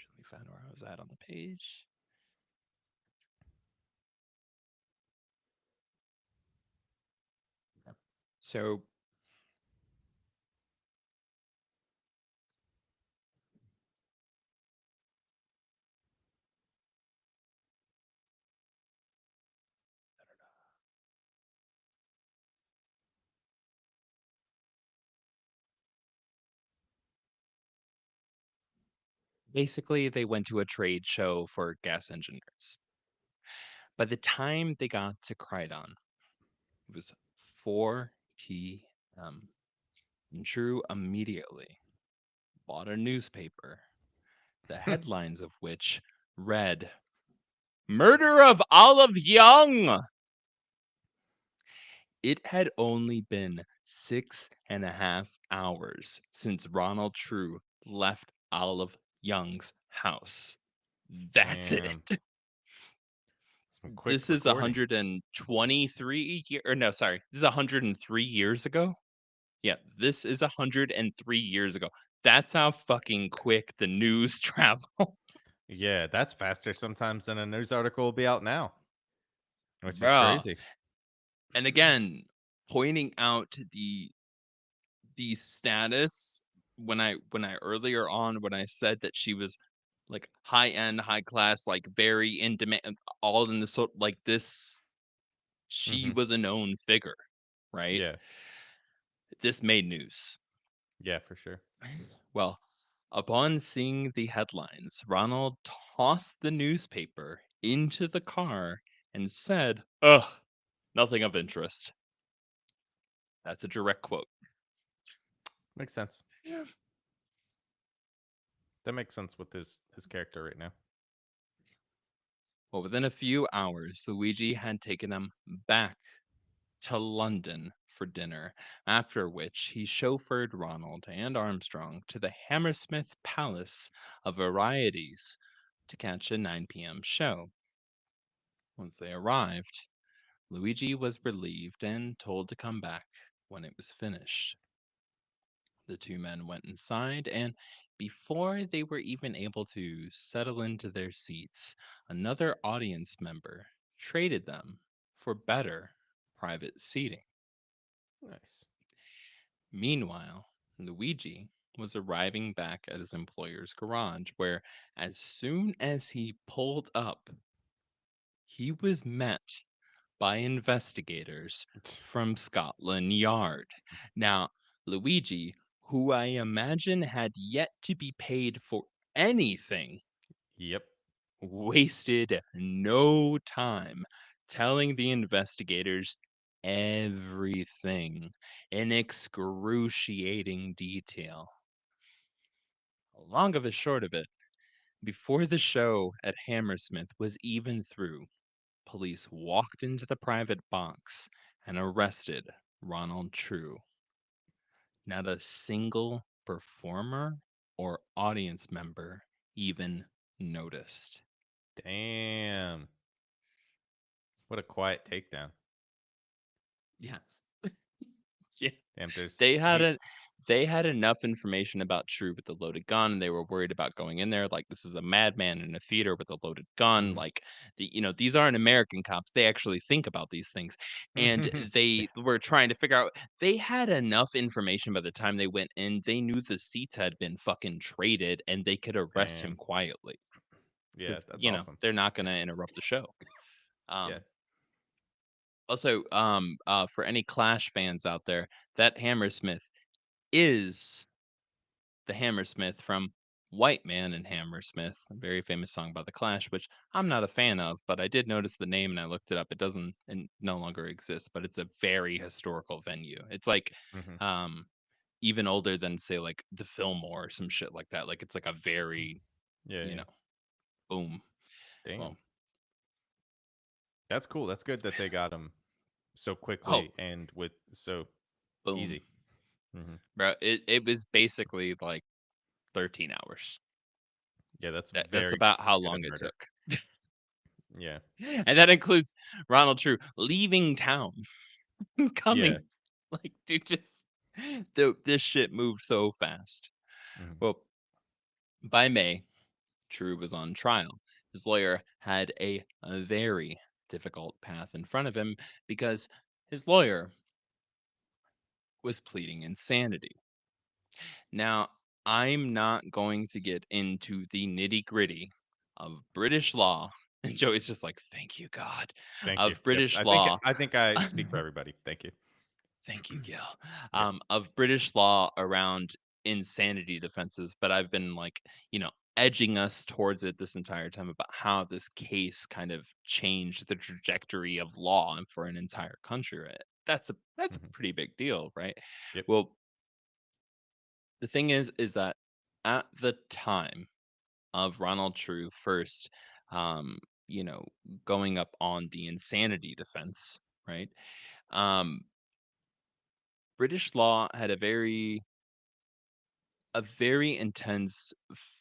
Let me find where I was at on the page. So basically, they went to a trade show for gas engineers. By the time they got to Crichton, it was 4 p.m. And Drew immediately bought a newspaper, the headlines of which read, Murder of Olive Young! It had only been 6.5 hours since Ronald True left Olive Young's house. That's it. Damn. Some quick This is recording. 123 year or no, sorry. This is 103 years ago. Yeah, this is 103 years ago. That's how fucking quick the news travel. Yeah, that's faster sometimes than a news article will be out now, which is Bruh. crazy. And again, pointing out the status when I earlier on when I said that she was like high end, high class, like very in demand, all in the sort like this, she Hmm. was a known figure, right? Yeah. This made news. Yeah, for sure. Well, upon seeing the headlines, Ronald tossed the newspaper into the car and said, Ugh, nothing of interest. That's a direct quote. Makes sense. That makes sense with his character right now. Well, within a few hours, Luigi had taken them back to London for dinner, after which he chauffeured Ronald and Armstrong to the Hammersmith Palace of Varieties to catch a 9 p.m. show. Once they arrived, Luigi was relieved and told to come back when it was finished. The two men went inside, and before they were even able to settle into their seats, another audience member traded them for better private seating. Nice. Meanwhile, Luigi was arriving back at his employer's garage, where as soon as he pulled up, he was met by investigators from Scotland Yard. Now, Luigi, who I imagine had yet to be paid for anything, Yep. wasted no time telling the investigators everything in excruciating detail. Long of the short of it, before the show at Hammersmith was even through, police walked into the private box and arrested Ronald True. Not a single performer or audience member even noticed. Damn. What a quiet takedown. Yes. Yeah. Damn, there's They had he. a they had enough information about True with the loaded gun. They were worried about going in there like this is a madman in a theater with a loaded gun. Mhm. Like these aren't American cops. They actually think about these things. And Yeah. they were trying to figure out they had enough information by the time they went in. They knew the seats had been fucking traded and they could arrest him Damn. quietly. Yeah, Because, that's awesome. they're not gonna interrupt the show. Yeah. Um Also, for any Clash fans out there, that Hammersmith is the Hammersmith from White Man and Hammersmith, a very famous song by the Clash, which I'm not a fan of, but I did notice the name and I looked it up. It doesn't and no longer exists, but it's a very historical venue. It's like Hmm. um even older than say like the Fillmore or some shit like that. Like it's like a very, Yeah, you yeah. know, boom. Damn. Well, That's cool. That's good that they got him so oh, quickly and with so boom. easy. Hmm. Bro, it was basically like 13 hours. Yeah, that's That's very about how good at long it murder. took. Yeah. And that includes Ronald True leaving town, Yeah. coming. Like, dude, just this shit moved so fast. Mhm. Well, By May, True was on trial. His lawyer had a very difficult path in front of him because his lawyer was pleading insanity. Now, I'm not going to get into the nitty-gritty of British law. And Joey's just like, "Thank you, God," Thank you. of Yep. British I think law. I think I speak for everybody. Thank you. Thank you, Gil. Yeah. Of British law around insanity defenses, but I've been like, edging us towards it this entire time about how this case kind of changed the trajectory of law and for an entire country. Right? That's a Mhm. pretty big deal, right? Yep. Well, the thing is that at the time of Ronald True first, um, you know, going up on the insanity defense, right? Um, British law had a very intense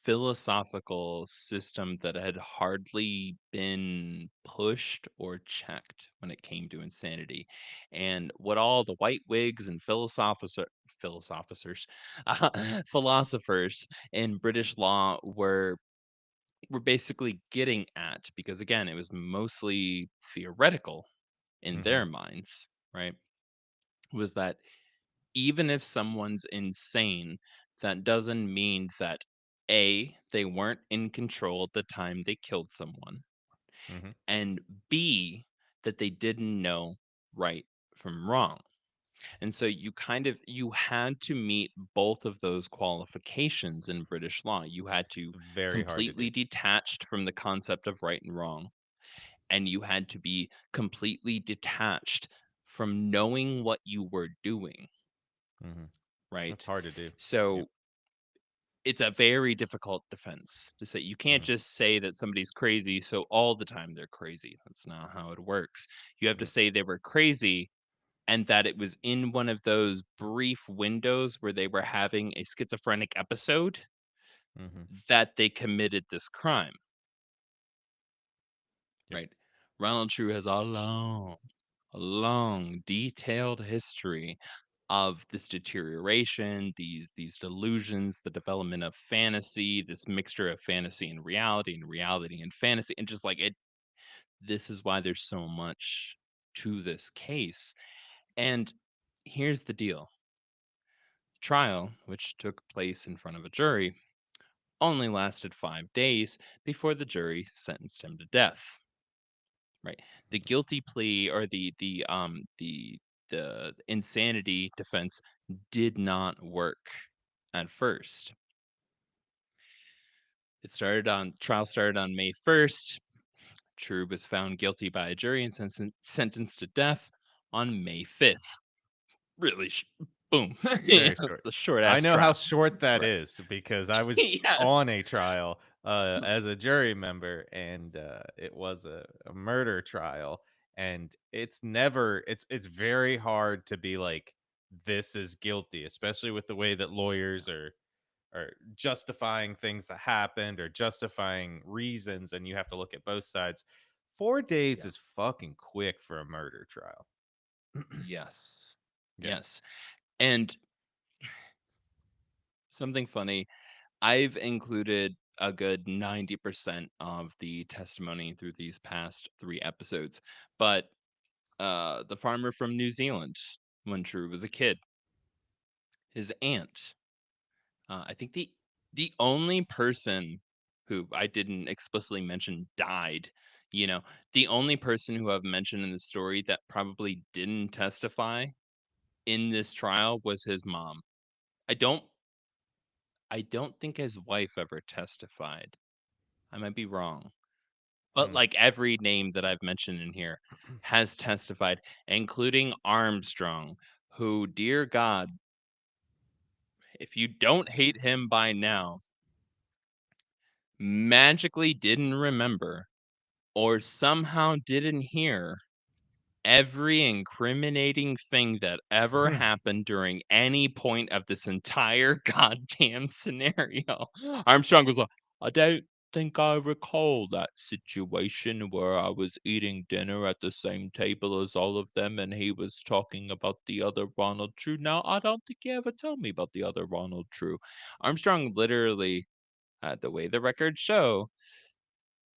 philosophical system that had hardly been pushed or checked when it came to insanity. And what all the white wigs and philosophers philosophers in British law were basically getting at, because again it was mostly theoretical in Mhm. their minds, right, was that even if someone's insane, that doesn't mean that A, they weren't in control at the time they killed someone, Mhm. and B, that they didn't know right from wrong. And so you had to meet both of those qualifications in British law. You had to Very hard to do. completely detached from the concept of right and wrong, and you had to be completely detached from knowing what you were doing, Mhm. That's right? hard to do. Yep. So it's a very difficult defense to say. You can't Mhm. just say that somebody's crazy, so all the time they're crazy. That's not how it works. You have to Yep. say they were crazy and that it was in one of those brief windows where they were having a schizophrenic episode Mhm. that they committed this crime, Yep. right? Ronald True has a long, detailed history of this deterioration, these delusions, the development of fantasy, this mixture of fantasy and reality and fantasy, and just like it. This is why there's so much to this case. And here's the deal: trial, which took place in front of a jury, only lasted 5 days before the jury sentenced him to death. Right. The guilty plea, or the insanity defense, did not work at first. Trial started on May 1st. True was found guilty by a jury and sentenced to death on May 5th. Really, boom. Very short. It's a short I ass know how trial. short that Right. is because I was Yes. on a trial as a jury member, and it was a murder trial. And it's very hard to be like, this is guilty, especially with the way that lawyers are justifying things that happened or justifying reasons, and you have to look at both sides. 4 days Yeah. is fucking quick for a murder trial. Yes. Yeah. Yes. And something funny, I've included a good 90% of the testimony through these past 3 episodes, but the farmer from New Zealand, when True was a kid, his aunt, I think the only person who I didn't explicitly mention died. You know, the only person who I've mentioned in the story that probably didn't testify in this trial was his mom. I don't I don't think his wife ever testified. I might be wrong. But, Mm. like, every name that I've mentioned in here has testified, including Armstrong, who, dear God, if you don't hate him by now, magically didn't remember or somehow didn't hear every incriminating thing that ever happened during any point of this entire goddamn scenario. Armstrong was like, "I don't think I recall that situation where I was eating dinner at the same table as all of them and he was talking about the other Ronald True. Now, I don't think he ever told me about the other Ronald True." Armstrong literally The way the records show,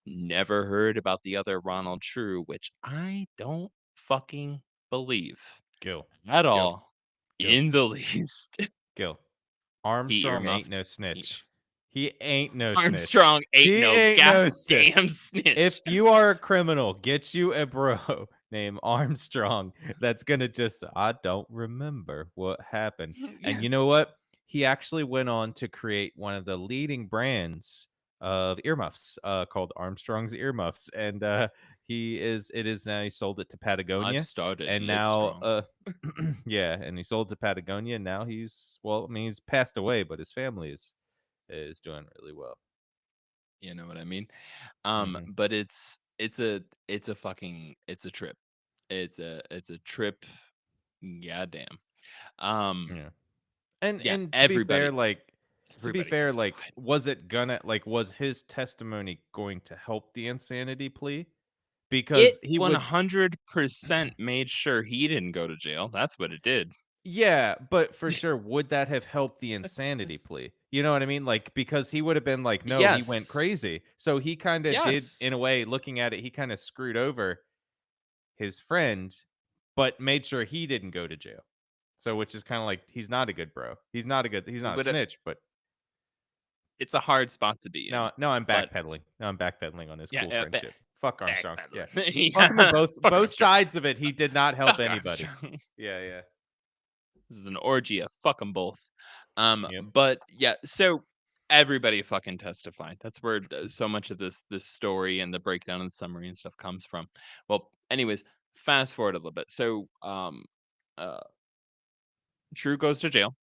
never heard about the other Ronald True, which I don't fucking believe Gil, at Gil, all Gil, in the least. Gil. He Armstrong ain't no earmuffed. He- snitch. He ain't no snitch. Armstrong ain't He no ain't no snitch. goddamn If snitch. you are a criminal, get you a bro named Armstrong that's gonna just, I don't remember what happened. And Yeah. you know what? He actually went on to create one of the leading brands of earmuffs, called Armstrong's Earmuffs. And it is now, he sold it to I Patagonia. started And now Livestrong. yeah, and he sold to Patagonia, and now he's, well, I mean, he's passed away, but his family is doing really well. You know what I mean? Hmm. But it's a fucking it's a trip. It's a trip. Goddamn. Um, Yeah. yeah, And to be everybody fair, like, testified. was it gonna like, was his testimony going to help the insanity plea? It Because he would 100% made sure he didn't go to jail. That's what it did. yeah, but for sure, would that have helped the insanity plea? You know what I mean? Like, because he would have been like, "No, he went Yes. crazy." So he kinda did, in Yes. a way, looking at it, he kinda screwed over his friend, but made sure he didn't go to jail. So, which is kinda like, he's not a good bro. He's It not a would snitch, but it's a hard spot to be in. now I'm But backpedaling. Now I'm backpedaling on his yeah, cool friendship. Fuck Armstrong. Yeah. backpedaling. Fuck him in Yeah. Fuck both Armstrong. sides of it. He did not help Fuck anybody. Armstrong. Yeah, yeah. This is an orgy of fuck 'em both. Yep. But yeah, so everybody fucking testified. That's where so much of this story and the breakdown and summary and stuff comes from. Well, anyways, fast forward a little bit. So, uh, True goes to jail.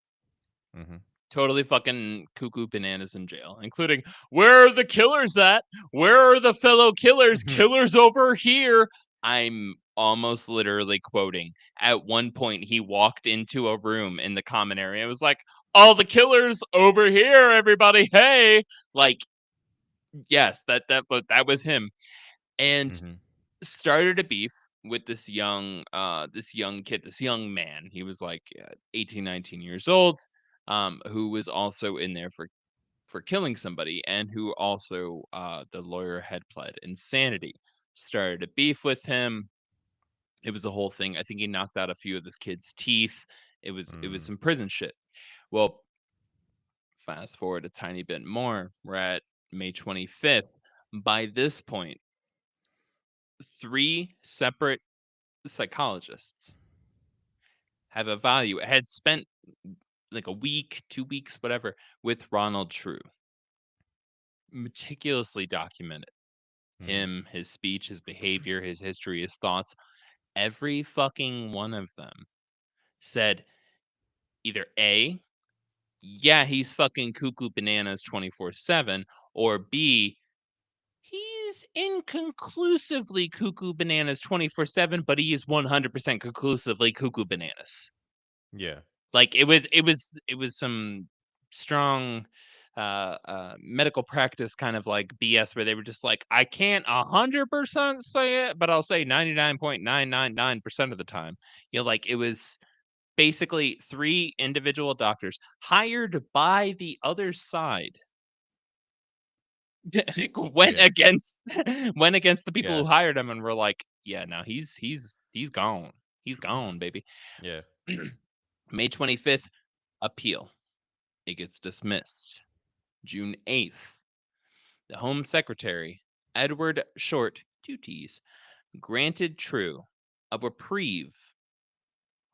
Mhm. Totally fucking cuckoo bananas in jail, including where are the killers at? Where are the fellow killers? Mhm. Killers over here. I'm almost literally quoting. At one point, he walked into a room in the common area. It was like, all the killers over here, everybody. Hey, like, yes, that was him. And Mhm. started a beef with this young kid, this young man. He was like 18, 19 years old, who was also in there for killing somebody, and who also the lawyer had pled insanity. Started a beef with him. It was a whole thing. I think he knocked out a few of this kid's teeth. It was Mm. some prison shit. Well, fast forward a tiny bit more. We're at May 25th. By this point, three separate psychologists had spent like a week, 2 weeks, whatever, with Ronald True, meticulously documented Mhm. him, his speech, his behavior, his history, his thoughts. Every fucking one of them said either A, yeah, he's fucking cuckoo bananas 24/7, or B, he's inconclusively cuckoo bananas 24/7, but he is 100% conclusively cuckoo bananas. Yeah. Like it was some strong medical practice kind of like BS where they were just like, I can't 100% say it, but I'll say 99.999% of the time. Like it was basically three individual doctors hired by the other side went Yeah. against went against the people Yeah. who hired him and were like, yeah, no, he's gone. He's gone, baby. Yeah. May 25th, appeal. It gets dismissed. June 8th, the Home Secretary, Edward Short, two T's, granted True a reprieve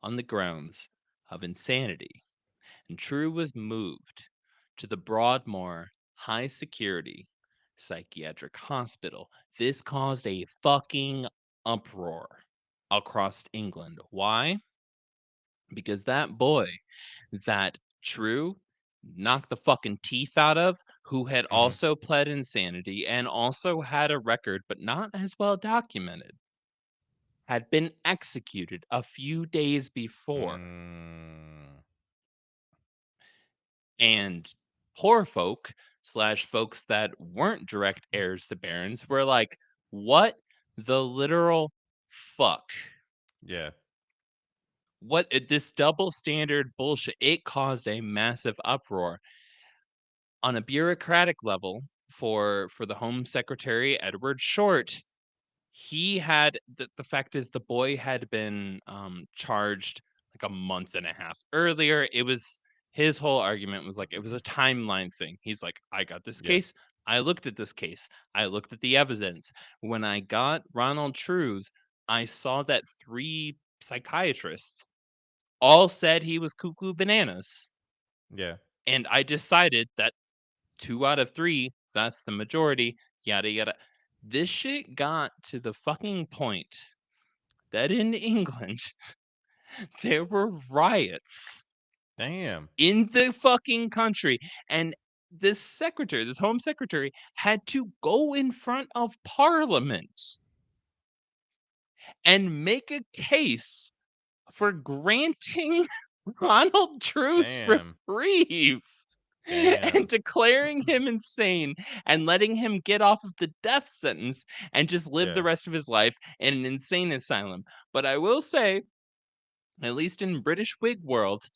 on the grounds of insanity, and True was moved to the Broadmoor High Security Psychiatric Hospital. This caused a fucking uproar across England. Why? Because that boy that True knocked the fucking teeth out of, who had Mhm. also pled insanity and also had a record, but not as well documented, had been executed a few days before. Mm. And poor folk slash folks that weren't direct heirs to barons were like, what the literal fuck? Yeah. What this double standard bullshit? It caused a massive uproar. On a bureaucratic level, for the Home Secretary, Edward Short, he had the fact is the boy had been, charged, like, a month and a half earlier. It was his whole argument was, like, it was a timeline thing. He's like, "I got this Yeah. case. I looked at this case. I looked at the evidence. When I got Ronald True's, I saw that 3 psychiatrists all said he was cuckoo bananas, Yeah. and I decided that 2 out of 3, that's the majority, yada, yada." This shit got to the fucking point that in England, there were riots Damn. in the fucking country, and this Home Secretary, had to go in front of Parliament and make a case for granting Ronald True's Damn. reprieve and Damn. declaring him insane and letting him get off of the death sentence and just live Yeah. the rest of his life in an insane asylum. But I will say, at least in British Whig world,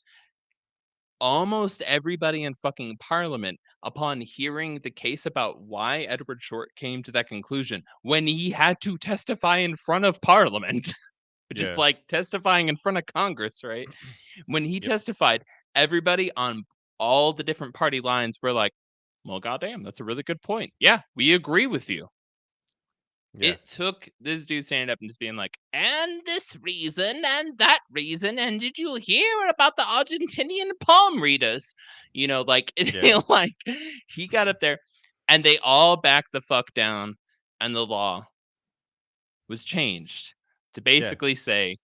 almost everybody in fucking Parliament, upon hearing the case about why Edward Short came to that conclusion, when he had to testify in front of Parliament, which is Yeah. like testifying in front of Congress, right? When he Yep. testified, everybody on all the different party lines were like, "Well, goddamn, that's a really good point. Yeah, we agree with you." Yeah. It took this dude standing up and just being like, "And this reason and that reason, and did you hear about the Argentinian palm readers?" Like, Yeah. like, he got up there and they all backed the fuck down, and the law was changed to Yeah. basically say,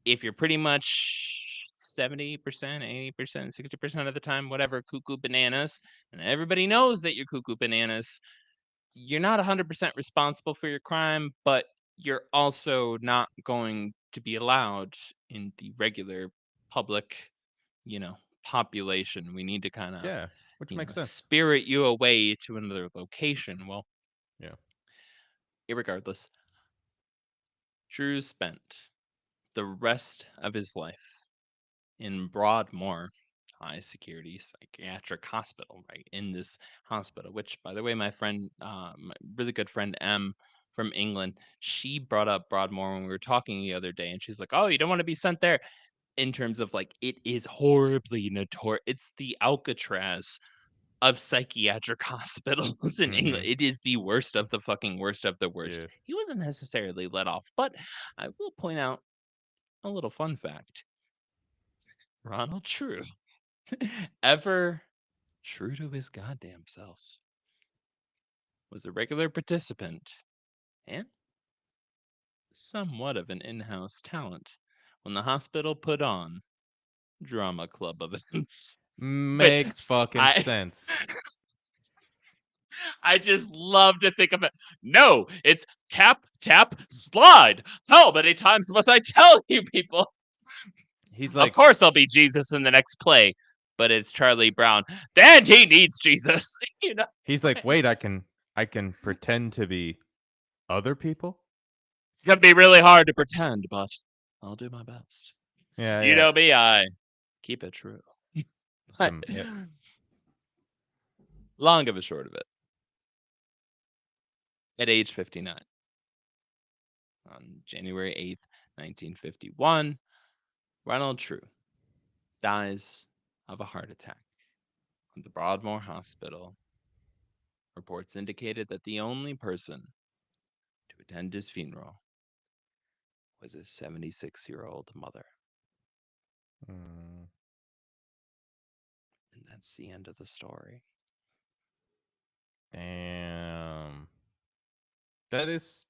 if you're pretty much 70%, 80%, 60% of the time, whatever, cuckoo bananas, and everybody knows that you're cuckoo bananas, you're not 100% responsible for your crime, but you're also not going to be allowed in the regular public, you know, population. We need to kind of, Yeah. Which makes sense. spirit you away to another location. Well, Yeah. irregardless, Drew spent the rest of his life in Broadmoor high security psychiatric hospital, right? In this hospital, which, by the way, my really good friend M from England, she brought up Broadmoor when we were talking the other day, and she's like, "Oh, you don't want to be sent there." In terms of like, it is horribly notorious. It's the Alcatraz of psychiatric hospitals in England. Mhm. It is the worst of the fucking worst of the worst. Yeah. He wasn't necessarily let off, but I will point out a little fun fact. Ronald True, ever true to his goddamn self, was a regular participant and somewhat of an in-house talent when the hospital put on drama club events, which Makes fucking I sense. I just love to think of it. No, it's tap tap slide. How many times must I tell you people? He's Of like course I'll be Jesus in the next play, but it's Charlie Brown. And he needs Jesus, you know. he's like, "Wait, I can pretend to be other people?" It's gonna be really hard to pretend, but I'll do my best. Yeah, You yeah. know me, I keep it true. But Some yep. long of a short of it, at age 59, on January 8th, 1951, Ronald True dies of a heart attack. At the Broadmoor Hospital, reports indicated that the only person to attend his funeral was his 76-year-old mother. Mm, And that's the end of the story. damn. That is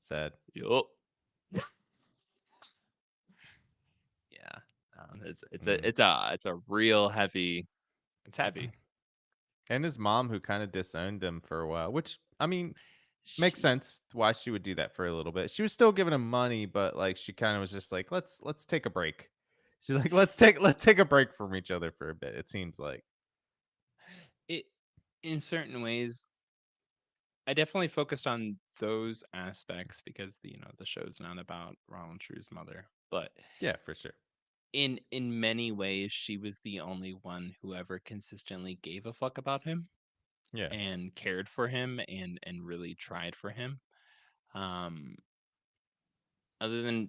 sad. Yup. Yeah. It's a Mm. it's a it's a real heavy. It's heavy. And his mom who kinda disowned him for a while, which, I mean, makes She sense why she would do that for a little bit. She was still giving him money, but, like, she kinda was just like, "Let's take a break." She's like, "Let's take a break from each other for a bit," it seems like. it in certain ways, I definitely focused on those aspects because the show's not about Ronald True's mother, but Yeah, for sure. in many ways, she was the only one who ever consistently gave a fuck about him Yeah. and cared for him and really tried for him. Um, other than,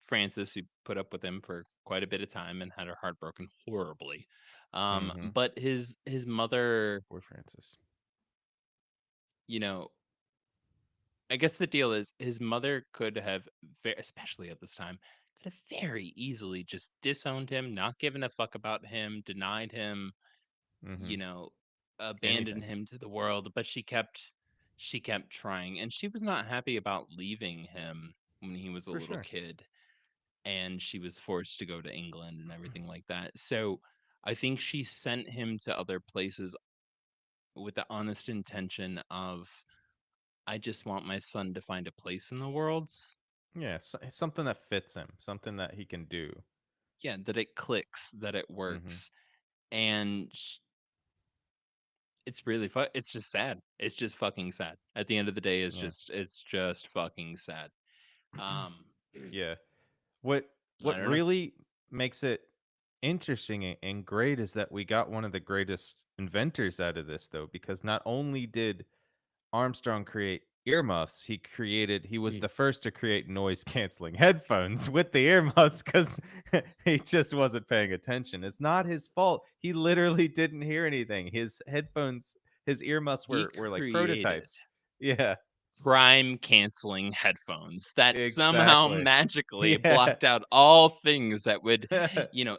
Frances, who put up with him for quite a bit of time and had her heart broken horribly. Mm-hmm. But his mother, Poor Francis. you know, I guess the deal is his mother could have, especially at this time, could have very easily just disowned him, not given a fuck about him, denied him, Mm-hmm. you know, Anything. abandoned him to the world. But she kept trying, and she was not happy about leaving him when he was a For little sure. kid, and she was forced to go to England and everything like that. So I think she sent him to other places with the honest intention of, I just want my son to find a place in the world. Yeah, something that fits him, something that he can do. Yeah, that it clicks, that it Mm-hmm. works. And it's really it's just sad. It's just fucking sad. At the end of the day, Yeah. it's just fucking sad. Um Yeah. What I what don't know. really makes it interesting and great is that we got one of the greatest inventors out of this though, because not only did Armstrong create earmuffs, he was the first to create noise canceling headphones with the earmuffs because he just wasn't paying attention. It's not his fault. He literally didn't hear anything. His earmuffs He were like created prototypes. Yeah, crime canceling headphones that somehow exactly. magically Yeah. blocked out all things that would,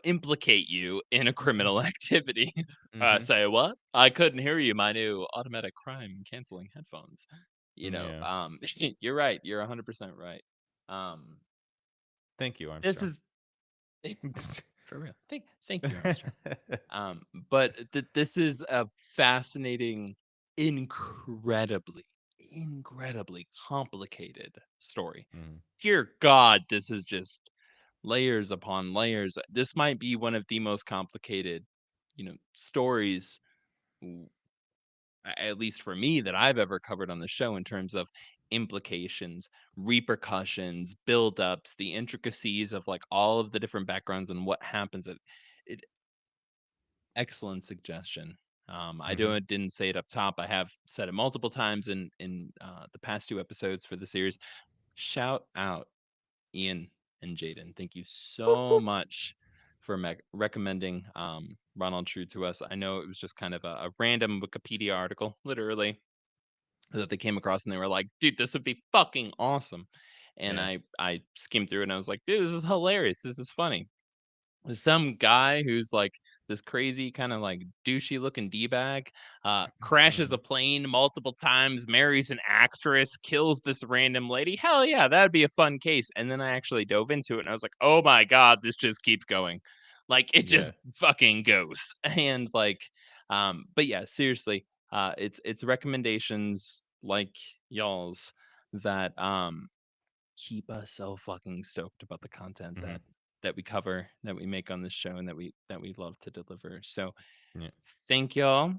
implicate you in a criminal activity. Hmm. Say what? I couldn't hear you. My new automatic crime canceling headphones. Yeah. You're right. You're 100% right. Um, Thank you, this Armstrong. is for real. Thank you, Armstrong. But this is a fascinating, incredibly, incredibly complicated story. Mm, Dear God, this is just layers upon layers. This might be one of the most complicated, stories, at least for me, that I've ever covered on the show in terms of implications, repercussions, buildups, the intricacies of like all of the different backgrounds and what happens. It Excellent suggestion. I mhm, didn't say it up top. I have said it multiple times in the past two episodes for the series. Shout out Ian and Jaden. Thank you boop, so boop. much for recommending Ronald True to us. I know it was just kind of a random Wikipedia article, literally, that they came across, and they were like, "Dude, this would be fucking awesome." And Yeah. I skimmed through, and I was like, "Dude, this is hilarious. This is funny." Some guy who's like this crazy kind of like douchey looking d-bag crashes a Mhm. plane multiple times, marries an actress, kills this random lady. Hell yeah, that'd be a fun case. And then I actually dove into it, and I was like, oh my god, this just keeps going. Like, it Yeah. just fucking goes. And like, but yeah, seriously, it's recommendations like y'all's that keep us so fucking stoked about the content Mhm. that we cover, that we make on this show, and that we love to deliver. So Yeah. thank y'all.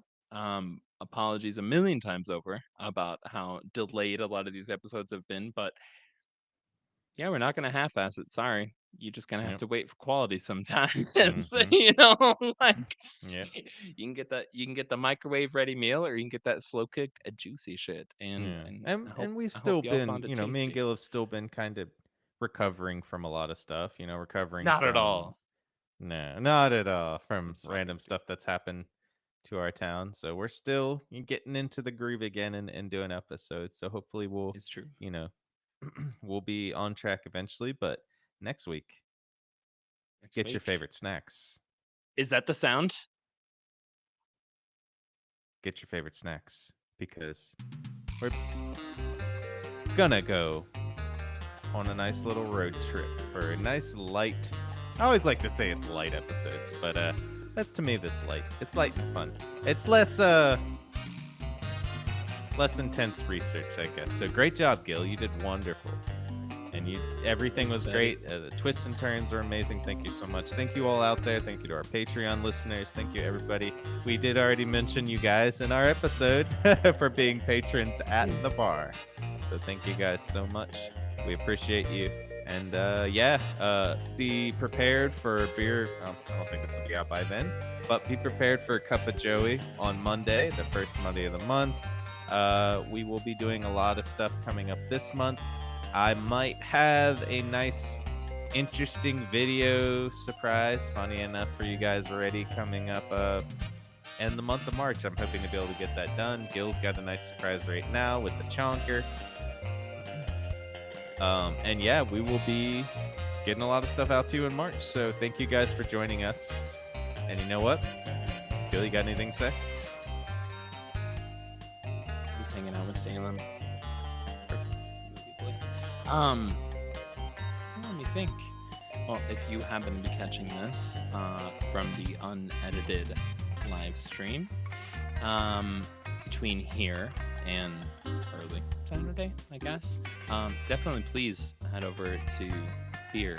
Apologies a million times over about how delayed a lot of these episodes have been, but yeah, we're not gonna half-ass it. Sorry. You're just gonna have Yep. to wait for quality sometimes. Mhm. Like, Yep. you can get the microwave ready meal, or you can get that slow cooked, juicy shit. And Yeah. and And I hope and we've I hope still y'all been, found it me and tasty. Gil have still been kind of recovering from a lot of stuff, recovering Not at from all. no, not at all from It's fine. random stuff that's happened to our town. So we're still getting into the groove again and doing episodes. So hopefully It's true. you know, we'll be on track eventually, but next week, Next get your week. favorite snacks. Is that the sound? Get your favorite snacks because we're gonna go on a nice little road trip for a nice light. I always like to say it's light episodes, but that's to me that's light. It's light and fun. It's less intense research, I guess. So great job, Gil. You did wonderful. And everything Thank you, was buddy. great. The twists and turns are amazing. Thank you so much. Thank you all out there. Thank you to our Patreon listeners. Thank you everybody. We did already mention you guys in our episode for being patrons at the bar. So thank you guys so much. We appreciate you. And yeah, be prepared for beer. I don't think this will be out by then, but be prepared for a cup of Joey on Monday, the first Monday of the month. We will be doing a lot of stuff coming up this month. I might have a nice, interesting video surprise, funny enough for you guys already coming up in the month of March. I'm hoping to be able to get that done. Gil's got a nice surprise right now with the chonker. And yeah, we will be getting a lot of stuff out to you in March. So thank you guys for joining us. And you know what? Gil, you got anything to say? Just hanging out with Salem. Perfect. Movie boy. Let me think. Well, if you happen to be catching this from the unedited live stream, between here and early Saturday, I guess, definitely please head over to Beer,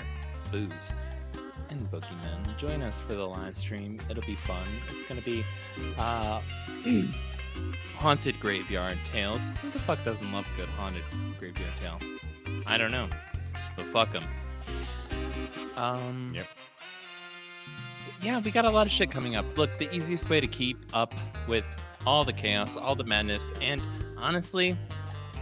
Booze, and Boogeymen. Join us for the live stream. It'll be fun. It's going to be haunted graveyard tales. Who the fuck doesn't love a good haunted graveyard tale? I don't know. But fuck them. Yep. Yeah, we got a lot of shit coming up. Look, the easiest way to keep up with all the chaos, all the madness, and honestly,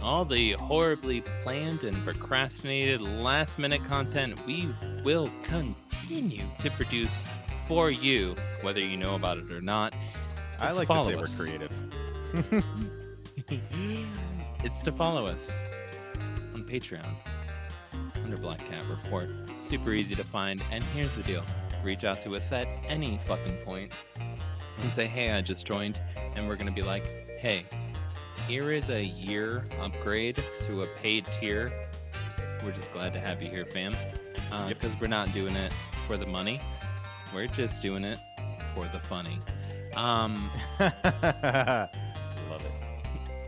all the horribly planned and procrastinated last-minute content we will continue to produce for you, whether you know about it or not. I like to say we're creative. It's to follow us on Patreon under Black Cat Report. Super easy to find, and here's the deal. Reach out to us at any fucking point and say, hey, I just joined, and we're gonna be like, hey, here is a year upgrade to a paid tier. We're just glad to have you here, fam. Because we're not doing it for the money. We're just doing it for the funny. Love it.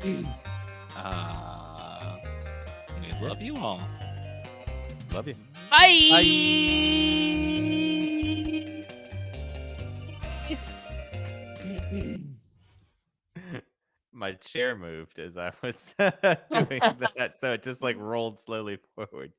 We love you all. Love you. Bye. My chair moved as I was doing that, so it just like rolled slowly forward.